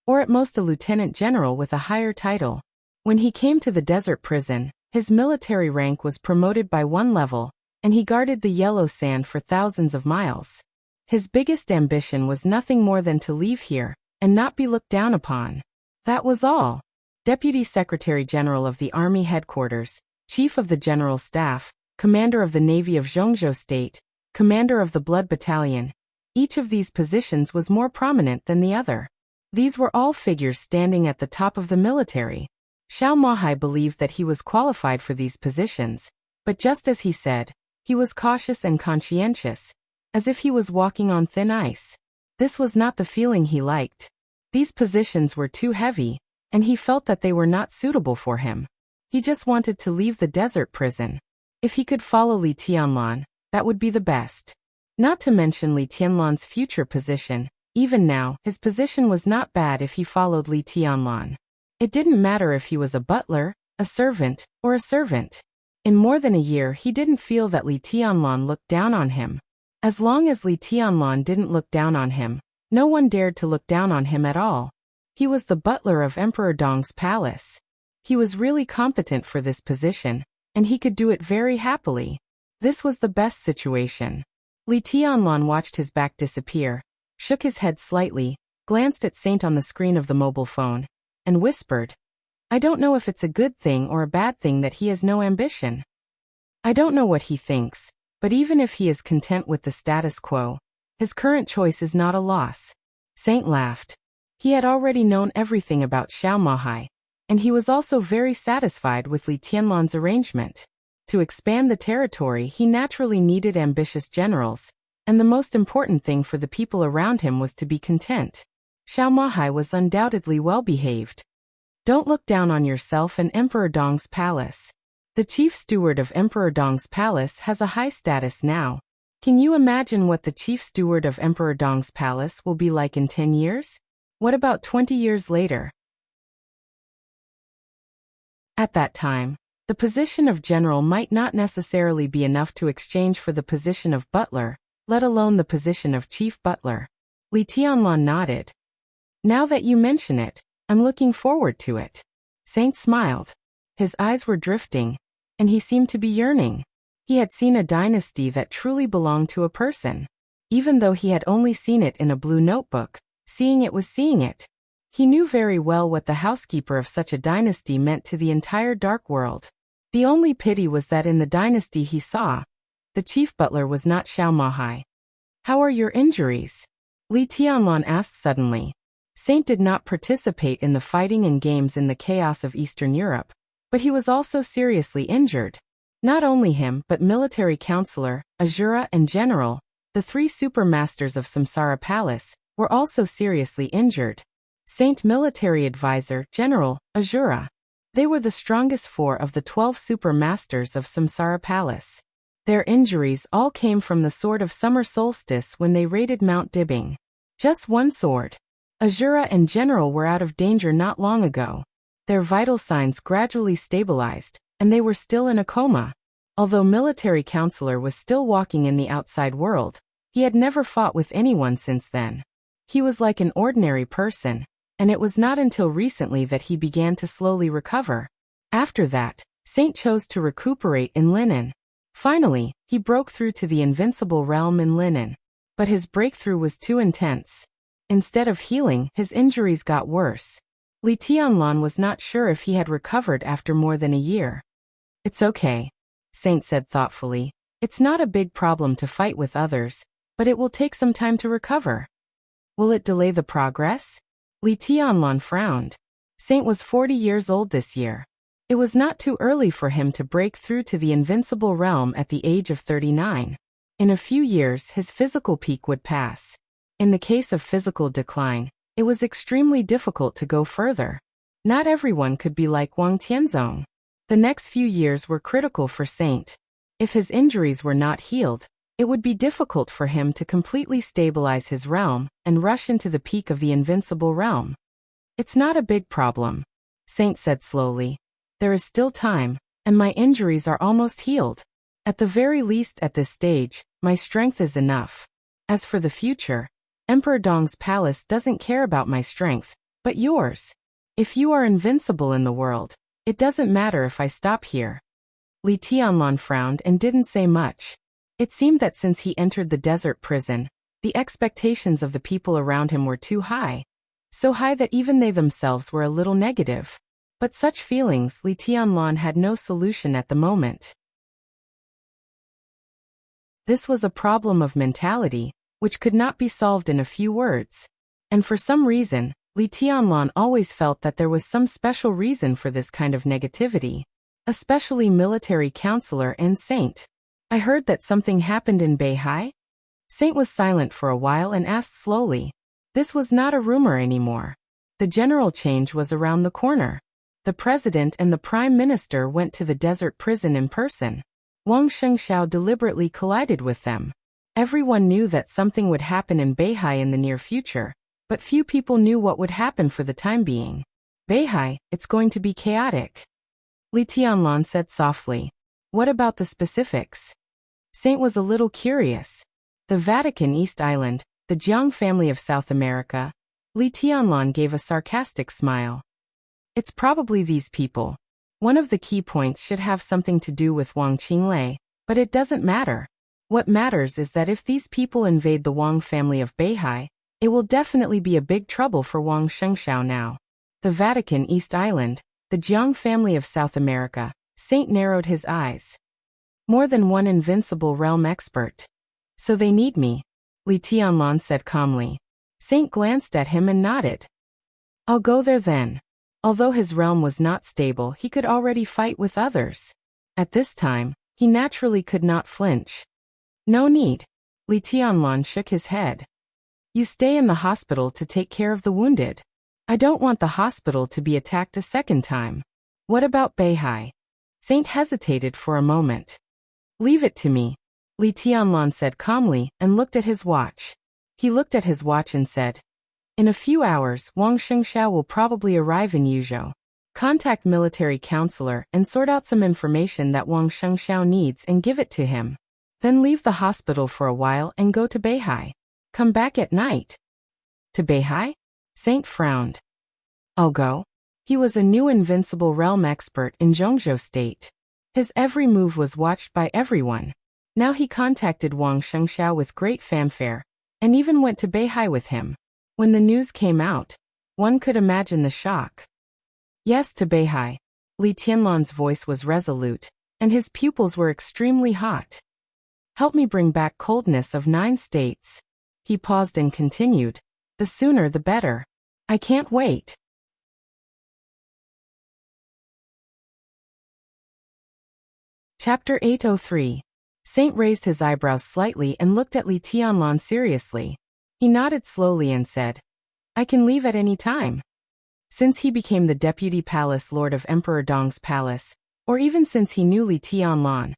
or at most a Lieutenant General with a higher title. When he came to the desert prison, his military rank was promoted by 1 level, and he guarded the yellow sand for thousands of miles. His biggest ambition was nothing more than to leave here and not be looked down upon. That was all. Deputy Secretary General of the Army Headquarters, Chief of the General Staff, Commander of the Navy of Zhongzhou State, Commander of the Blood Battalion. Each of these positions was more prominent than the other. These were all figures standing at the top of the military. Xiao Mahai believed that he was qualified for these positions, but just as he said, he was cautious and conscientious, as if he was walking on thin ice. This was not the feeling he liked. These positions were too heavy, and he felt that they were not suitable for him. He just wanted to leave the desert prison. If he could follow Li Tianlan, that would be the best. Not to mention Li Tianlan's future position. Even now, his position was not bad if he followed Li Tianlan. It didn't matter if he was a butler, a servant, or a servant. In more than a year he didn't feel that Li Tianlan looked down on him. As long as Li Tianlan didn't look down on him, no one dared to look down on him at all. He was the butler of Emperor Dong's palace. He was really competent for this position, and he could do it very happily. This was the best situation. Li Tianlan watched his back disappear, shook his head slightly, glanced at Saint on the screen of the mobile phone, and whispered, "I don't know if it's a good thing or a bad thing that he has no ambition. I don't know what he thinks, but even if he is content with the status quo, his current choice is not a loss." Saint laughed. He had already known everything about Xiao Mahai, and he was also very satisfied with Li Tianlan's arrangement. To expand the territory he naturally needed ambitious generals, and the most important thing for the people around him was to be content. Xiao Mahai was undoubtedly well-behaved. Don't look down on yourself and Emperor Dong's palace. The chief steward of Emperor Dong's palace has a high status now. Can you imagine what the chief steward of Emperor Dong's palace will be like in 10 years? What about 20 years later? At that time, the position of general might not necessarily be enough to exchange for the position of butler, let alone the position of chief butler. Li Tianlan nodded. Now that you mention it, I'm looking forward to it. Saint smiled. His eyes were drifting, and he seemed to be yearning. He had seen a dynasty that truly belonged to a person. Even though he had only seen it in a blue notebook, seeing it was seeing it. He knew very well what the housekeeper of such a dynasty meant to the entire dark world. The only pity was that in the dynasty he saw, the chief butler was not Xiao Mahai. How are your injuries? Li Tianlan asked suddenly. Saint did not participate in the fighting and games in the chaos of Eastern Europe, but he was also seriously injured. Not only him but military counselor, Azura and general, the three supermasters of Samsara Palace, were also seriously injured. Saint military advisor, General, Azura. They were the strongest 4 of the 12 supermasters of Samsara Palace. Their injuries all came from the sword of summer solstice when they raided Mount Dibbing. Just one sword. Azura and General were out of danger not long ago. Their vital signs gradually stabilized, and they were still in a coma. Although military counselor was still walking in the outside world, he had never fought with anyone since then. He was like an ordinary person, and it was not until recently that he began to slowly recover. After that, Saint chose to recuperate in linen. Finally, he broke through to the invincible realm in linen. But his breakthrough was too intense. Instead of healing, his injuries got worse. Li Tianlan was not sure if he had recovered after more than a year. It's okay, Saint said thoughtfully. It's not a big problem to fight with others, but it will take some time to recover. Will it delay the progress? Li Tianlan frowned. Saint was 40 years old this year. It was not too early for him to break through to the invincible realm at the age of 39. In a few years his physical peak would pass. In the case of physical decline, it was extremely difficult to go further. Not everyone could be like Wang Tianzong. The next few years were critical for Saint. If his injuries were not healed, it would be difficult for him to completely stabilize his realm and rush into the peak of the invincible realm. It's not a big problem, Saint said slowly. There is still time, and my injuries are almost healed. At the very least at this stage, my strength is enough. As for the future, Emperor Dong's palace doesn't care about my strength, but yours. If you are invincible in the world, it doesn't matter if I stop here. Li Tianlan frowned and didn't say much. It seemed that since he entered the desert prison, the expectations of the people around him were too high. So high that even they themselves were a little negative. But such feelings Li Tianlan had no solution at the moment. This was a problem of mentality, which could not be solved in a few words. And for some reason, Li Tianlan always felt that there was some special reason for this kind of negativity. Especially military counselor and Saint. I heard that something happened in Beihai? Saint was silent for a while and asked slowly. This was not a rumor anymore. The general change was around the corner. The president and the prime minister went to the desert prison in person. Wang Shengxiao deliberately collided with them. Everyone knew that something would happen in Beihai in the near future, but few people knew what would happen for the time being. Beihai, it's going to be chaotic. Li Tianlan said softly. What about the specifics? Saint was a little curious. The Vatican East Island, the Jiang family of South America. Li Tianlan gave a sarcastic smile. It's probably these people. One of the key points should have something to do with Wang Qinglei, but it doesn't matter. What matters is that if these people invade the Wang family of Beihai, it will definitely be a big trouble for Wang Shengxiao now. The Vatican East Island, the Jiang family of South America. Saint narrowed his eyes. More than one invincible realm expert. So they need me, Li Tianlan said calmly. Saint glanced at him and nodded. I'll go there then. Although his realm was not stable, he could already fight with others. At this time, he naturally could not flinch. No need. Li Tianlan shook his head. You stay in the hospital to take care of the wounded. I don't want the hospital to be attacked a second time. What about Beihai? Saint hesitated for a moment. Leave it to me, Li Tianlan said calmly and looked at his watch. He looked at his watch and said, in a few hours, Wang Shengxiao will probably arrive in Yuzhou. Contact military counselor and sort out some information that Wang Shengxiao needs and give it to him. Then leave the hospital for a while and go to Beihai. Come back at night. To Beihai? Saint frowned. I'll go. He was a new invincible realm expert in Zhongzhou state. His every move was watched by everyone. Now he contacted Wang Shengxiao with great fanfare, and even went to Beihai with him. When the news came out, one could imagine the shock. Yes, to Beihai. Li Tianlan's voice was resolute, and his pupils were extremely hot. Help me bring back coldness of 9 states. He paused and continued. The sooner the better. I can't wait. Chapter 803. Saint raised his eyebrows slightly and looked at Li Tianlan seriously. He nodded slowly and said, I can leave at any time. Since he became the deputy palace lord of Emperor Dong's palace, or even since he knew Li Tianlan,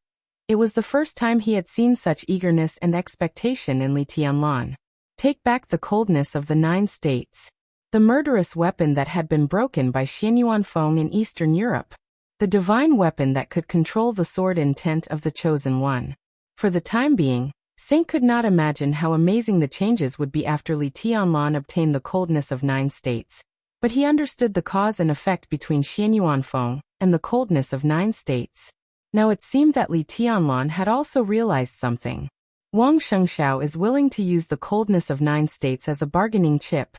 it was the first time he had seen such eagerness and expectation in Li Tianlan. Take back the coldness of the 9 states. The murderous weapon that had been broken by Xianyuan Feng in Eastern Europe. The divine weapon that could control the sword intent of the Chosen One. For the time being, Saint could not imagine how amazing the changes would be after Li Tianlan obtained the coldness of 9 states, but he understood the cause and effect between Xianyuan Feng and the coldness of 9 states. Now it seemed that Li Tianlan had also realized something. Wang Shengxiao is willing to use the coldness of 9 states as a bargaining chip.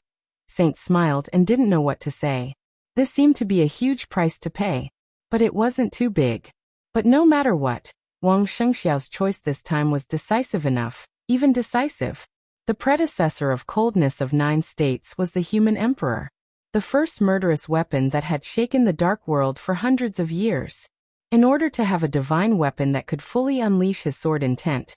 Saint smiled and didn't know what to say. This seemed to be a huge price to pay, but it wasn't too big. But no matter what, Wang Shengxiao's choice this time was decisive enough, even decisive. The predecessor of coldness of 9 states was the human emperor. The first murderous weapon that had shaken the dark world for hundreds of years. In order to have a divine weapon that could fully unleash his sword intent,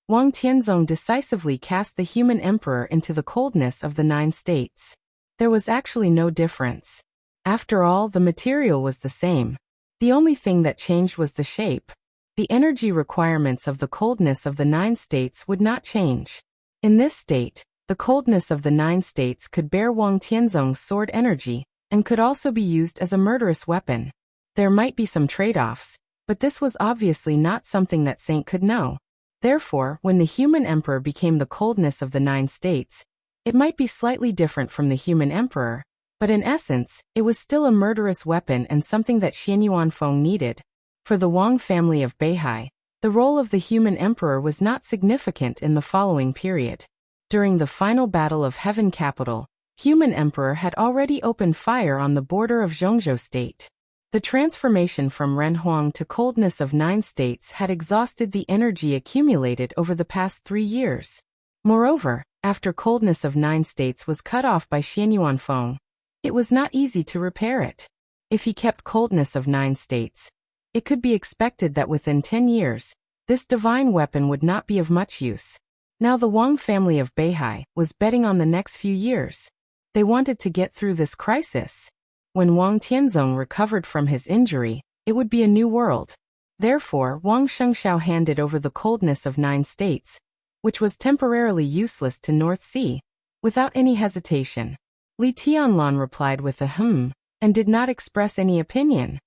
Wang Tianzong decisively cast the human emperor into the coldness of the 9 states. There was actually no difference. After all, the material was the same. The only thing that changed was the shape. The energy requirements of the coldness of the 9 states would not change. In this state, the coldness of the 9 states could bear Wang Tianzong's sword energy, and could also be used as a murderous weapon. There might be some trade-offs, but this was obviously not something that Saint could know. Therefore, when the human emperor became the coldness of the 9 states, it might be slightly different from the human emperor, but in essence, it was still a murderous weapon and something that Xianyuan Feng needed. For the Wang family of Beihai, the role of the human emperor was not significant in the following period. During the final battle of Heaven Capital, Human Emperor had already opened fire on the border of Zhongzhou state. The transformation from Renhuang to coldness of 9 states had exhausted the energy accumulated over the past 3 years. Moreover, after coldness of 9 states was cut off by Xianyuan Feng, it was not easy to repair it. If he kept coldness of 9 states, it could be expected that within 10 years, this divine weapon would not be of much use. Now the Wang family of Beihai was betting on the next few years. They wanted to get through this crisis. When Wang Tianzong recovered from his injury, it would be a new world. Therefore, Wang Shengshao handed over the coldness of 9 states, which was temporarily useless to North Sea, without any hesitation. Li Tianlan replied with a and did not express any opinion.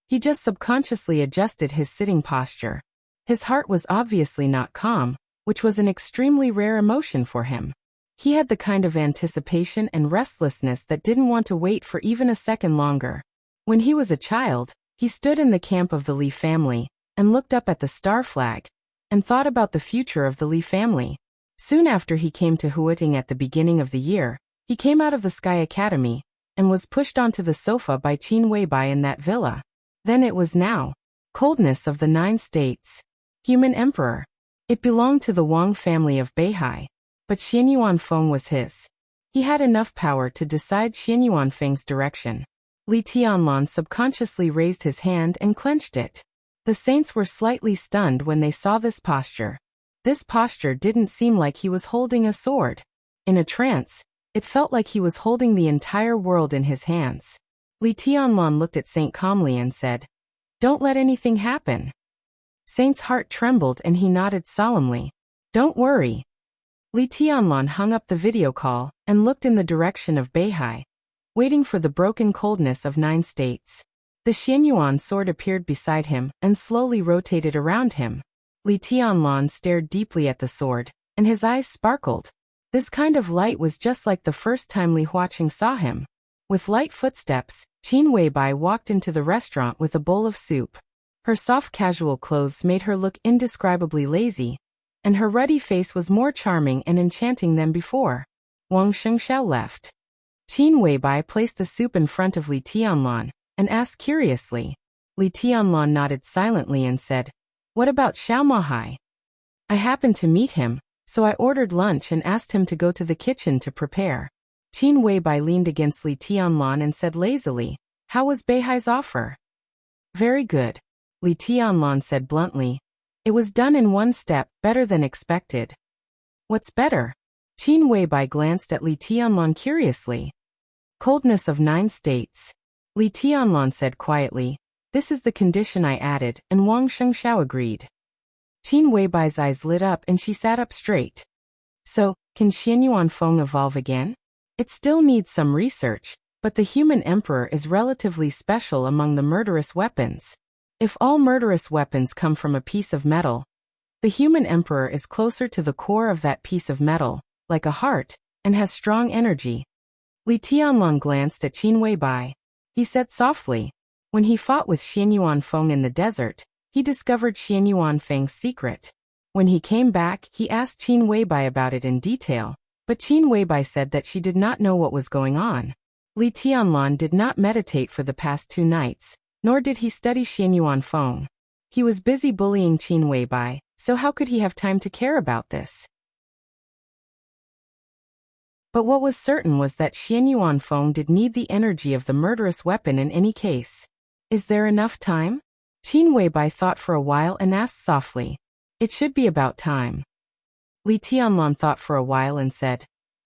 He just subconsciously adjusted his sitting posture. His heart was obviously not calm, which was an extremely rare emotion for him. He had the kind of anticipation and restlessness that didn't want to wait for even a second longer. When he was a child, he stood in the camp of the Li family, and looked up at the star flag, and thought about the future of the Li family. Soon after he came to Huiting at the beginning of the year, he came out of the Sky Academy, and was pushed onto the sofa by Qin Weibai in that villa. Then it was now. Coldness of the 9 states. Human Emperor. It belonged to the Wang family of Beihai, but Xianyuan Feng was his. He had enough power to decide Xianyuan Feng's direction. Li Tianlan subconsciously raised his hand and clenched it. The saints were slightly stunned when they saw this posture. This posture didn't seem like he was holding a sword. In a trance, it felt like he was holding the entire world in his hands. Li Tianlan looked at Saint calmly and said, "Don't let anything happen." Saint's heart trembled and he nodded solemnly. "Don't worry." Li Tianlan hung up the video call and looked in the direction of Beihai, waiting for the broken coldness of 9 states. The Xianyuan sword appeared beside him and slowly rotated around him. Li Tianlan stared deeply at the sword, and his eyes sparkled. This kind of light was just like the first time Li Huaqing saw him. With light footsteps, Qin Weibai walked into the restaurant with a bowl of soup. Her soft casual clothes made her look indescribably lazy, and her ruddy face was more charming and enchanting than before. Wang Shengshao left. Qin Weibai placed the soup in front of Li Tianlan, and asked curiously. Li Tianlan nodded silently and said, "What about Xiao Mahai?" "I happened to meet him, so I ordered lunch and asked him to go to the kitchen to prepare." Qin Weibai leaned against Li Tianlan and said lazily, "How was Beihai's offer?" "Very good," Li Tianlan said bluntly. "It was done in one step, better than expected." "What's better?" Qin Weibai glanced at Li Tianlan curiously. "Coldness of 9 states." Li Tianlan said quietly, "This is the condition I added," and Wang Shengshao agreed. Qin Weibai's eyes lit up and she sat up straight. "So, can Xianyuan Feng evolve again?" "It still needs some research, but the Human Emperor is relatively special among the murderous weapons. If all murderous weapons come from a piece of metal, the Human Emperor is closer to the core of that piece of metal, like a heart, and has strong energy." Li Tianlan glanced at Qin Weibai. He said softly, "When he fought with Xianyuan Feng in the desert, he discovered Xianyuan Feng's secret. When he came back, he asked Qin Weibai about it in detail, but Qin Weibai said that she did not know what was going on. Li Tianlan did not meditate for the past 2 nights, nor did he study Xianyuan Feng. He was busy bullying Qin Weibai, so how could he have time to care about this? But what was certain was that Xianyuan Feng did need the energy of the murderous weapon in any case. "Is there enough time?" Qin Weibai thought for a while and asked softly. "It should be about time." Li Tianlan thought for a while and said,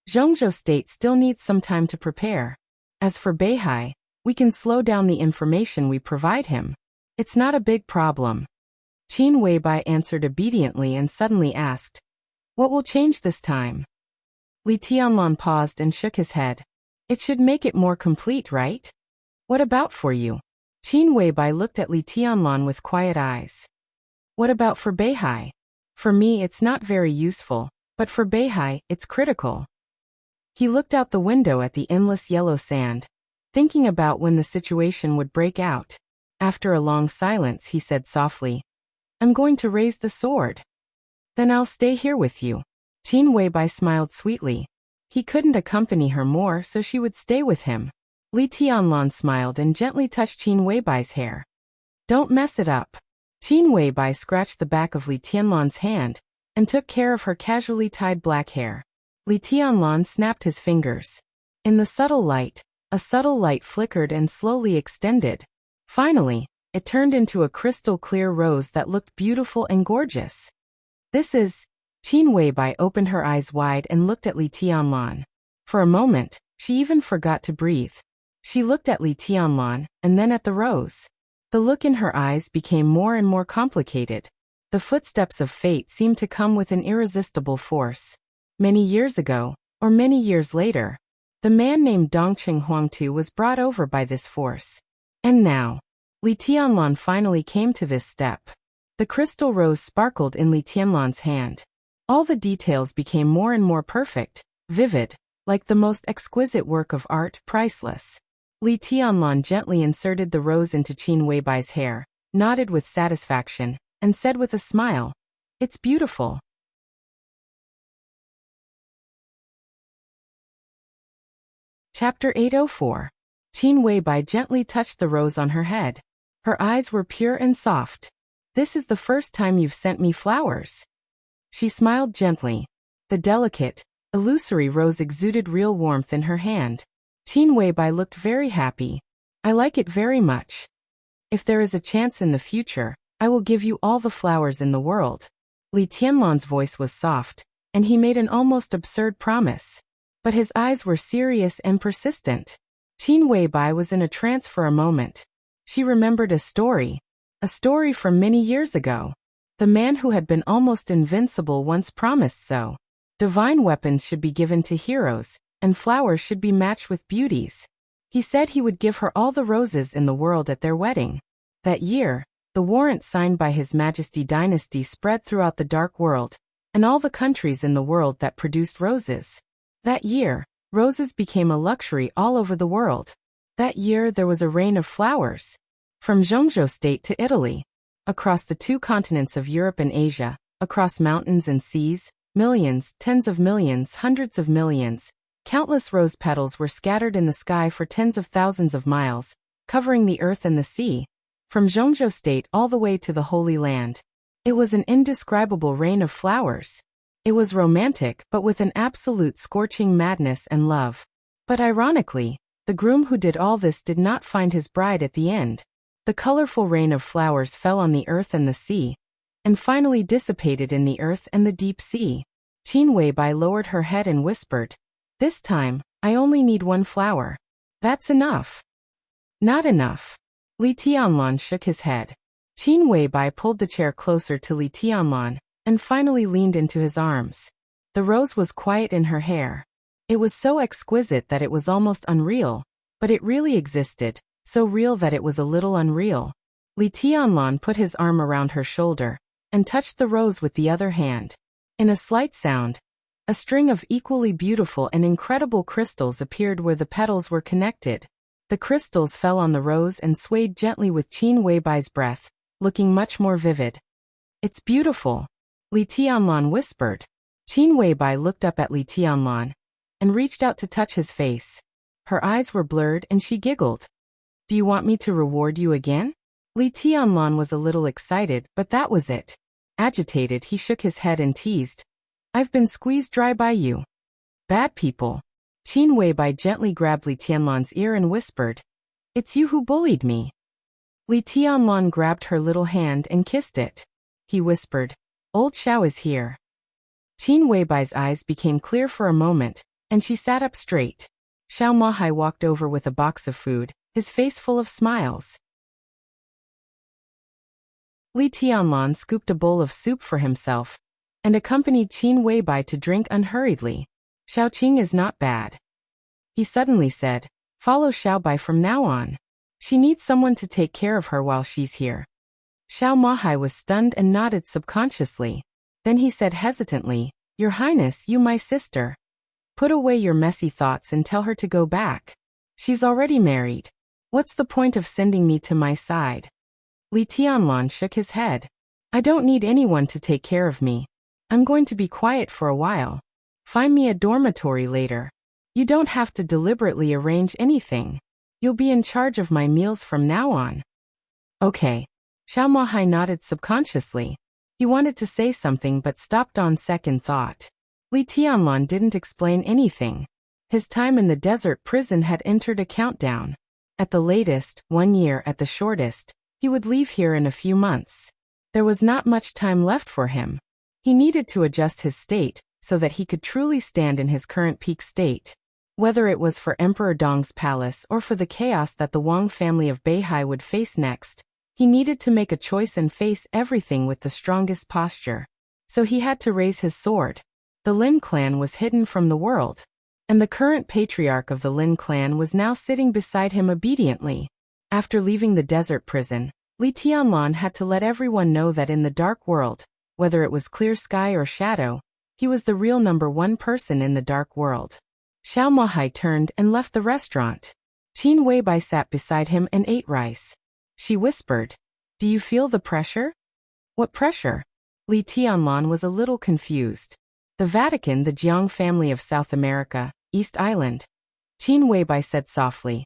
"Zhongzhou state still needs some time to prepare. As for Beihai, we can slow down the information we provide him. It's not a big problem." Qin Weibai answered obediently and suddenly asked, "What will change this time?" Li Tianlan paused and shook his head. "It should make it more complete, right?" "What about for you?" Qin Weibai looked at Li Tianlan with quiet eyes. "What about for Beihai?" "For me it's not very useful, but for Beihai, it's critical." He looked out the window at the endless yellow sand, thinking about when the situation would break out. After a long silence he said softly, "I'm going to raise the sword. Then I'll stay here with you." Qin Weibai smiled sweetly. He couldn't accompany her more, so she would stay with him. Li Tianlan smiled and gently touched Qin Weibai's hair. Don't mess it up. Qin Weibai scratched the back of Li Tianlan's hand and took care of her casually tied black hair. Li Tianlan snapped his fingers. In the subtle light, a subtle light flickered and slowly extended. Finally, it turned into a crystal-clear rose that looked beautiful and gorgeous. This is... Qin Weibai opened her eyes wide and looked at Li Tianlan. For a moment, she even forgot to breathe. She looked at Li Tianlan, and then at the rose. The look in her eyes became more and more complicated. The footsteps of fate seemed to come with an irresistible force. Many years ago, or many years later, the man named Dongqing Huangtu was brought over by this force. And now, Li Tianlan finally came to this step. The crystal rose sparkled in Li Tianlan's hand. All the details became more and more perfect, vivid, like the most exquisite work of art, priceless. Li Tianlan gently inserted the rose into Qin Weibai's hair, nodded with satisfaction, and said with a smile, "It's beautiful." Chapter 804. Qin Weibai gently touched the rose on her head. Her eyes were pure and soft. "This is the first time you've sent me flowers." She smiled gently. The delicate, illusory rose exuded real warmth in her hand. Qin Weibai looked very happy. "I like it very much. If there is a chance in the future, I will give you all the flowers in the world." Li Tianlan's voice was soft, and he made an almost absurd promise. But his eyes were serious and persistent. Qin Weibai was in a trance for a moment. She remembered a story from many years ago. The man who had been almost invincible once promised so. Divine weapons should be given to heroes, and flowers should be matched with beauties. He said he would give her all the roses in the world at their wedding. That year, the warrant signed by His Majesty dynasty spread throughout the dark world, and all the countries in the world that produced roses. That year, roses became a luxury all over the world. That year there was a rain of flowers. From Zhongzhou state to Italy, across the two continents of Europe and Asia, across mountains and seas, millions, tens of millions, hundreds of millions, countless rose petals were scattered in the sky for tens of thousands of miles, covering the earth and the sea, from Zhongzhou state all the way to the Holy Land. It was an indescribable rain of flowers. It was romantic, but with an absolute scorching madness and love. But ironically, the groom who did all this did not find his bride at the end. The colorful rain of flowers fell on the earth and the sea, and finally dissipated in the earth and the deep sea. Qin Weibai lowered her head and whispered, "This time, I only need one flower. That's enough." "Not enough." Li Tianlan shook his head. Qin Weibai pulled the chair closer to Li Tianlan, and finally leaned into his arms. The rose was quiet in her hair. It was so exquisite that it was almost unreal, but it really existed. So real that it was a little unreal. Li Tianlan put his arm around her shoulder and touched the rose with the other hand. In a slight sound, a string of equally beautiful and incredible crystals appeared where the petals were connected. The crystals fell on the rose and swayed gently with Qin Weibai's breath, looking much more vivid. "It's beautiful," Li Tianlan whispered. Qin Weibai looked up at Li Tianlan and reached out to touch his face. Her eyes were blurred and she giggled. "Do you want me to reward you again?" Li Tianlan was a little excited, but that was it. Agitated, he shook his head and teased, "I've been squeezed dry by you. Bad people." Qin Weibai gently grabbed Li Tianlan's ear and whispered, "It's you who bullied me." Li Tianlan grabbed her little hand and kissed it. He whispered, "Old Xiao is here." Qin Weibai's eyes became clear for a moment, and she sat up straight. Xiao Mahai walked over with a box of food, his face full of smiles. Li Tianlan scooped a bowl of soup for himself and accompanied Qin Weibai to drink unhurriedly. "Xiaoqing is not bad," he suddenly said. "Follow Xiaobai from now on. She needs someone to take care of her while she's here." Xiao Mahai was stunned and nodded subconsciously. Then he said hesitantly, "Your Highness, you my sister. Put away your messy thoughts and tell her to go back. She's already married. What's the point of sending me to my side?" Li Tianlan shook his head. "I don't need anyone to take care of me. I'm going to be quiet for a while. Find me a dormitory later. You don't have to deliberately arrange anything. You'll be in charge of my meals from now on. Okay. Xiao Mohai nodded subconsciously. He wanted to say something but stopped on second thought. Li Tianlan didn't explain anything. His time in the desert prison had entered a countdown. At the latest, 1 year at the shortest, he would leave here in a few months. There was not much time left for him. He needed to adjust his state so that he could truly stand in his current peak state. Whether it was for Emperor Dong's palace or for the chaos that the Wang family of Beihai would face next, he needed to make a choice and face everything with the strongest posture. So he had to raise his sword. The Lin clan was hidden from the world, and the current patriarch of the Lin clan was now sitting beside him obediently. After leaving the desert prison, Li Tianlan had to let everyone know that in the dark world, whether it was clear sky or shadow, he was the real #1 person in the dark world. Xiao Mohai turned and left the restaurant. Qin Weibai sat beside him and ate rice. She whispered, "Do you feel the pressure?" "What pressure?" Li Tianlan was a little confused. "The Vatican, the Jiang family of South America, East Island." Qin Weibai said softly,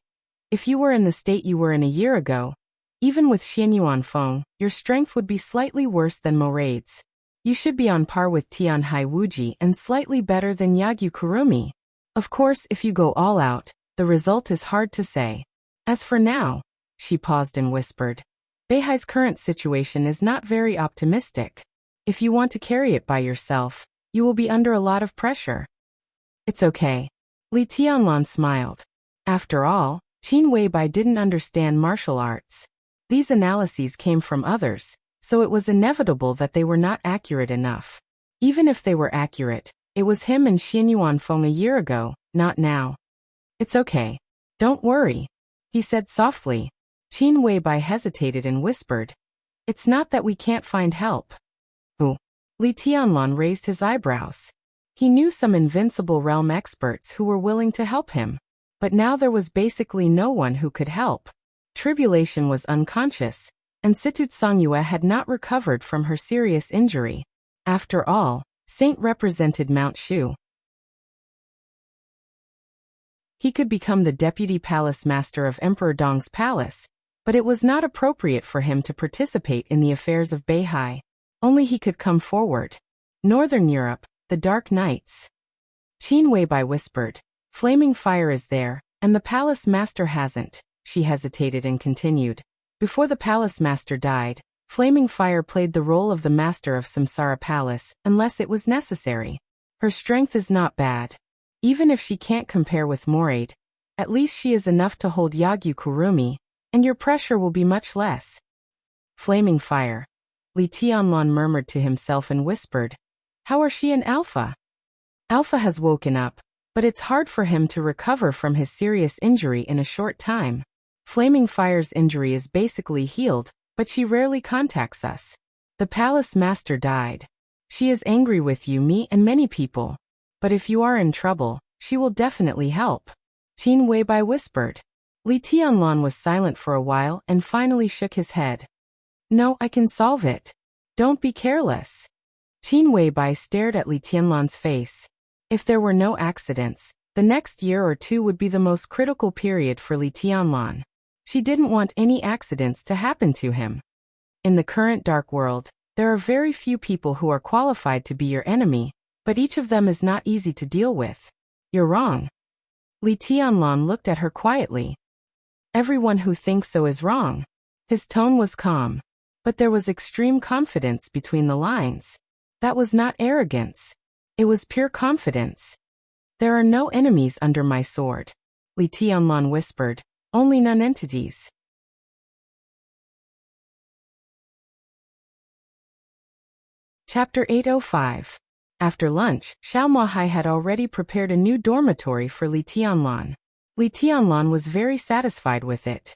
"If you were in the state you were in a year ago, even with Xianyuan Feng, your strength would be slightly worse than Morade's. You should be on par with Tianhai Wuji and slightly better than Yagyu Kurumi. Of course, if you go all out, the result is hard to say. As for now," she paused and whispered, "Beihai's current situation is not very optimistic. If you want to carry it by yourself, you will be under a lot of pressure." "It's okay." Li Tianlan smiled. After all, Qin Weibai didn't understand martial arts. These analyses came from others, so it was inevitable that they were not accurate enough. Even if they were accurate, it was him and Xianyuan Feng a year ago, not now. "It's okay. Don't worry," he said softly. Qin Weibai hesitated and whispered, "It's not that we can't find help." "Who?" Li Tianlan raised his eyebrows. He knew some invincible realm experts who were willing to help him, but now there was basically no one who could help. Tribulation was unconscious, and Situ Songyue had not recovered from her serious injury. After all, Saint represented Mount Shu. He could become the deputy palace master of Emperor Dong's palace, but it was not appropriate for him to participate in the affairs of Beihai. Only he could come forward. Northern Europe, the Dark Nights. Qin Weibai whispered, "Flaming fire is there, and the palace master hasn't." She hesitated and continued, "Before the palace master died, Flaming Fire played the role of the master of Samsara Palace, unless it was necessary. Her strength is not bad. Even if she can't compare with Morade, at least she is enough to hold Yagyu Kurumi, and your pressure will be much less." Flaming Fire. Li Tianlan murmured to himself and whispered, "How are she and Alpha?" "Alpha has woken up, but it's hard for him to recover from his serious injury in a short time. Flaming Fire's injury is basically healed, but she rarely contacts us. The palace master died. She is angry with you, me, and many people. But if you are in trouble, she will definitely help." Qin Weibai whispered. Li Tianlan was silent for a while and finally shook his head. "No, I can solve it. Don't be careless." Qin Weibai stared at Li Tianlan's face. If there were no accidents, the next year or two would be the most critical period for Li Tianlan. She didn't want any accidents to happen to him. In the current dark world, there are very few people who are qualified to be your enemy, but each of them is not easy to deal with. "You're wrong." Li Tianlan looked at her quietly. "Everyone who thinks so is wrong." His tone was calm, but there was extreme confidence between the lines. That was not arrogance. It was pure confidence. "There are no enemies under my sword," Li Tianlan whispered, "only non-entities." Chapter 805. After lunch, Xiao Mohai had already prepared a new dormitory for Li Tianlan. Li Tianlan was very satisfied with it.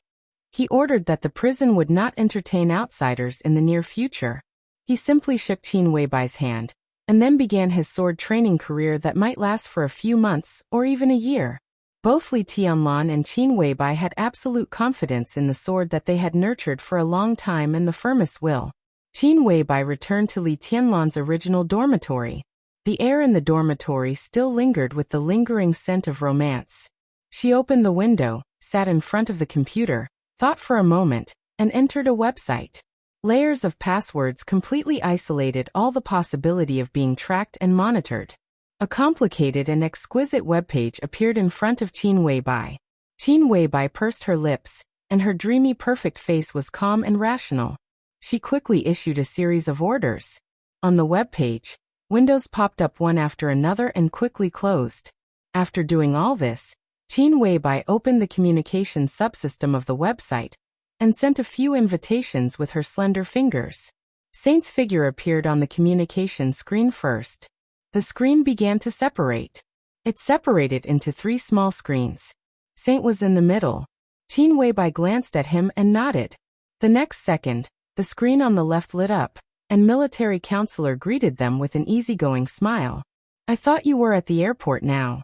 He ordered that the prison would not entertain outsiders in the near future. He simply shook Qin Weibai's hand, and then began his sword training career that might last for a few months or even a year. Both Li Tianlan and Qin Weibai had absolute confidence in the sword that they had nurtured for a long time and the firmest will. Qin Weibai returned to Li Tianlan's original dormitory. The air in the dormitory still lingered with the lingering scent of romance. She opened the window, sat in front of the computer, thought for a moment, and entered a website. Layers of passwords completely isolated all the possibility of being tracked and monitored. A complicated and exquisite webpage appeared in front of Qin Weibai. Qin Weibai pursed her lips, and her dreamy perfect face was calm and rational. She quickly issued a series of orders. On the webpage, windows popped up one after another and quickly closed. After doing all this, Qin Weibai opened the communication subsystem of the website and sent a few invitations with her slender fingers. Saint's figure appeared on the communication screen first. The screen began to separate. It separated into 3 small screens. Saint was in the middle. Qin Weibai glanced at him and nodded. The next second, the screen on the left lit up, and military counselor greeted them with an easygoing smile. "I thought you were at the airport now."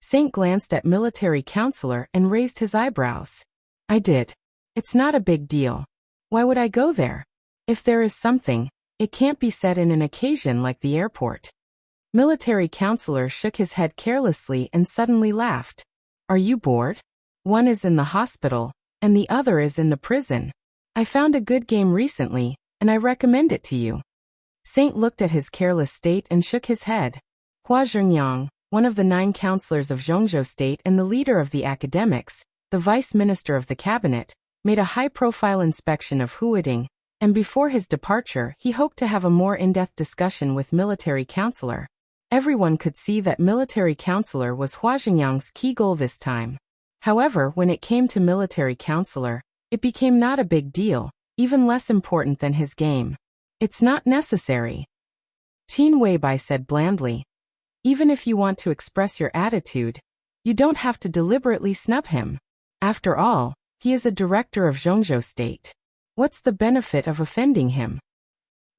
Saint glanced at military counselor and raised his eyebrows. "I did. It's not a big deal. Why would I go there? If there is something, it can't be said in an occasion like the airport." Military counselor shook his head carelessly and suddenly laughed. "Are you bored? One is in the hospital, and the other is in the prison. I found a good game recently, and I recommend it to you." Saint looked at his careless state and shook his head. Hua Zhengyang, one of the 9 counselors of Zhongzhou State and the leader of the academics, the vice minister of the cabinet, made a high-profile inspection of Huading, and before his departure he hoped to have a more in-depth discussion with military counselor. Everyone could see that military counselor was Hua Zhengyang's key goal this time. However, when it came to military counselor, it became not a big deal, even less important than his game. "It's not necessary," Qin Weibai said blandly. "Even if you want to express your attitude, you don't have to deliberately snub him. After all, he is a director of Zhongzhou State. What's the benefit of offending him?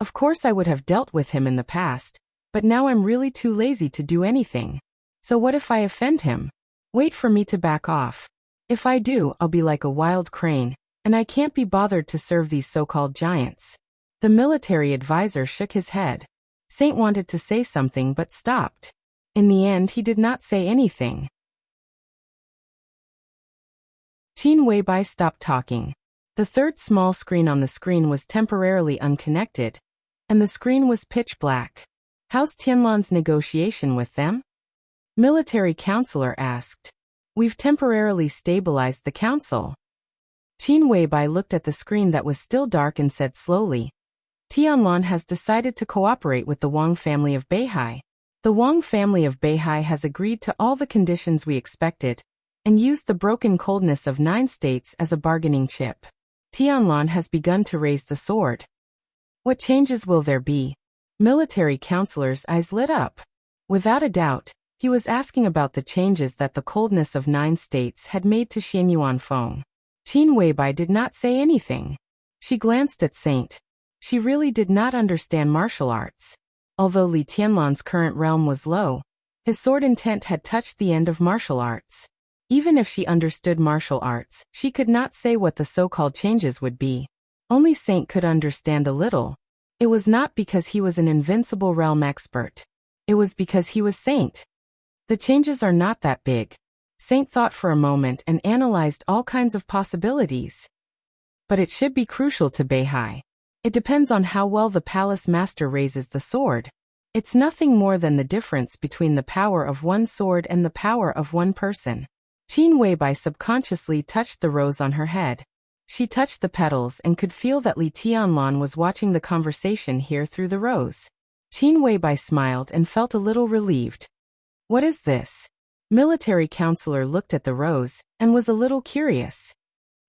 Of course I would have dealt with him in the past, but now I'm really too lazy to do anything. So what if I offend him? Wait for me to back off. If I do, I'll be like a wild crane, and I can't be bothered to serve these so-called giants." The military advisor shook his head. Saint wanted to say something but stopped. In the end, he did not say anything. Qin Weibai stopped talking. The third small screen on the screen was temporarily unconnected, and the screen was pitch black. "How's Tianlan's negotiation with them?" Military counselor asked. "We've temporarily stabilized the council." Qin Weibai looked at the screen that was still dark and said slowly, "Tianlan has decided to cooperate with the Wang family of Beihai. The Wang family of Beihai has agreed to all the conditions we expected, and used the broken coldness of 9 states as a bargaining chip. Tianlan has begun to raise the sword." "What changes will there be?" Military counselor's eyes lit up. Without a doubt, he was asking about the changes that the coldness of 9 states had made to Xianyuan Feng. Qin Weibai did not say anything. She glanced at Saint. She really did not understand martial arts. Although Li Tianlan's current realm was low, his sword intent had touched the end of martial arts. Even if she understood martial arts, she could not say what the so-called changes would be. Only Saint could understand a little. It was not because he was an invincible realm expert. It was because he was Saint. The changes are not that big. Saint thought for a moment and analyzed all kinds of possibilities. But it should be crucial to Beihai. It depends on how well the palace master raises the sword. It's nothing more than the difference between the power of one sword and the power of one person. Qin Weibai subconsciously touched the rose on her head. She touched the petals and could feel that Li Tianlan was watching the conversation here through the rose. Qin Weibai smiled and felt a little relieved. "What is this?" Military counselor looked at the rose and was a little curious.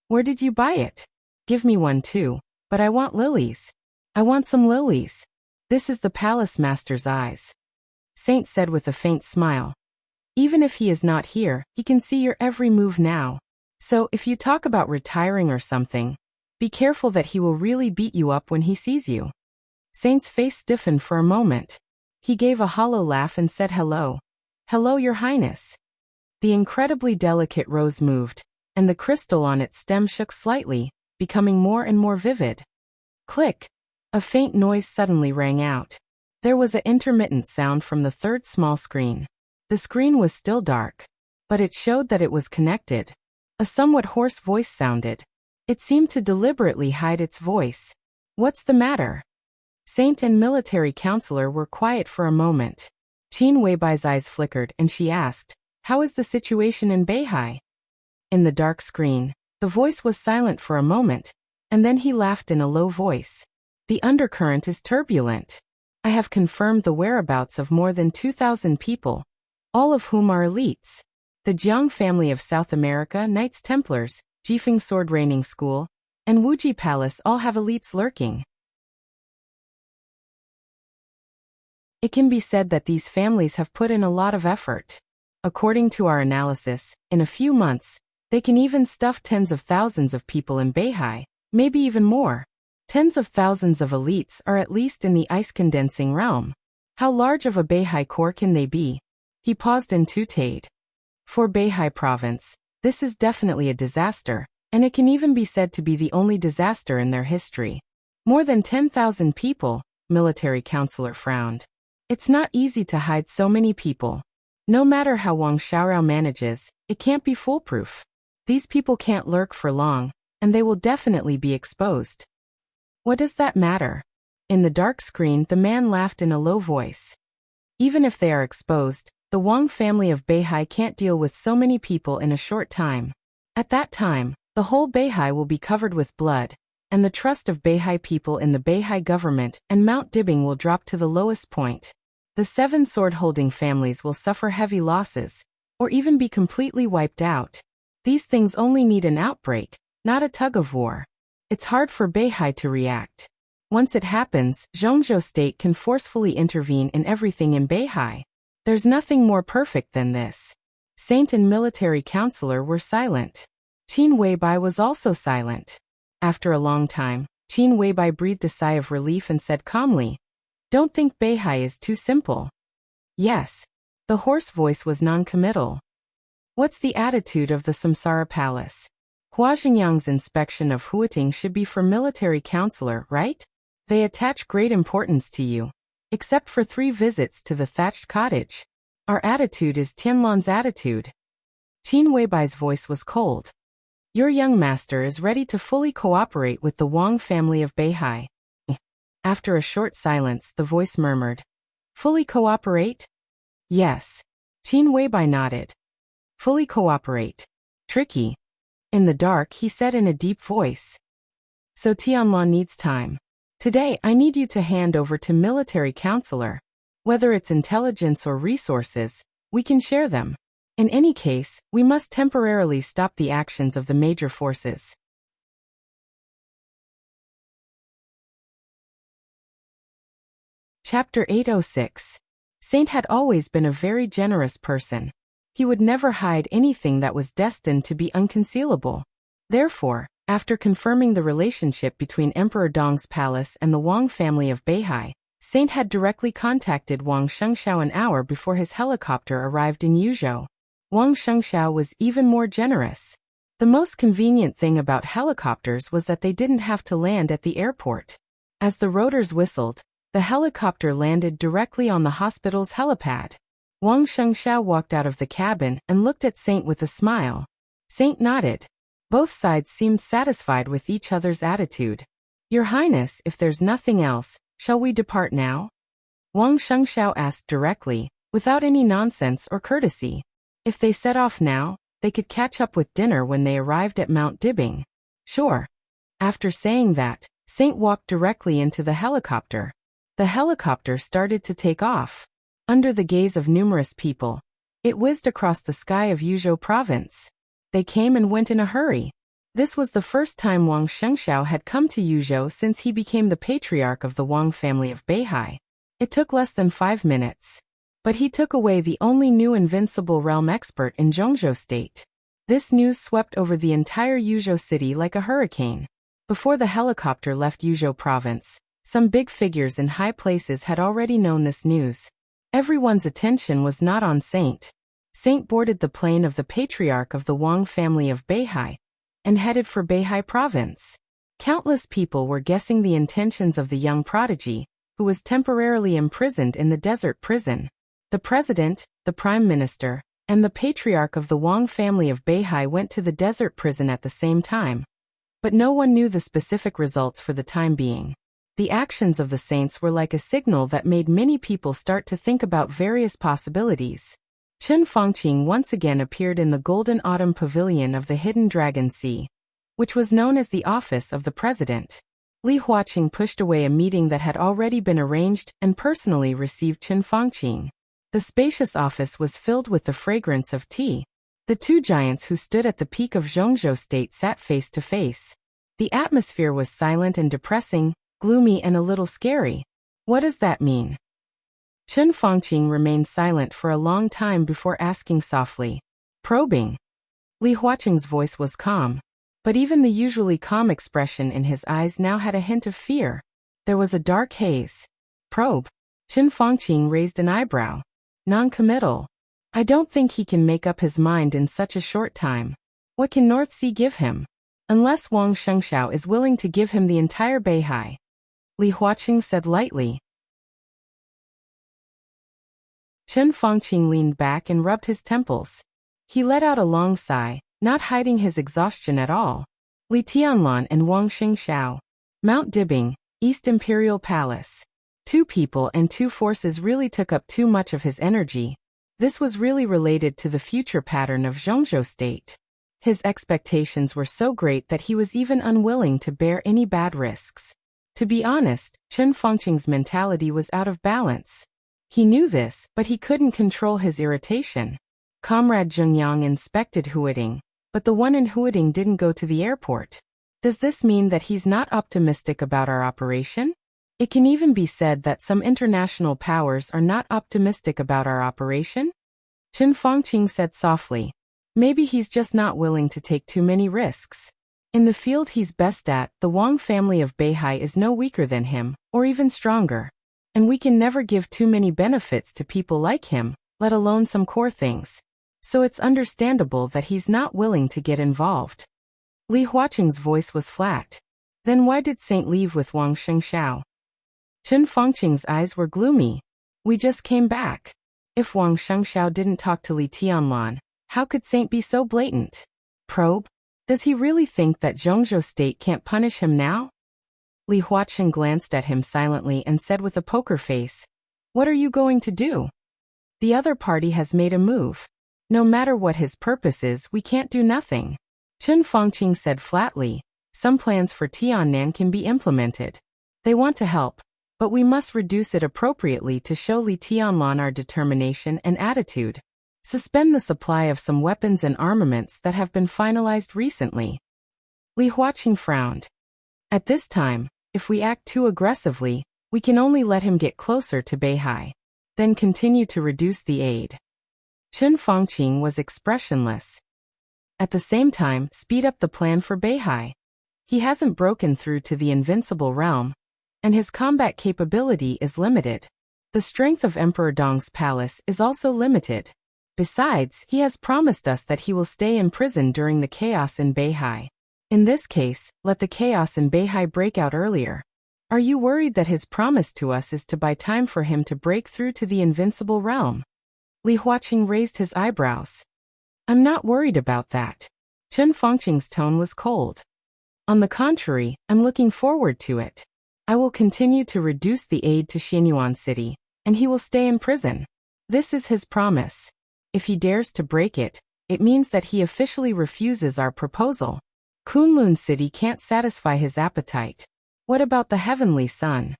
"Where did you buy it?" "Give me one too, but I want lilies." "I want some lilies." "This is the palace master's eyes," Saint said with a faint smile. "Even if he is not here, he can see your every move now. So if you talk about retiring or something, be careful that he will really beat you up when he sees you." Saint's face stiffened for a moment. He gave a hollow laugh and said hello. "Hello, Your Highness." The incredibly delicate rose moved, and the crystal on its stem shook slightly, becoming more and more vivid. Click! A faint noise suddenly rang out. There was an intermittent sound from the third small screen. The screen was still dark, but it showed that it was connected. A somewhat hoarse voice sounded. It seemed to deliberately hide its voice. "What's the matter?" Saint and military counselor were quiet for a moment. Qin Weibai's eyes flickered and she asked, "How is the situation in Beihai?" In the dark screen, the voice was silent for a moment, and then he laughed in a low voice. "The undercurrent is turbulent. I have confirmed the whereabouts of more than 2,000 people, all of whom are elites. The Jiang family of South America, Knights Templars, Jifeng Sword Reigning School, and Wuji Palace all have elites lurking. It can be said that these families have put in a lot of effort. According to our analysis, in a few months, they can even stuff tens of thousands of people in Beihai, maybe even more. Tens of thousands of elites are at least in the ice-condensing realm. How large of a Beihai core can they be?" He paused and tooted. "For Beihai province, this is definitely a disaster, and it can even be said to be the only disaster in their history. More than 10,000 people," military counselor frowned. "It's not easy to hide so many people. No matter how Wang Xiaorao manages, it can't be foolproof. These people can't lurk for long, and they will definitely be exposed." "What does that matter?" In the dark screen, the man laughed in a low voice. "Even if they are exposed, the Wang family of Beihai can't deal with so many people in a short time. At that time, the whole Beihai will be covered with blood, and the trust of Beihai people in the Beihai government and Mount Dibing will drop to the lowest point. The 7 sword-holding families will suffer heavy losses, or even be completely wiped out. These things only need an outbreak, not a tug-of-war. It's hard for Beihai to react. Once it happens, Zhongzhou state can forcefully intervene in everything in Beihai. There's nothing more perfect than this." Saint and military counselor were silent. Qin Weibai was also silent. After a long time, Qin Weibai breathed a sigh of relief and said calmly, "Don't think Beihai is too simple." "Yes." The hoarse voice was non-committal. "What's the attitude of the Samsara Palace?" Hua Xingyang's inspection of Huating should be for military counselor, right? They attach great importance to you. Except for 3 visits to the thatched cottage. Our attitude is Tianlan's attitude. Qin Weibai's voice was cold. "Your young master is ready to fully cooperate with the Wang family of Beihai." After a short silence, the voice murmured, "Fully cooperate?" "Yes." Qin Weibai nodded. "Fully cooperate. Tricky." In the dark, he said in a deep voice. "So Tianlan needs time. Today, I need you to hand over to military counselor. Whether it's intelligence or resources, we can share them. In any case, we must temporarily stop the actions of the major forces." Chapter 806. Saint had always been a very generous person. He would never hide anything that was destined to be unconcealable. Therefore, after confirming the relationship between Emperor Dong's palace and the Wang family of Beihai, Saint had directly contacted Wang Shengxiao an hour before his helicopter arrived in Yuzhou. Wang Shengxiao was even more generous. The most convenient thing about helicopters was that they didn't have to land at the airport. As the rotors whistled, the helicopter landed directly on the hospital's helipad. Wang Shengxiao walked out of the cabin and looked at Saint with a smile. Saint nodded. Both sides seemed satisfied with each other's attitude. "Your Highness, if there's nothing else, shall we depart now?" Wang Shengxiao asked directly, without any nonsense or courtesy. If they set off now, they could catch up with dinner when they arrived at Mount Dibing. "Sure." After saying that, Saint walked directly into the helicopter. The helicopter started to take off. Under the gaze of numerous people, it whizzed across the sky of Yuzhou province. They came and went in a hurry. This was the first time Wang Shengxiao had come to Yuzhou since he became the patriarch of the Wang family of Beihai. It took less than 5 minutes. But he took away the only new invincible realm expert in Zhongzhou state. This news swept over the entire Yuzhou city like a hurricane. Before the helicopter left Yuzhou province, some big figures in high places had already known this news. Everyone's attention was not on Saint. Saint boarded the plane of the patriarch of the Wang family of Beihai and headed for Beihai province. Countless people were guessing the intentions of the young prodigy, who was temporarily imprisoned in the desert prison. The president, the prime minister, and the patriarch of the Wang family of Beihai went to the desert prison at the same time. But no one knew the specific results for the time being. The actions of the saints were like a signal that made many people start to think about various possibilities. Chen Fangqing once again appeared in the Golden Autumn Pavilion of the Hidden Dragon Sea, which was known as the office of the president. Li Huaqing pushed away a meeting that had already been arranged and personally received Chen Fangqing. The spacious office was filled with the fragrance of tea. The two giants who stood at the peak of Zhongzhou State sat face to face. The atmosphere was silent and depressing, gloomy and a little scary. What does that mean? Chen Fangqing remained silent for a long time before asking softly, probing. Li Huaqing's voice was calm, but even the usually calm expression in his eyes now had a hint of fear. There was a dark haze. Probe. Chen Fangqing raised an eyebrow. Non-committal. I don't think he can make up his mind in such a short time. What can North Sea give him? Unless Wang Shengxiao is willing to give him the entire Beihai. Li Huaqing said lightly. Chen Fangqing leaned back and rubbed his temples. He let out a long sigh, not hiding his exhaustion at all. Li Tianlan and Wang Shengxiao. Mount Dibing, East Imperial Palace. Two people and two forces really took up too much of his energy. This was really related to the future pattern of Zhongzhou State. His expectations were so great that he was even unwilling to bear any bad risks. To be honest, Chen Fangqing's mentality was out of balance. He knew this, but he couldn't control his irritation. Comrade Zhengyang inspected Huading, but the one in Huading didn't go to the airport. Does this mean that he's not optimistic about our operation? It can even be said that some international powers are not optimistic about our operation? Chen Fangqing said softly. Maybe he's just not willing to take too many risks. In the field he's best at, the Wang family of Beihai is no weaker than him, or even stronger. And we can never give too many benefits to people like him, let alone some core things. So it's understandable that he's not willing to get involved. Li Huaqing's voice was flat. Then why did Saint leave with Wang Shengxiao? Chen Fangqing's eyes were gloomy. We just came back. If Wang Shengxiao didn't talk to Li Tianlan, how could Saint be so blatant? Probe? Does he really think that Zhongzhou State can't punish him now? Li Huaqing glanced at him silently and said with a poker face, what are you going to do? The other party has made a move. No matter what his purpose is, we can't do nothing. Chen Fangqing said flatly, some plans for Tiannan can be implemented. They want to help, but we must reduce it appropriately to show Li Tianlan our determination and attitude. Suspend the supply of some weapons and armaments that have been finalized recently. Li Huaqing frowned. At this time, if we act too aggressively, we can only let him get closer to Beihai, then continue to reduce the aid. Chen Fangqing was expressionless. At the same time, speed up the plan for Beihai. He hasn't broken through to the invincible realm, and his combat capability is limited. The strength of Emperor Dong's palace is also limited. Besides, he has promised us that he will stay in prison during the chaos in Beihai. In this case, let the chaos in Beihai break out earlier. Are you worried that his promise to us is to buy time for him to break through to the invincible realm? Li Huaqing raised his eyebrows. I'm not worried about that. Chen Fangqing's tone was cold. On the contrary, I'm looking forward to it. I will continue to reduce the aid to Xianyuan City, and he will stay in prison. This is his promise. If he dares to break it, it means that he officially refuses our proposal. Kunlun City can't satisfy his appetite. What about the Heavenly Sun?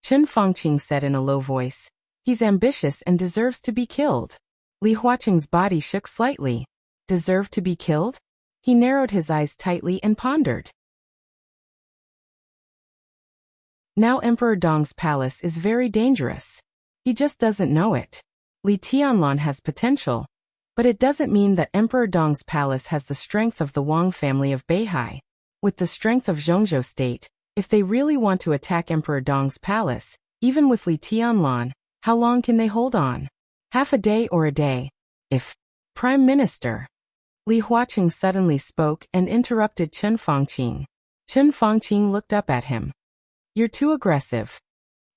Chen Fangqing said in a low voice. He's ambitious and deserves to be killed. Li Huaqing's body shook slightly. Deserve to be killed? He narrowed his eyes tightly and pondered. Now Emperor Dong's palace is very dangerous. He just doesn't know it. Li Tianlan has potential, but it doesn't mean that Emperor Dong's palace has the strength of the Wang family of Beihai. With the strength of Zhongzhou State, if they really want to attack Emperor Dong's palace, even with Li Tianlan, how long can they hold on? Half a day or a day? If Prime Minister. Li Huaqing suddenly spoke and interrupted Chen Fangqing. Chen Fangqing looked up at him. You're too aggressive,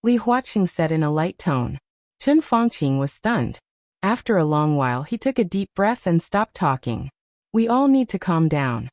Li Huaqing said in a light tone. Chen Fangqing was stunned. After a long while he took a deep breath and stopped talking. We all need to calm down,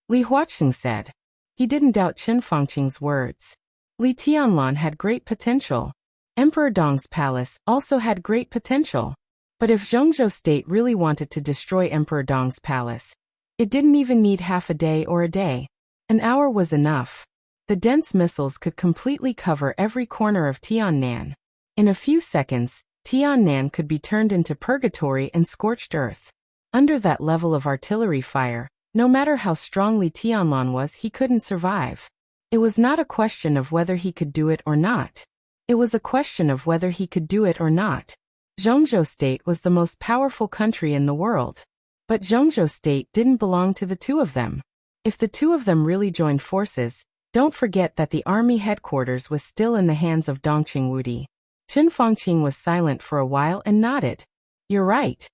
Li Huaqing said. He didn't doubt Chen Fangqing's words. Li Tianlan had great potential. Emperor Dong's palace also had great potential. But if Zhongzhou state really wanted to destroy Emperor Dong's palace, it didn't even need half a day or a day. An hour was enough. The dense missiles could completely cover every corner of Tiannan. In a few seconds, Tiannan could be turned into purgatory and scorched earth. Under that level of artillery fire, no matter how strongly Tianlan was, he couldn't survive. It was not a question of whether he could do it or not. It was a question of whether he could do it or not. Zhongzhou state was the most powerful country in the world. But Zhongzhou state didn't belong to the two of them. If the two of them really joined forces, don't forget that the army headquarters was still in the hands of Dongqing Wudi. Chen Fangqing was silent for a while and nodded. You're right.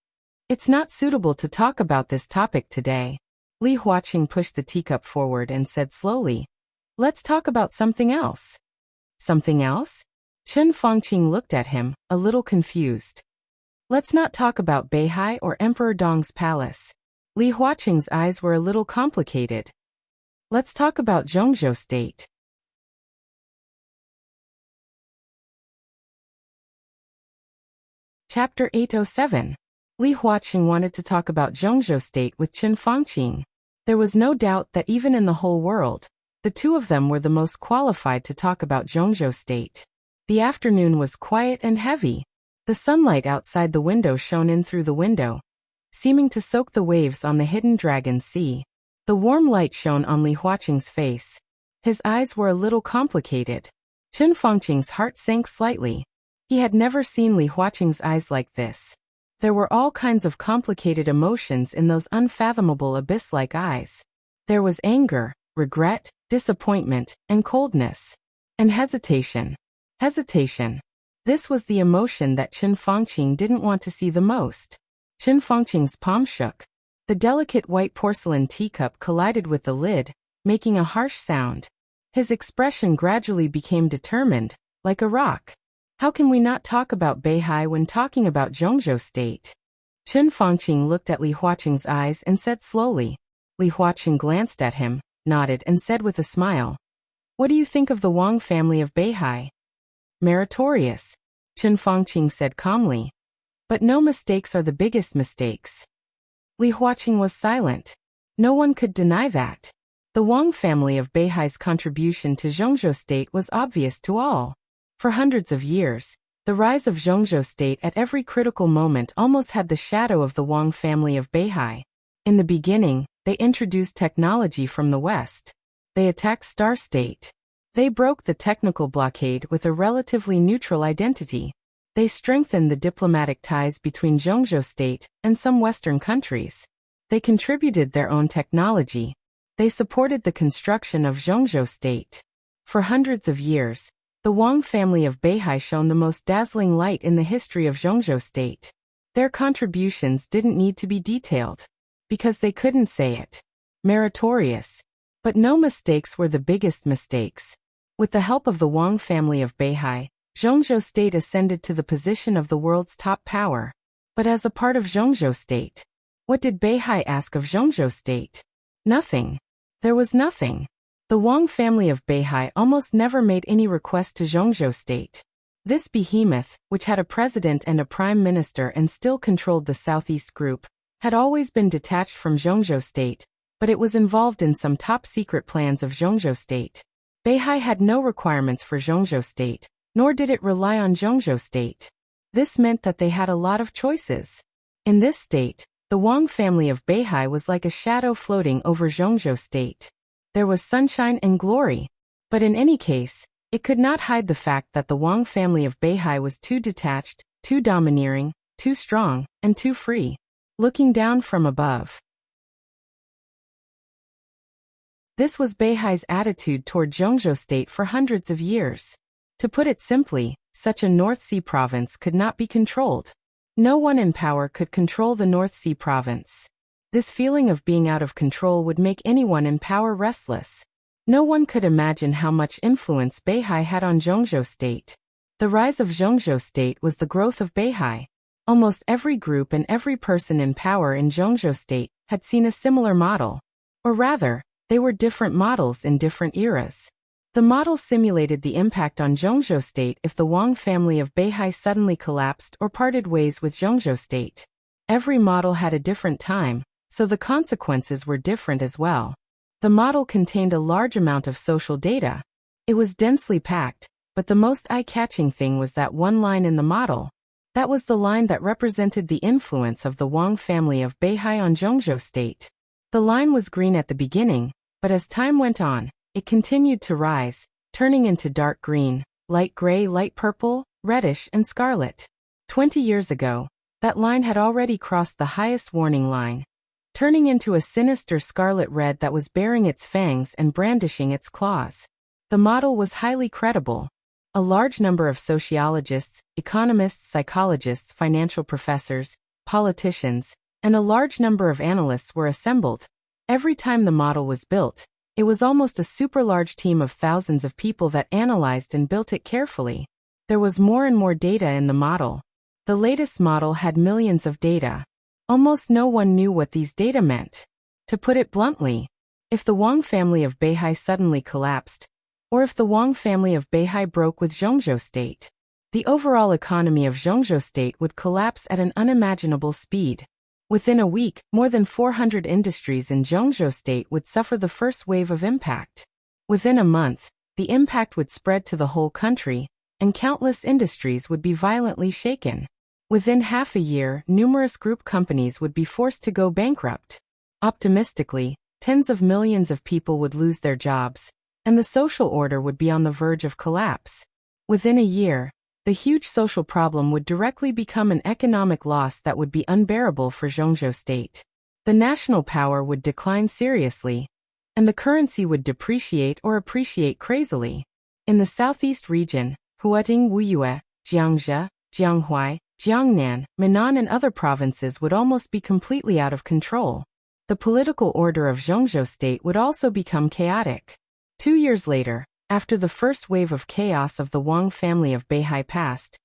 It's not suitable to talk about this topic today. Li Huaqing pushed the teacup forward and said slowly, let's talk about something else. Something else? Chen Fangqing looked at him, a little confused. Let's not talk about Beihai or Emperor Dong's palace. Li Huaqing's eyes were a little complicated. Let's talk about Zhongzhou state. Chapter 807. Li Huaqing wanted to talk about Zhongzhou state with Chen Fangqing. There was no doubt that even in the whole world, the two of them were the most qualified to talk about Zhongzhou state. The afternoon was quiet and heavy. The sunlight outside the window shone in through the window, seeming to soak the waves on the hidden dragon sea. The warm light shone on Li Huaqing's face. His eyes were a little complicated. Chen Fangqing's heart sank slightly. He had never seen Li Huaqing's eyes like this. There were all kinds of complicated emotions in those unfathomable abyss-like eyes. There was anger, regret, disappointment, and coldness. And hesitation. Hesitation. This was the emotion that Chen Fangqing didn't want to see the most. Chen Fangqing's palm shook. The delicate white porcelain teacup collided with the lid, making a harsh sound. His expression gradually became determined, like a rock. How can we not talk about Beihai when talking about Zhongzhou state? Chen Fangqing looked at Li Huaqing's eyes and said slowly. Li Huaqing glanced at him, nodded and said with a smile, what do you think of the Wang family of Beihai? Meritorious, Chen Fangqing said calmly. But no mistakes are the biggest mistakes. Li Huaqing was silent. No one could deny that. The Wang family of Beihai's contribution to Zhongzhou state was obvious to all. For hundreds of years, the rise of Zhongzhou state at every critical moment almost had the shadow of the Wang family of Beihai. In the beginning, they introduced technology from the West. They attacked Star State. They broke the technical blockade with a relatively neutral identity. They strengthened the diplomatic ties between Zhongzhou state and some Western countries. They contributed their own technology. They supported the construction of Zhongzhou state. For hundreds of years, the Wang family of Beihai shone the most dazzling light in the history of Zhongzhou state. Their contributions didn't need to be detailed, because they couldn't say it. Meritorious. But no mistakes were the biggest mistakes. With the help of the Wang family of Beihai, Zhongzhou state ascended to the position of the world's top power. But as a part of Zhongzhou state, what did Beihai ask of Zhongzhou state? Nothing. There was nothing. The Wang family of Beihai almost never made any request to Zhongzhou state. This behemoth, which had a president and a prime minister and still controlled the Southeast Group, had always been detached from Zhongzhou state, but it was involved in some top-secret plans of Zhongzhou state. Beihai had no requirements for Zhongzhou state, nor did it rely on Zhongzhou state. This meant that they had a lot of choices. In this state, the Wang family of Beihai was like a shadow floating over Zhongzhou state. There was sunshine and glory. But in any case, it could not hide the fact that the Wang family of Beihai was too detached, too domineering, too strong, and too free. Looking down from above. This was Beihai's attitude toward Zhongzhou state for hundreds of years. To put it simply, such a North Sea province could not be controlled. No one in power could control the North Sea province. This feeling of being out of control would make anyone in power restless. No one could imagine how much influence Beihai had on Zhongzhou state. The rise of Zhongzhou state was the growth of Beihai. Almost every group and every person in power in Zhongzhou state had seen a similar model. Or rather, they were different models in different eras. The model simulated the impact on Zhongzhou state if the Wang family of Beihai suddenly collapsed or parted ways with Zhongzhou state. Every model had a different time, so the consequences were different as well. The model contained a large amount of social data. It was densely packed, but the most eye-catching thing was that one line in the model. That was the line that represented the influence of the Wang family of Beihai on Zhongzhou state. The line was green at the beginning, but as time went on, it continued to rise, turning into dark green, light gray, light purple, reddish, and scarlet. 20 years ago, that line had already crossed the highest warning line, turning into a sinister scarlet red that was baring its fangs and brandishing its claws. The model was highly credible. A large number of sociologists, economists, psychologists, financial professors, politicians, and a large number of analysts were assembled. Every time the model was built, it was almost a super large team of thousands of people that analyzed and built it carefully. There was more and more data in the model. The latest model had millions of data. Almost no one knew what these data meant. To put it bluntly, if the Wang family of Beihai suddenly collapsed, or if the Wang family of Beihai broke with Zhongzhou state, the overall economy of Zhongzhou state would collapse at an unimaginable speed. Within a week, more than 400 industries in Zhongzhou state would suffer the first wave of impact. Within a month, the impact would spread to the whole country, and countless industries would be violently shaken. Within half a year, numerous group companies would be forced to go bankrupt. Optimistically, tens of millions of people would lose their jobs, and the social order would be on the verge of collapse. Within a year, the huge social problem would directly become an economic loss that would be unbearable for Zhongzhou state. The national power would decline seriously, and the currency would depreciate or appreciate crazily. In the southeast region, Huating, Wuyue, Jiangzhe, Jianghuai, Jiangnan, Minnan and other provinces would almost be completely out of control. The political order of Zhongzhou state would also become chaotic. 2 years later, after the first wave of chaos of the Wang family of Beihai passed,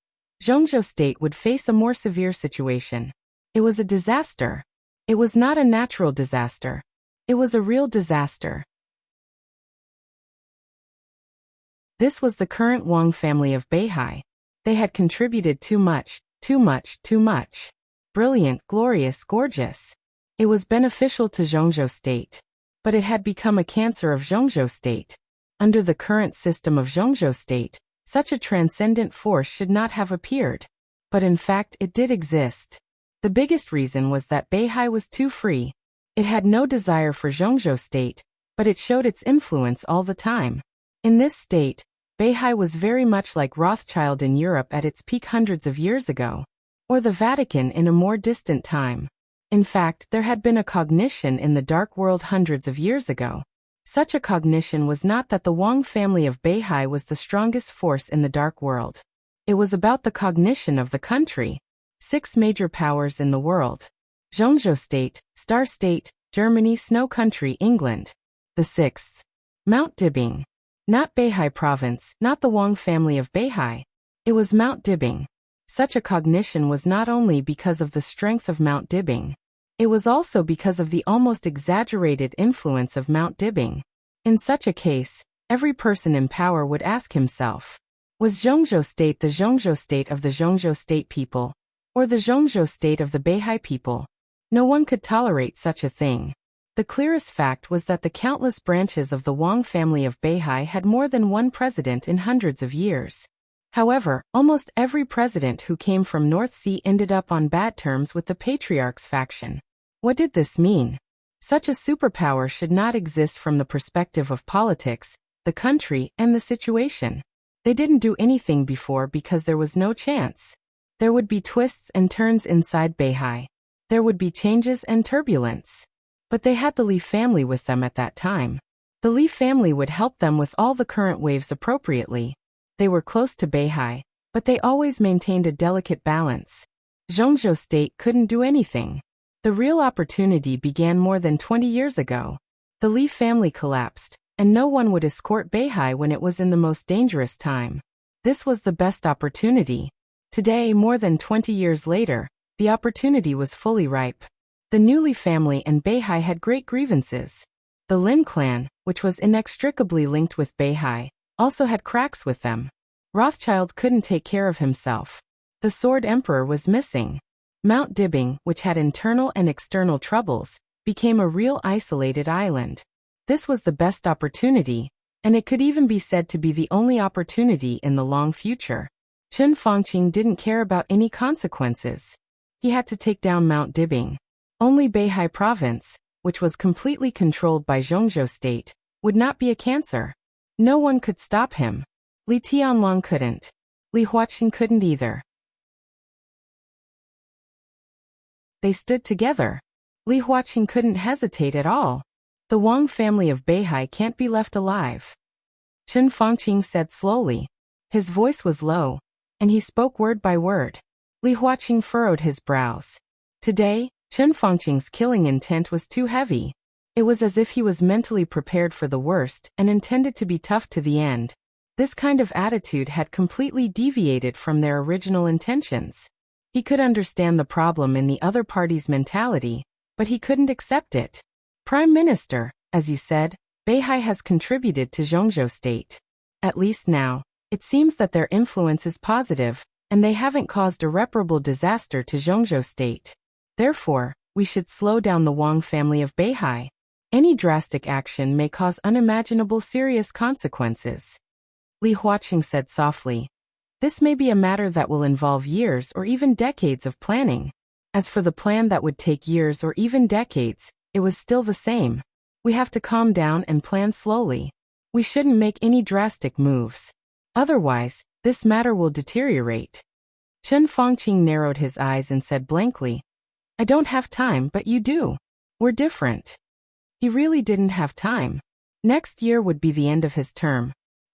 Zhongzhou state would face a more severe situation. It was a disaster. It was not a natural disaster. It was a real disaster. This was the current Wang family of Beihai. They had contributed too much, too much, too much. Brilliant, glorious, gorgeous. It was beneficial to Zhongzhou state. But it had become a cancer of Zhongzhou state. Under the current system of Zhongzhou state, such a transcendent force should not have appeared. But in fact it did exist. The biggest reason was that Beihai was too free. It had no desire for Zhongzhou state, but it showed its influence all the time. In this state, Beihai was very much like Rothschild in Europe at its peak hundreds of years ago, or the Vatican in a more distant time. In fact, there had been a cognition in the dark world hundreds of years ago. Such a cognition was not that the Wang family of Beihai was the strongest force in the dark world. It was about the cognition of the country. 6 major powers in the world. Zhongzhou state, Star state, Germany, Snow country, England. The 6th. Mount Dibing. Not Beihai province, not the Wang family of Beihai. It was Mount Dibing. Such a cognition was not only because of the strength of Mount Dibing. It was also because of the almost exaggerated influence of Mount Dibing. In such a case, every person in power would ask himself, was Zhongzhou state the Zhongzhou state of the Zhongzhou state people, or the Zhongzhou state of the Beihai people? No one could tolerate such a thing. The clearest fact was that the countless branches of the Wang family of Beihai had more than one president in hundreds of years. However, almost every president who came from North Sea ended up on bad terms with the Patriarch's faction. What did this mean? Such a superpower should not exist from the perspective of politics, the country, and the situation. They didn't do anything before because there was no chance. There would be twists and turns inside Beihai. There would be changes and turbulence. But they had the Li family with them at that time. The Li family would help them with all the current waves appropriately. They were close to Beihai, but they always maintained a delicate balance. Zhongzhou state couldn't do anything. The real opportunity began more than 20 years ago. The Li family collapsed, and no one would escort Beihai when it was in the most dangerous time. This was the best opportunity. Today, more than 20 years later, the opportunity was fully ripe. The Newly family and Beihai had great grievances. The Lin clan, which was inextricably linked with Beihai, also had cracks with them. Rothschild couldn't take care of himself. The Sword Emperor was missing. Mount Dibbing, which had internal and external troubles, became a real isolated island. This was the best opportunity, and it could even be said to be the only opportunity in the long future. Chen Fangqing didn't care about any consequences. He had to take down Mount Dibbing. Only Beihai province, which was completely controlled by Zhongzhou state, would not be a cancer. No one could stop him. Li Tianlong couldn't. Li Huaqing couldn't either. They stood together. Li Huaqing couldn't hesitate at all. The Wang family of Beihai can't be left alive. Chen Fangqing said slowly. His voice was low, and he spoke word by word. Li Huaqing furrowed his brows. Today, Chen Fangqing's killing intent was too heavy. It was as if he was mentally prepared for the worst and intended to be tough to the end. This kind of attitude had completely deviated from their original intentions. He could understand the problem in the other party's mentality, but he couldn't accept it. Prime Minister, as you said, Beihai has contributed to Zhongzhou state. At least now, it seems that their influence is positive, and they haven't caused irreparable disaster to Zhongzhou state. Therefore, we should slow down the Wang family of Beihai. Any drastic action may cause unimaginable serious consequences. Li Huaqing said softly. This may be a matter that will involve years or even decades of planning. As for the plan that would take years or even decades, it was still the same. We have to calm down and plan slowly. We shouldn't make any drastic moves. Otherwise, this matter will deteriorate. Chen Fangqing narrowed his eyes and said blankly, I don't have time, but you do. We're different. He really didn't have time. Next year would be the end of his term.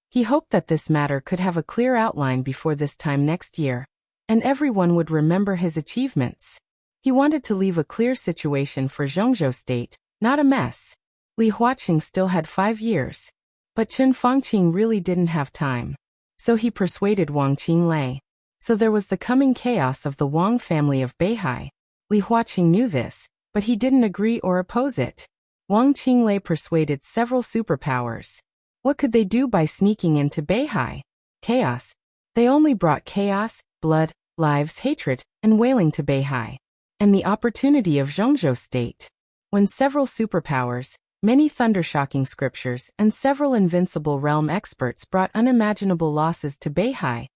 He hoped that this matter could have a clear outline before this time next year, and everyone would remember his achievements. He wanted to leave a clear situation for Zhongzhou state, not a mess. Li Huaqing still had 5 years. But Chen Fangqing really didn't have time. So he persuaded Wang Qinglei. So there was the coming chaos of the Wang family of Beihai. Li Huaqing knew this, but he didn't agree or oppose it. Wang Qinglei persuaded several superpowers. What could they do by sneaking into Beihai? Chaos. They only brought chaos, blood, lives, hatred, and wailing to Beihai. And the opportunity of Zhongzhou state. When several superpowers, many thundershocking scriptures, and several invincible realm experts brought unimaginable losses to Beihai,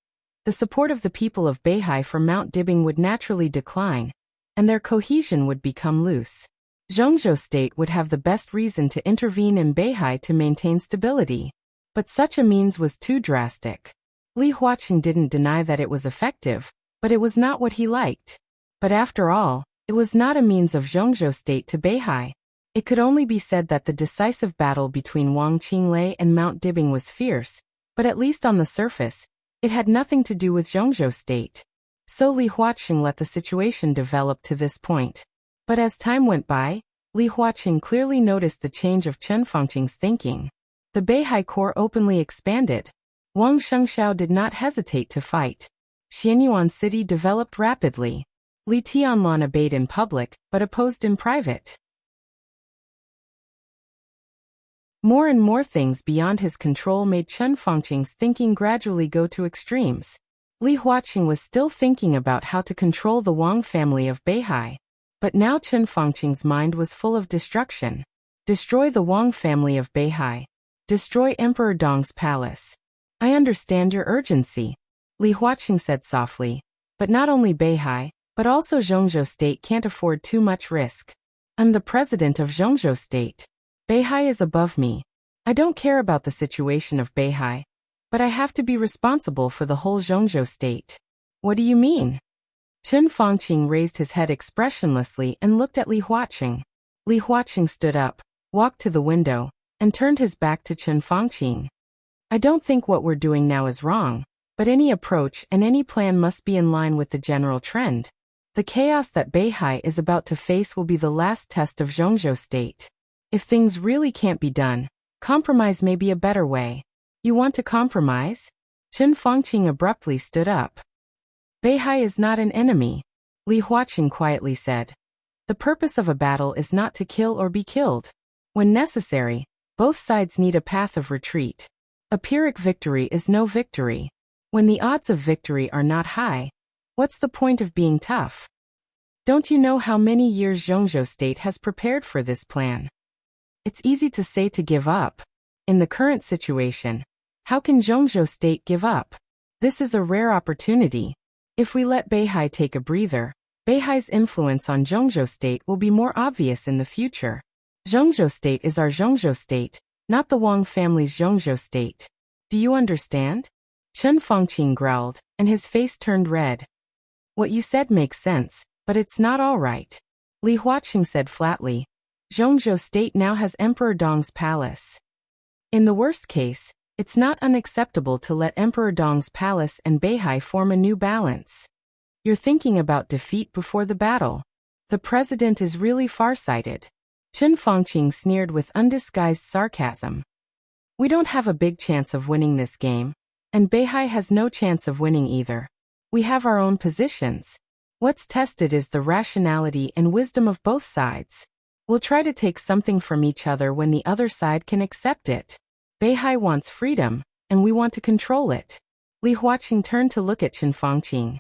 the support of the people of Beihai for Mount Dibbing would naturally decline, and their cohesion would become loose. Zhongzhou state would have the best reason to intervene in Beihai to maintain stability. But such a means was too drastic. Li Huaqing didn't deny that it was effective, but it was not what he liked. But after all, it was not a means of Zhongzhou state to Beihai. It could only be said that the decisive battle between Wang Qinglei and Mount Dibbing was fierce, but at least on the surface, it had nothing to do with Zhongzhou state. So Li Huaqing let the situation develop to this point. But as time went by, Li Huaqing clearly noticed the change of Chen Fangqing's thinking. The Beihai Corps openly expanded. Wang Shengxiao did not hesitate to fight. Xianyuan City developed rapidly. Li Tianlong obeyed in public, but opposed in private. More and more things beyond his control made Chen Fangqing's thinking gradually go to extremes. Li Huaqing was still thinking about how to control the Wang family of Beihai. But now Chen Fangqing's mind was full of destruction. Destroy the Wang family of Beihai. Destroy Emperor Dong's palace. I understand your urgency, Li Huaqing said softly. But not only Beihai, but also Zhongzhou state can't afford too much risk. I'm the president of Zhongzhou state. Beihai is above me. I don't care about the situation of Beihai, but I have to be responsible for the whole Zhongzhou state. What do you mean? Chen Fangqing raised his head expressionlessly and looked at Li Huaqing. Li Huaqing stood up, walked to the window, and turned his back to Chen Fangqing. I don't think what we're doing now is wrong, but any approach and any plan must be in line with the general trend. The chaos that Beihai is about to face will be the last test of Zhongzhou state. If things really can't be done, Compromise may be a better way. You want to compromise? Chen Fangqing abruptly stood up. Beihai is not an enemy, Li Huaqing quietly said. The purpose of a battle is not to kill or be killed. When necessary, both sides need a path of retreat. A Pyrrhic victory is no victory. When the odds of victory are not high, what's the point of being tough? Don't you know how many years Zhongzhou state has prepared for this plan? It's easy to say to give up. In the current situation, how can Zhongzhou state give up? This is a rare opportunity. If we let Beihai take a breather, Beihai's influence on Zhongzhou state will be more obvious in the future. Zhongzhou state is our Zhongzhou state, not the Wang family's Zhongzhou state. Do you understand? Chen Fangqing growled, and his face turned red. What you said makes sense, but it's not all right. Li Huaqing said flatly. Zhongzhou state now has Emperor Dong's palace. In the worst case, it's not unacceptable to let Emperor Dong's palace and Beihai form a new balance. You're thinking about defeat before the battle. The president is really farsighted. Chen Fangqing sneered with undisguised sarcasm. We don't have a big chance of winning this game, and Beihai has no chance of winning either. We have our own positions. What's tested is the rationality and wisdom of both sides. We'll try to take something from each other when the other side can accept it. Beihai wants freedom, and we want to control it. Li Huaqing turned to look at Chen Fangqing.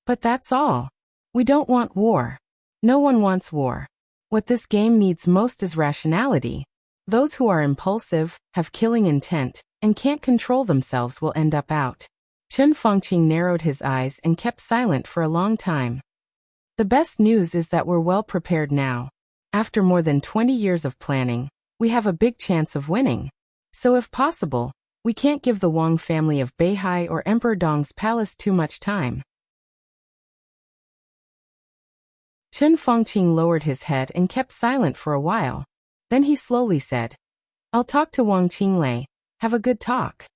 But that's all. We don't want war. No one wants war. What this game needs most is rationality. Those who are impulsive, have killing intent, and can't control themselves will end up out. Chen Fangqing narrowed his eyes and kept silent for a long time. The best news is that we're well prepared now. After more than 20 years of planning, we have a big chance of winning. So if possible, we can't give the Wang family of Beihai or Emperor Dong's palace too much time. Chen Fangqing lowered his head and kept silent for a while. Then he slowly said, I'll talk to Wang Qinglei. Have a good talk.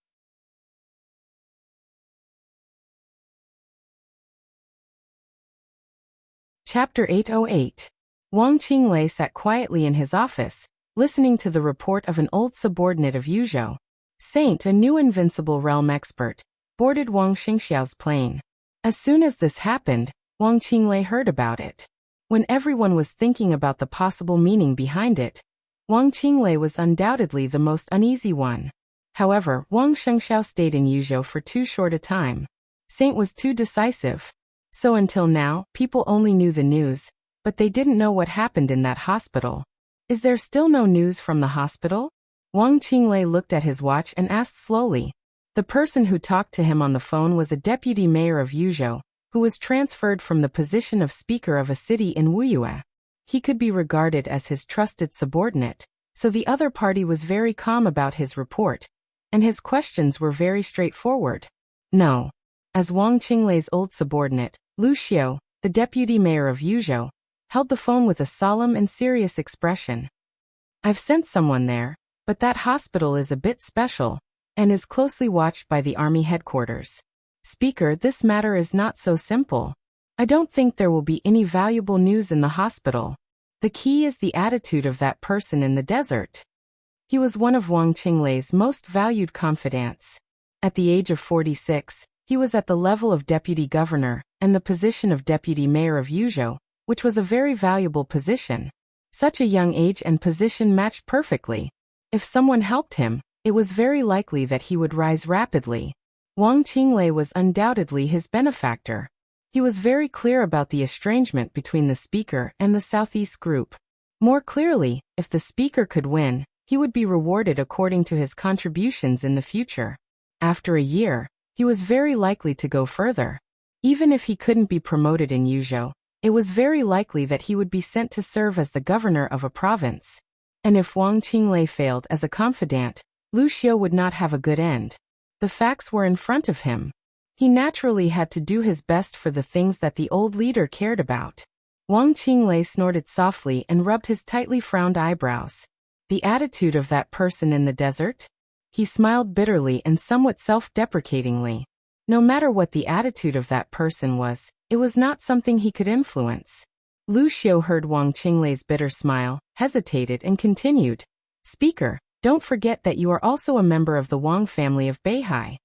Chapter 808. Wang Qinglei sat quietly in his office, listening to the report of an old subordinate of Yuzhou. Saint, a new invincible realm expert, boarded Wang Xingxiao's plane. As soon as this happened, Wang Qinglei heard about it. When everyone was thinking about the possible meaning behind it, Wang Qinglei was undoubtedly the most uneasy one. However, Wang Xingxiao stayed in Yuzhou for too short a time. Saint was too decisive. So until now, people only knew the news, but they didn't know what happened in that hospital. Is there still no news from the hospital? Wang Qinglei looked at his watch and asked slowly. The person who talked to him on the phone was a deputy mayor of Yuzhou, who was transferred from the position of speaker of a city in Wuyue. He could be regarded as his trusted subordinate, so the other party was very calm about his report, and his questions were very straightforward. No. As Wang Qinglei's old subordinate, Lu Xiu, the deputy mayor of Yuzhou, held the phone with a solemn and serious expression. I've sent someone there, but that hospital is a bit special, and is closely watched by the army headquarters. Speaker, this matter is not so simple. I don't think there will be any valuable news in the hospital. The key is the attitude of that person in the desert. He was one of Wang Qinglei's most valued confidants. At the age of 46, he was at the level of deputy governor, and the position of deputy mayor of Yuzhou, which was a very valuable position. Such a young age and position matched perfectly. If someone helped him, it was very likely that he would rise rapidly. Wang Qinglei was undoubtedly his benefactor. He was very clear about the estrangement between the speaker and the Southeast group. More clearly, if the speaker could win, he would be rewarded according to his contributions in the future. After a year, he was very likely to go further. Even if he couldn't be promoted in Yuzhou, it was very likely that he would be sent to serve as the governor of a province. And if Wang Qinglei failed as a confidant, Lu Xiu would not have a good end. The facts were in front of him. He naturally had to do his best for the things that the old leader cared about. Wang Qinglei snorted softly and rubbed his tightly frowned eyebrows. The attitude of that person in the desert? He smiled bitterly and somewhat self-deprecatingly. No matter what the attitude of that person was, it was not something he could influence. Lu Xiu heard Wang Qinglei's bitter smile, hesitated and continued. Speaker, Don't forget that you are also a member of the Wang family of Beihai.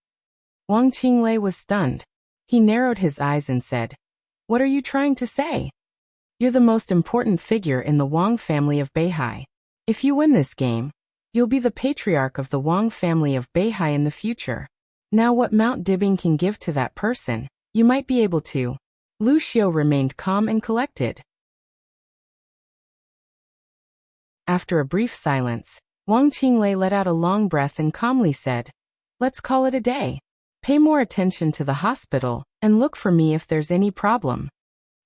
Wang Qinglei was stunned. He narrowed his eyes and said, "What are you trying to say? You're the most important figure in the Wang family of Beihai. If you win this game, you'll be the patriarch of the Wang family of Beihai in the future. Now what Mount Dibbing can give to that person, you might be able to." Lu Xiu remained calm and collected. After a brief silence, Wang Qinglei let out a long breath and calmly said, "Let's call it a day. Pay more attention to the hospital, and look for me if there's any problem."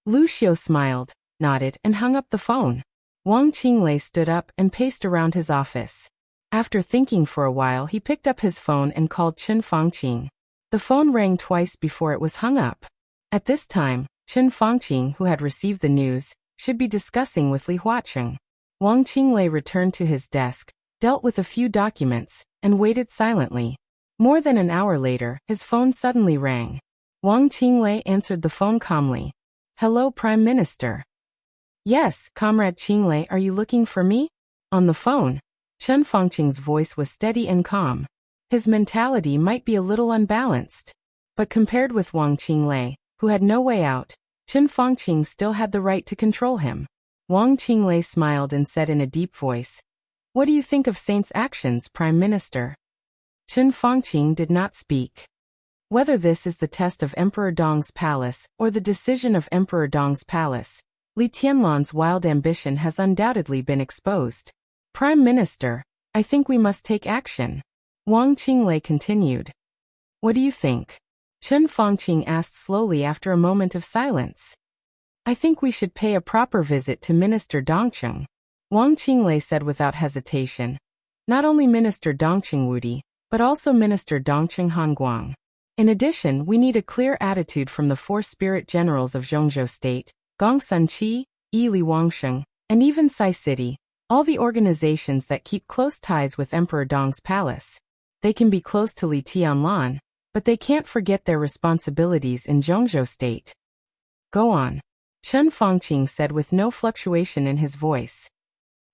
Lu Xiu smiled, nodded, and hung up the phone. Wang Qinglei stood up and paced around his office. After thinking for a while, he picked up his phone and called Chen Fangqing. The phone rang twice before it was hung up. At this time, Chen Fangqing, who had received the news, should be discussing with Li Huaqing. Wang Qinglei returned to his desk, dealt with a few documents, and waited silently. More than an hour later, his phone suddenly rang. Wang Qinglei answered the phone calmly. "Hello, Prime Minister." "Yes, Comrade Qinglei, are you looking for me?" On the phone, Chen Fangqing's voice was steady and calm. His mentality might be a little unbalanced, but compared with Wang Qinglei, who had no way out, Chen Fangqing still had the right to control him. Wang Qinglei smiled and said in a deep voice, "What do you think of Saint's actions, Prime Minister?" Chen Fangqing did not speak. Whether this is the test of Emperor Dong's palace or the decision of Emperor Dong's palace, Li Tianlan's wild ambition has undoubtedly been exposed. "Prime Minister, I think we must take action," Wang Qinglei continued. "What do you think?" Chen Fangqing asked slowly after a moment of silence. "I think we should pay a proper visit to Minister Dongqing," Wang Qinglei said without hesitation. "Not only Minister Dongqing Wudi, but also Minister Dongqing Hanguang. In addition, we need a clear attitude from the four spirit generals of Zhongzhou State, Gongsun Qi, Yi Li Wangsheng, and even Sai City, all the organizations that keep close ties with Emperor Dong's palace. They can be close to Li Tianlan, but they can't forget their responsibilities in Zhongzhou State." "Go on," Chen Fangqing said with no fluctuation in his voice.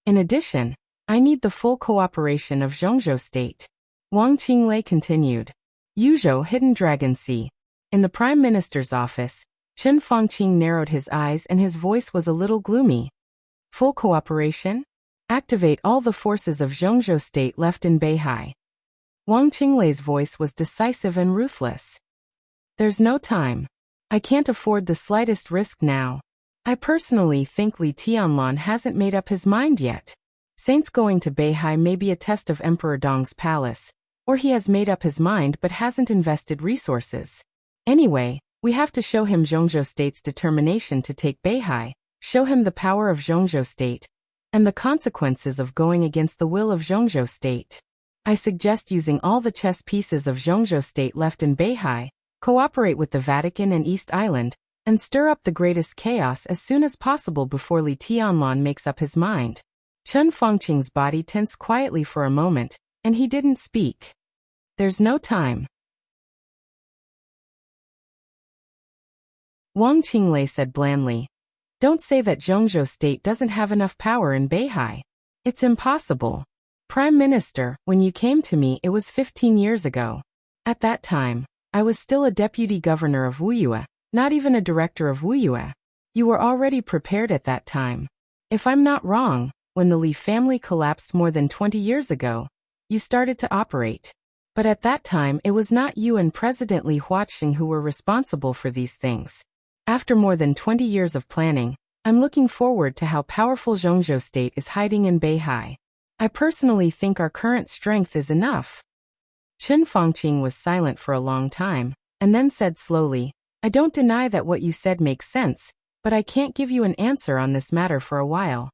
"In addition, I need the full cooperation of Zhongzhou State," Wang Qinglei continued. Yuzhou Hidden Dragon Sea. In the Prime Minister's office, Chen Fangqing narrowed his eyes and his voice was a little gloomy. "Full cooperation? Activate all the forces of Zhongzhou State left in Beihai." Wang Qinglei's voice was decisive and ruthless. "There's no time. I can't afford the slightest risk now. I personally think Li Tianlan hasn't made up his mind yet. Saint's going to Beihai may be a test of Emperor Dong's palace, or he has made up his mind but hasn't invested resources. Anyway, we have to show him Zhongzhou State's determination to take Beihai, show him the power of Zhongzhou State, and the consequences of going against the will of Zhongzhou State. I suggest using all the chess pieces of Zhongzhou State left in Beihai, cooperate with the Vatican and East Island, and stir up the greatest chaos as soon as possible before Li Tianlan makes up his mind." Chen Fangqing's body tensed quietly for a moment, and he didn't speak. "There's no time." Wang Qinglei said blandly, "Don't say that Zhongzhou State doesn't have enough power in Beihai. It's impossible. Prime Minister, when you came to me it was 15 years ago. At that time, I was still a deputy governor of Wuyue, not even a director of Wuyue. You were already prepared at that time. If I'm not wrong, when the Li family collapsed more than 20 years ago, you started to operate. But at that time it was not you and President Li Huaqing who were responsible for these things. After more than 20 years of planning, I'm looking forward to how powerful Zhongzhou State is hiding in Beihai. I personally think our current strength is enough." Chen Fangqing was silent for a long time, and then said slowly, "I don't deny that what you said makes sense, but I can't give you an answer on this matter for a while."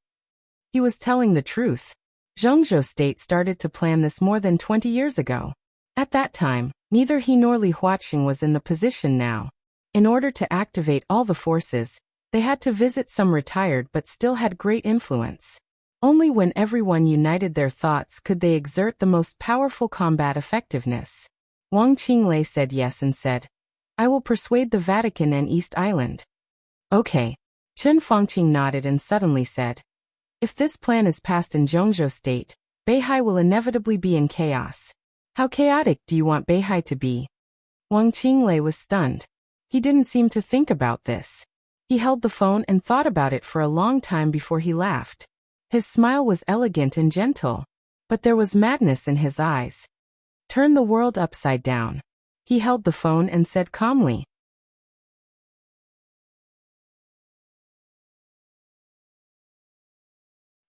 He was telling the truth. Zhongzhou State started to plan this more than 20 years ago. At that time, neither he nor Li Huaqing was in the position now. In order to activate all the forces, they had to visit some retired but still had great influence. Only when everyone united their thoughts could they exert the most powerful combat effectiveness. Wang Qinglei said yes and said, "I will persuade the Vatican and East Island." "Okay." Chen Fangqing nodded and suddenly said, "If this plan is passed in Zhongzhou State, Beihai will inevitably be in chaos. How chaotic do you want Beihai to be? Wang Qinglei was stunned. He didn't seem to think about this. He held the phone and thought about it for a long time before he laughed. His smile was elegant and gentle, but there was madness in his eyes. Turn the world upside down. He held the phone and said calmly.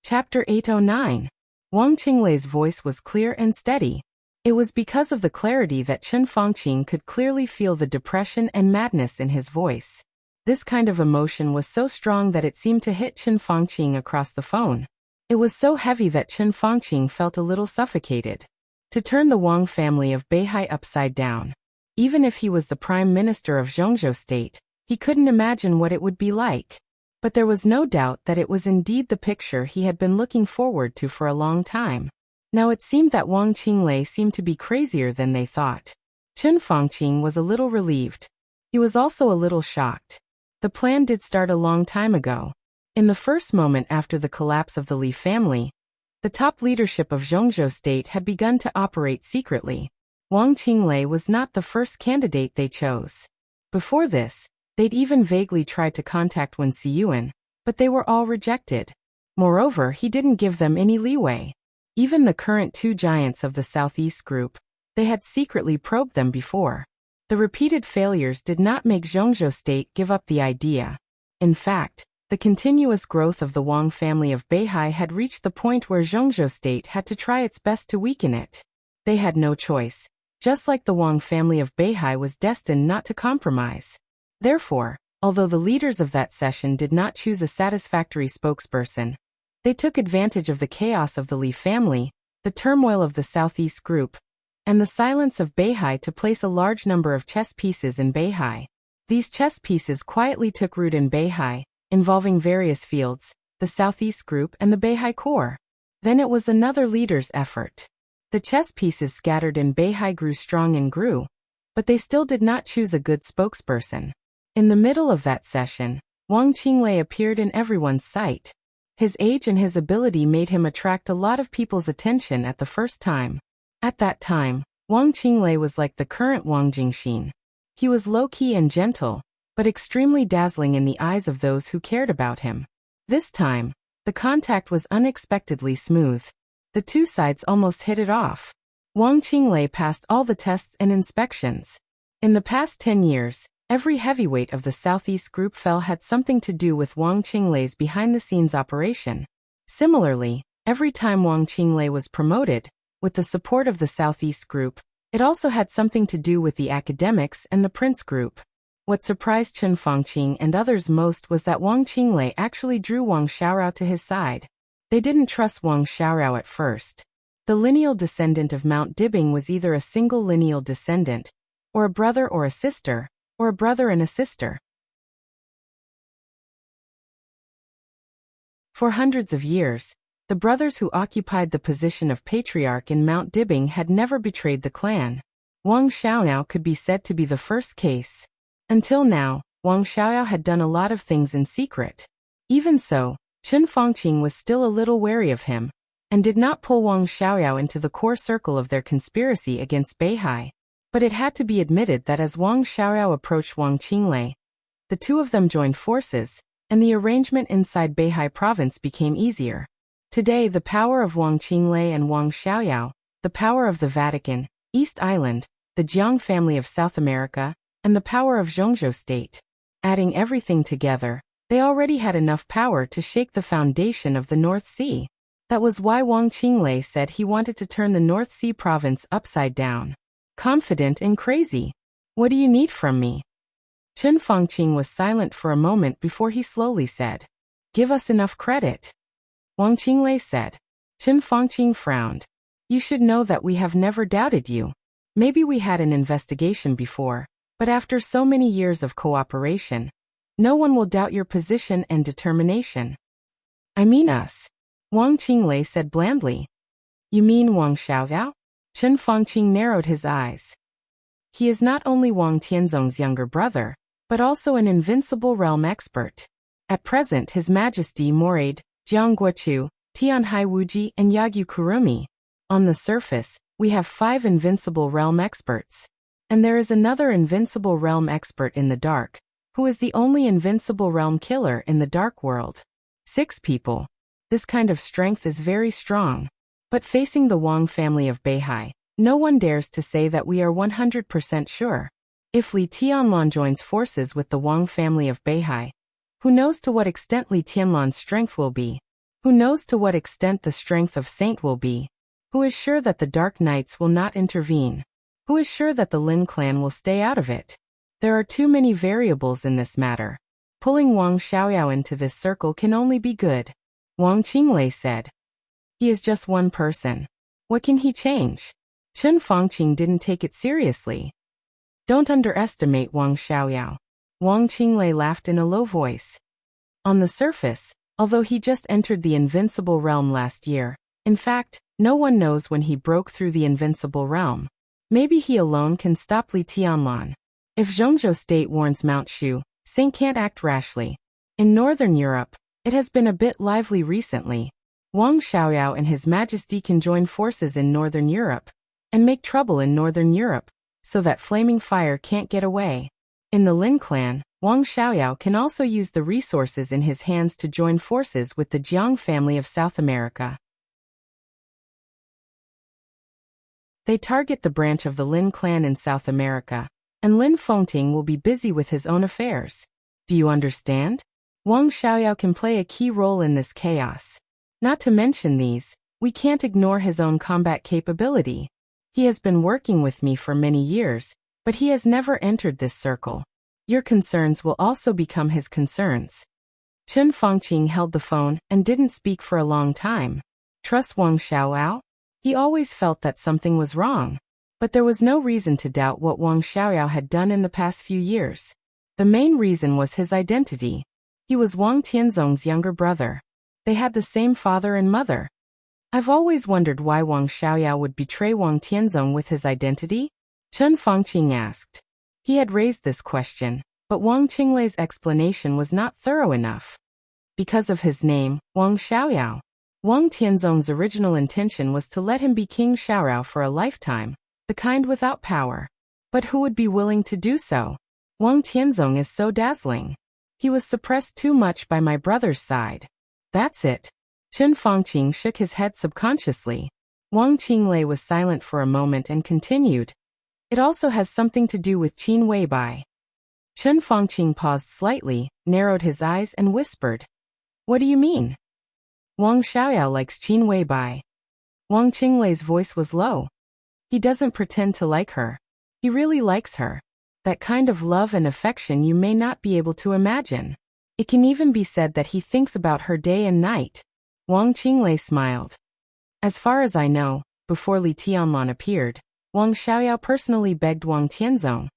Chapter 809. Wang Qinglei's voice was clear and steady. It was because of the clarity that Chen Fangqing could clearly feel the depression and madness in his voice. This kind of emotion was so strong that it seemed to hit Chen Fangqing across the phone. It was so heavy that Chen Fangqing felt a little suffocated. To turn the Wang family of Beihai upside down. Even if he was the prime minister of Zhongzhou state, he couldn't imagine what it would be like. But there was no doubt that it was indeed the picture he had been looking forward to for a long time. Now it seemed that Wang Qinglei seemed to be crazier than they thought. Chen Fangqing was a little relieved. He was also a little shocked. The plan did start a long time ago. In the first moment after the collapse of the Li family, the top leadership of Zhongzhou state had begun to operate secretly. Wang Qinglei was not the first candidate they chose. Before this, they'd even vaguely tried to contact Wen Siyuan, but they were all rejected. Moreover, he didn't give them any leeway. Even the current two giants of the Southeast group, they had secretly probed them before. The repeated failures did not make Zhongzhou state give up the idea. In fact, the continuous growth of the Wang family of Beihai had reached the point where Zhongzhou state had to try its best to weaken it. They had no choice, just like the Wang family of Beihai was destined not to compromise. Therefore, although the leaders of that session did not choose a satisfactory spokesperson, they took advantage of the chaos of the Li family, the turmoil of the Southeast group, and the silence of Beihai to place a large number of chess pieces in Beihai. These chess pieces quietly took root in Beihai, involving various fields, the Southeast group and the Beihai core. Then it was another leader's effort. The chess pieces scattered in Beihai grew strong and grew, but they still did not choose a good spokesperson. In the middle of that session, Wang Qinglei appeared in everyone's sight. His age and his ability made him attract a lot of people's attention at the first time. At that time, Wang Qinglei was like the current Wang Jingxin. He was low-key and gentle, but extremely dazzling in the eyes of those who cared about him. This time, the contact was unexpectedly smooth. The two sides almost hit it off. Wang Qinglei passed all the tests and inspections. In the past 10 years, every heavyweight of the Southeast group had something to do with Wang Qinglei's behind-the-scenes operation. Similarly, every time Wang Qinglei was promoted, with the support of the Southeast group, it also had something to do with the academics and the Prince group. What surprised Chen Fangqing and others most was that Wang Qinglei actually drew Wang Xiaorao to his side. They didn't trust Wang Xiaorao at first. The lineal descendant of Mount Dibing was either a single lineal descendant, or a brother or a sister, or a brother and a sister. For hundreds of years, the brothers who occupied the position of patriarch in Mount Dibing had never betrayed the clan. Wang Xiaorao could be said to be the first case. Until now, Wang Xiaorao had done a lot of things in secret. Even so, Chen Fangqing was still a little wary of him, and did not pull Wang Xiaorao into the core circle of their conspiracy against Beihai. But it had to be admitted that as Wang Xiaorao approached Wang Qinglei, the two of them joined forces, and the arrangement inside Beihai province became easier. Today the power of Wang Qinglei and Wang Xiaorao, the power of the Vatican, East Island, the Jiang family of South America, and the power of Zhongzhou state. Adding everything together, they already had enough power to shake the foundation of the North Sea. That was why Wang Qinglei said he wanted to turn the North Sea province upside down. Confident and crazy. What do you need from me? Chen Fangqing was silent for a moment before he slowly said, "Give us enough credit." Wang Qinglei said. Chen Fangqing frowned. "You should know that we have never doubted you. Maybe we had an investigation before, but after so many years of cooperation, no one will doubt your position and determination." "I mean us," Wang Qinglei said blandly. "You mean Wang Xiaorao?" Chen Fangqing narrowed his eyes. "He is not only Wang Tianzong's younger brother, but also an invincible realm expert. At present His Majesty Morade, Jiang Guoqiu, Tian Haiwuji, and Yagyu Kurumi. On the surface, we have 5 invincible realm experts. And there is another invincible realm expert in the dark, who is the only invincible realm killer in the dark world. 6 people. This kind of strength is very strong. But facing the Wang family of Beihai, no one dares to say that we are 100% sure. If Li Tianlan joins forces with the Wang family of Beihai, who knows to what extent Li Tianlan's strength will be? Who knows to what extent the strength of Saint will be? Who is sure that the Dark Knights will not intervene? Who is sure that the Lin clan will stay out of it? There are too many variables in this matter. Pulling Wang Xiaoyao into this circle can only be good. Wang Qinglei said. He is just one person. What can he change? Chen Fangqing didn't take it seriously. Don't underestimate Wang Xiaoyao. Wang Qinglei laughed in a low voice. On the surface, although he just entered the invincible realm last year, in fact, no one knows when he broke through the invincible realm. Maybe he alone can stop Li Tianlan. If Zhongzhou State warns Mount Shu, Saint can't act rashly. In Northern Europe, it has been a bit lively recently. Wang Xiaoyao and His Majesty can join forces in Northern Europe and make trouble in Northern Europe, so that flaming fire can't get away. In the Lin clan, Wang Xiaoyao can also use the resources in his hands to join forces with the Jiang family of South America. They target the branch of the Lin clan in South America, and Lin Fengting will be busy with his own affairs. Do you understand? Wang Xiaoyao can play a key role in this chaos. Not to mention these, we can't ignore his own combat capability. He has been working with me for many years, but he has never entered this circle. Your concerns will also become his concerns. Chen Fangqing held the phone and didn't speak for a long time. Trust Wang Xiaoyao? He always felt that something was wrong. But there was no reason to doubt what Wang Xiaoyao had done in the past few years. The main reason was his identity. He was Wang Tianzong's younger brother. They had the same father and mother. I've always wondered why Wang Xiaoyao would betray Wang Tianzong with his identity? Chen Fangqing asked. He had raised this question, but Wang Qinglei's explanation was not thorough enough. Because of his name, Wang Xiaoyao. Wang Tianzong's original intention was to let him be King Xiaorao for a lifetime, the kind without power. But who would be willing to do so? Wang Tianzong is so dazzling. He was suppressed too much by my brother's side. That's it. Chen Fangqing shook his head subconsciously. Wang Qinglei was silent for a moment and continued. It also has something to do with Qin Weibai. Chen Fangqing paused slightly, narrowed his eyes and whispered. What do you mean? Wang Xiaoyao likes Qin Weibai. Wang Qinglei's voice was low. He doesn't pretend to like her. He really likes her. That kind of love and affection you may not be able to imagine. It can even be said that he thinks about her day and night. Wang Qinglei smiled. As far as I know, before Li Tianlan appeared, Wang Xiaoyao personally begged Wang Tianzong,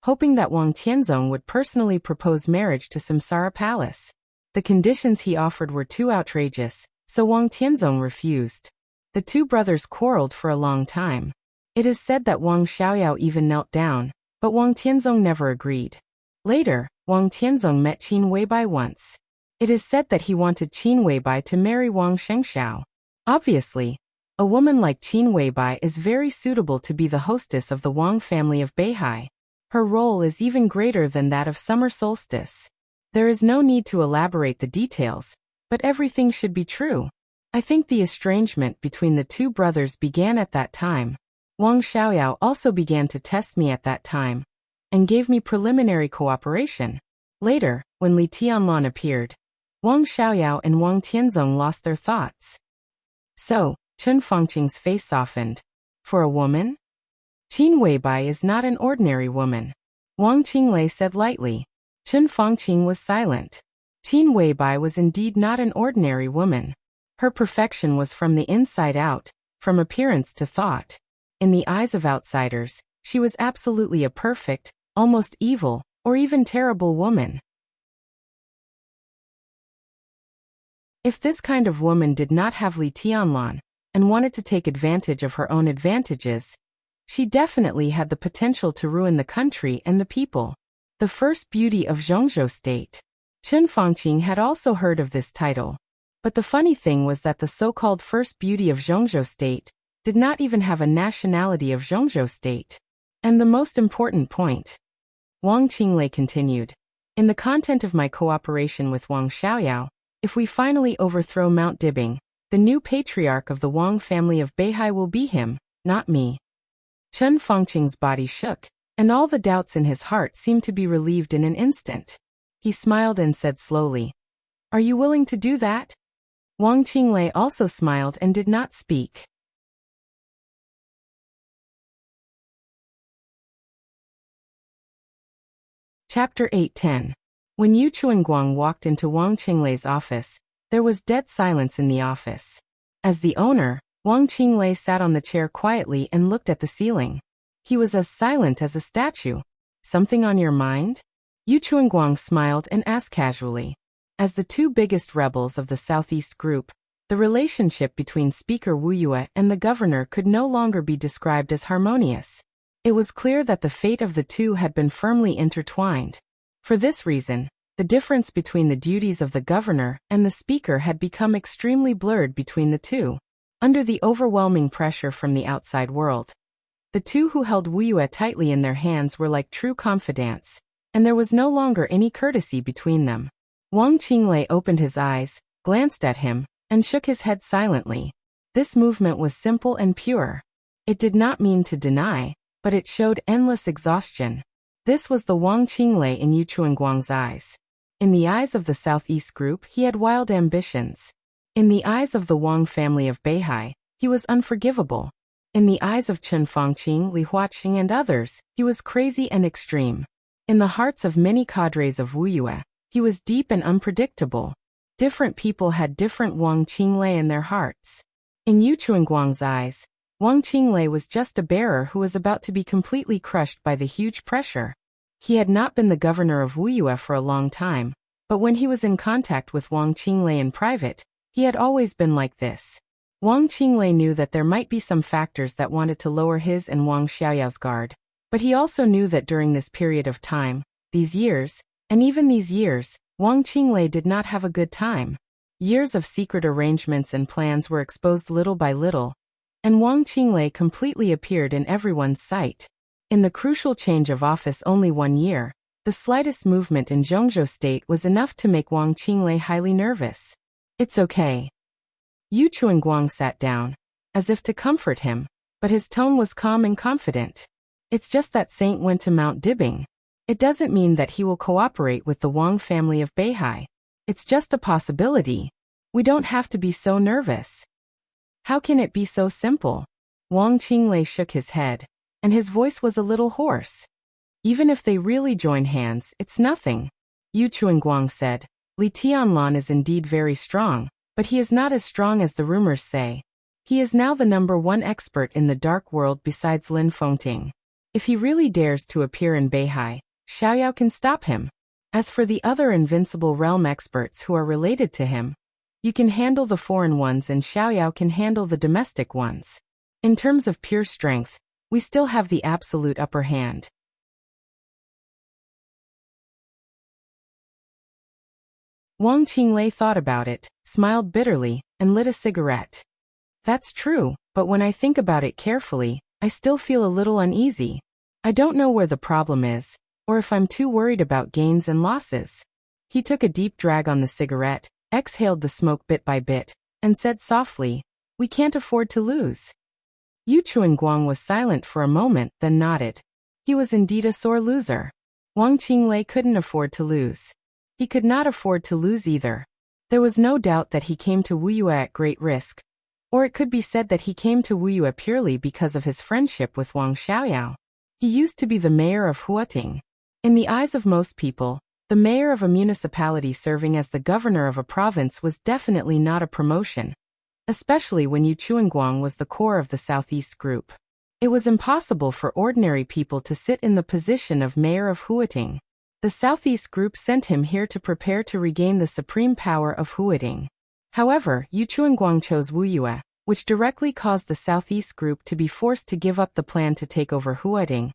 hoping that Wang Tianzong would personally propose marriage to Samsara Palace. The conditions he offered were too outrageous, so Wang Tianzong refused. The two brothers quarreled for a long time. It is said that Wang Xiaoyao even knelt down, but Wang Tianzong never agreed. Later, Wang Tianzong met Qin Weibai once. It is said that he wanted Qin Weibai to marry Wang Shengxiao. Obviously, a woman like Qin Weibai is very suitable to be the hostess of the Wang family of Beihai. Her role is even greater than that of summer solstice. There is no need to elaborate the details, but everything should be true. I think the estrangement between the two brothers began at that time. Wang Xiaoyao also began to test me at that time, and gave me preliminary cooperation. Later, when Li Tianlan appeared, Wang Xiaoyao and Wang Tianzong lost their thoughts. So, Chen Fangqing's face softened. For a woman? Qin Weibai is not an ordinary woman. Wang Qinglei said lightly. Chen Fangqing was silent. Qin Weibai was indeed not an ordinary woman. Her perfection was from the inside out, from appearance to thought. In the eyes of outsiders, she was absolutely a perfect, almost evil, or even terrible woman. If this kind of woman did not have Li Tianlan, and wanted to take advantage of her own advantages, she definitely had the potential to ruin the country and the people. The first beauty of Zhongzhou State. Chen Fangqing had also heard of this title. But the funny thing was that the so-called first beauty of Zhongzhou State did not even have a nationality of Zhongzhou State. And the most important point, Wang Qinglei continued, in the content of my cooperation with Wang Xiaoyao, if we finally overthrow Mount Dibing, the new patriarch of the Wang family of Beihai will be him, not me. Chen Fangqing's body shook, and all the doubts in his heart seemed to be relieved in an instant. He smiled and said slowly, "Are you willing to do that?" Wang Qinglei also smiled and did not speak. Chapter 8:10. When Yu Chuanguang walked into Wang Qinglei's office, there was dead silence in the office. As the owner, Wang Qinglei sat on the chair quietly and looked at the ceiling. He was as silent as a statue. "Something on your mind?" Yu Chuanguang smiled and asked casually. As the two biggest rebels of the Southeast Group, the relationship between Speaker Wu Yue and the governor could no longer be described as harmonious. It was clear that the fate of the two had been firmly intertwined. For this reason, the difference between the duties of the governor and the speaker had become extremely blurred between the two. Under the overwhelming pressure from the outside world, the two who held Wu Yue tightly in their hands were like true confidants, and there was no longer any courtesy between them. Wang Qinglei opened his eyes, glanced at him, and shook his head silently. This movement was simple and pure. It did not mean to deny, but it showed endless exhaustion. This was the Wang Qinglei in Yu Chuanguang's eyes. In the eyes of the Southeast Group, he had wild ambitions. In the eyes of the Wang family of Beihai, he was unforgivable. In the eyes of Chen Fangqing, Li Huaqing, and others, he was crazy and extreme. In the hearts of many cadres of Wu Yue, he was deep and unpredictable. Different people had different Wang Qinglei in their hearts. In Yu Chuanguang's eyes, Wang Qinglei was just a bearer who was about to be completely crushed by the huge pressure. He had not been the governor of Wu Yue for a long time, but when he was in contact with Wang Qinglei in private, he had always been like this. Wang Qinglei knew that there might be some factors that wanted to lower his and Wang Xiaoyao's guard, but he also knew that during this period of time, these years, and even these years, Wang Qinglei did not have a good time. Years of secret arrangements and plans were exposed little by little, and Wang Qinglei completely appeared in everyone's sight. In the crucial change of office only 1 year, the slightest movement in Zhongzhou State was enough to make Wang Qinglei highly nervous. "It's okay." Yu Chuanguang sat down, as if to comfort him, but his tone was calm and confident. "It's just that Saint went to Mount Dibing. It doesn't mean that he will cooperate with the Wang family of Beihai. It's just a possibility. We don't have to be so nervous." "How can it be so simple?" Wang Qinglei shook his head, and his voice was a little hoarse. "Even if they really join hands, it's nothing." Yu Chuanguang said, "Li Tianlan is indeed very strong, but he is not as strong as the rumors say. He is now the #1 expert in the dark world besides Lin Fengting. If he really dares to appear in Beihai, Xiaoyao can stop him. As for the other invincible realm experts who are related to him, you can handle the foreign ones and Xiaoyao can handle the domestic ones. In terms of pure strength, we still have the absolute upper hand." Wang Qinglei thought about it, smiled bitterly, and lit a cigarette. "That's true, but when I think about it carefully, I still feel a little uneasy. I don't know where the problem is, or if I'm too worried about gains and losses." He took a deep drag on the cigarette, exhaled the smoke bit by bit, and said softly, "We can't afford to lose." Yu Chuanguang was silent for a moment, then nodded. He was indeed a sore loser. Wang Qinglei couldn't afford to lose. He could not afford to lose either. There was no doubt that he came to Wu Yue at great risk, or it could be said that he came to Wu Yue purely because of his friendship with Wang Xiaoyao. He used to be the mayor of Huating. In the eyes of most people, the mayor of a municipality serving as the governor of a province was definitely not a promotion, especially when Yu Chuanguang was the core of the Southeast Group. It was impossible for ordinary people to sit in the position of mayor of Huating. The Southeast Group sent him here to prepare to regain the supreme power of Huating. However, Yu Chuanguang chose Wu Yue, which directly caused the Southeast Group to be forced to give up the plan to take over Huating,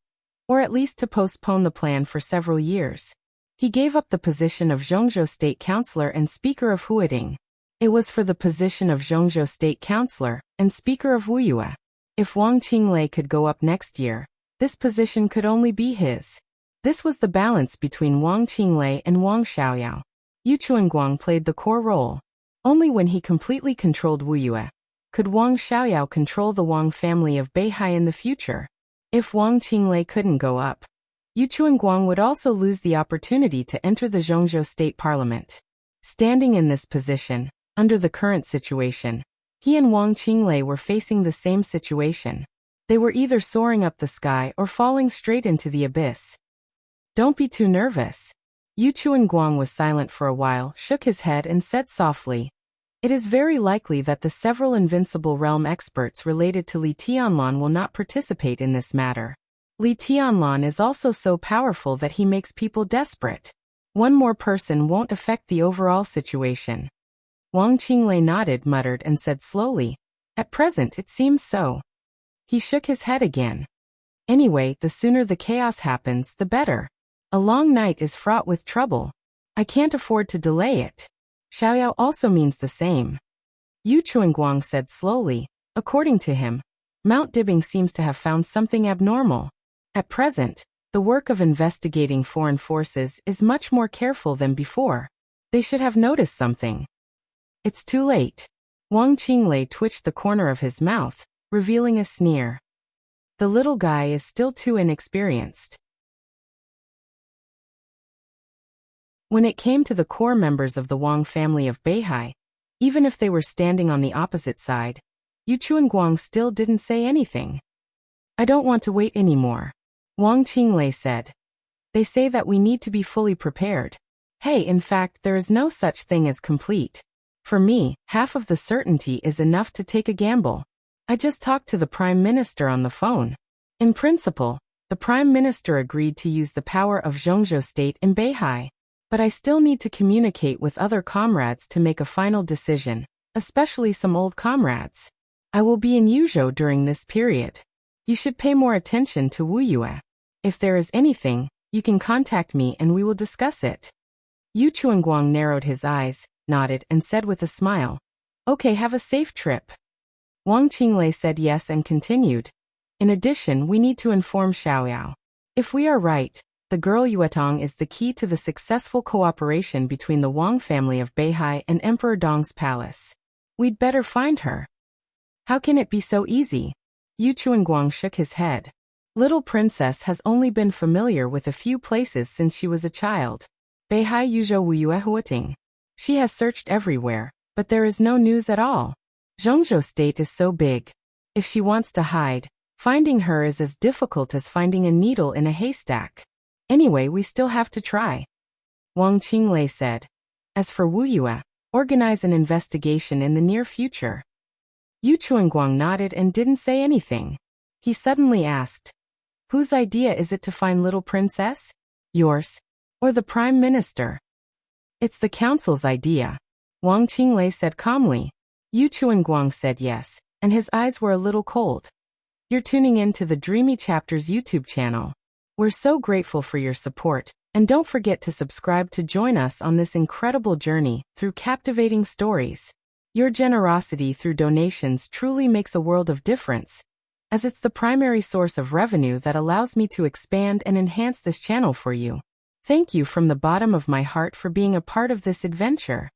or at least to postpone the plan for several years. He gave up the position of Zhongzhou State Councillor and Speaker of Huating. It was for the position of Zhongzhou State Councillor and Speaker of Wuyue. If Wang Qinglei could go up next year, this position could only be his. This was the balance between Wang Qinglei and Wang Xiaoyao. Yu Chuanguang played the core role. Only when he completely controlled Wuyue could Wang Xiaoyao control the Wang family of Beihai in the future. If Wang Qinglei couldn't go up, Yu Chuanguang would also lose the opportunity to enter the Zhongzhou State Parliament. Standing in this position, under the current situation, he and Wang Qinglei were facing the same situation. They were either soaring up the sky or falling straight into the abyss. Don't be too nervous. Yu Chuanguang was silent for a while, shook his head and said softly, "It is very likely that the several Invincible Realm experts related to Li Tianlan will not participate in this matter. Li Tianlan is also so powerful that he makes people desperate. One more person won't affect the overall situation." Wang Qinglei nodded, muttered and said slowly, "At present it seems so." He shook his head again. "Anyway, the sooner the chaos happens, the better. A long night is fraught with trouble. I can't afford to delay it." Xiaoyao also means the same. Yu Chuanguang said slowly, "According to him, Mount Dibing seems to have found something abnormal. At present, the work of investigating foreign forces is much more careful than before. They should have noticed something." "It's too late." Wang Qinglei twitched the corner of his mouth, revealing a sneer. "The little guy is still too inexperienced." When it came to the core members of the Wang family of Beihai, even if they were standing on the opposite side, Yu Chuanguang still didn't say anything. "I don't want to wait anymore," Wang Qinglei said. "They say that we need to be fully prepared. Hey, in fact, there is no such thing as complete. For me, half of the certainty is enough to take a gamble. I just talked to the Prime Minister on the phone. In principle, the Prime Minister agreed to use the power of Zhongzhou State in Beihai. But I still need to communicate with other comrades to make a final decision, especially some old comrades. I will be in Yuzhou during this period. You should pay more attention to Wuyue. If there is anything, you can contact me and we will discuss it." Yu Chuanguang narrowed his eyes, nodded and said with a smile, "Okay, have a safe trip." Wang Qinglei said yes and continued, "In addition, we need to inform Xiaoyao. If we are right, the girl Yuetong is the key to the successful cooperation between the Wang family of Beihai and Emperor Dong's palace. We'd better find her." "How can it be so easy?" Yu Chuanguang shook his head. "Little princess has only been familiar with a few places since she was a child. Beihai Yuzhou Wuyue Huating. She has searched everywhere, but there is no news at all. Zhongzhou State is so big. If she wants to hide, finding her is as difficult as finding a needle in a haystack. Anyway, we still have to try," Wang Qinglei said. "As for Wuyue, organize an investigation in the near future." Yu Chuanguang nodded and didn't say anything. He suddenly asked, "Whose idea is it to find little princess? Yours? Or the Prime Minister?" "It's the council's idea," Wang Qinglei said calmly. Yu Chuanguang said yes, and his eyes were a little cold. "You're tuning in to the Dreamy Chapters YouTube channel. We're so grateful for your support, and don't forget to subscribe to join us on this incredible journey through captivating stories. Your generosity through donations truly makes a world of difference, as it's the primary source of revenue that allows me to expand and enhance this channel for you. Thank you from the bottom of my heart for being a part of this adventure."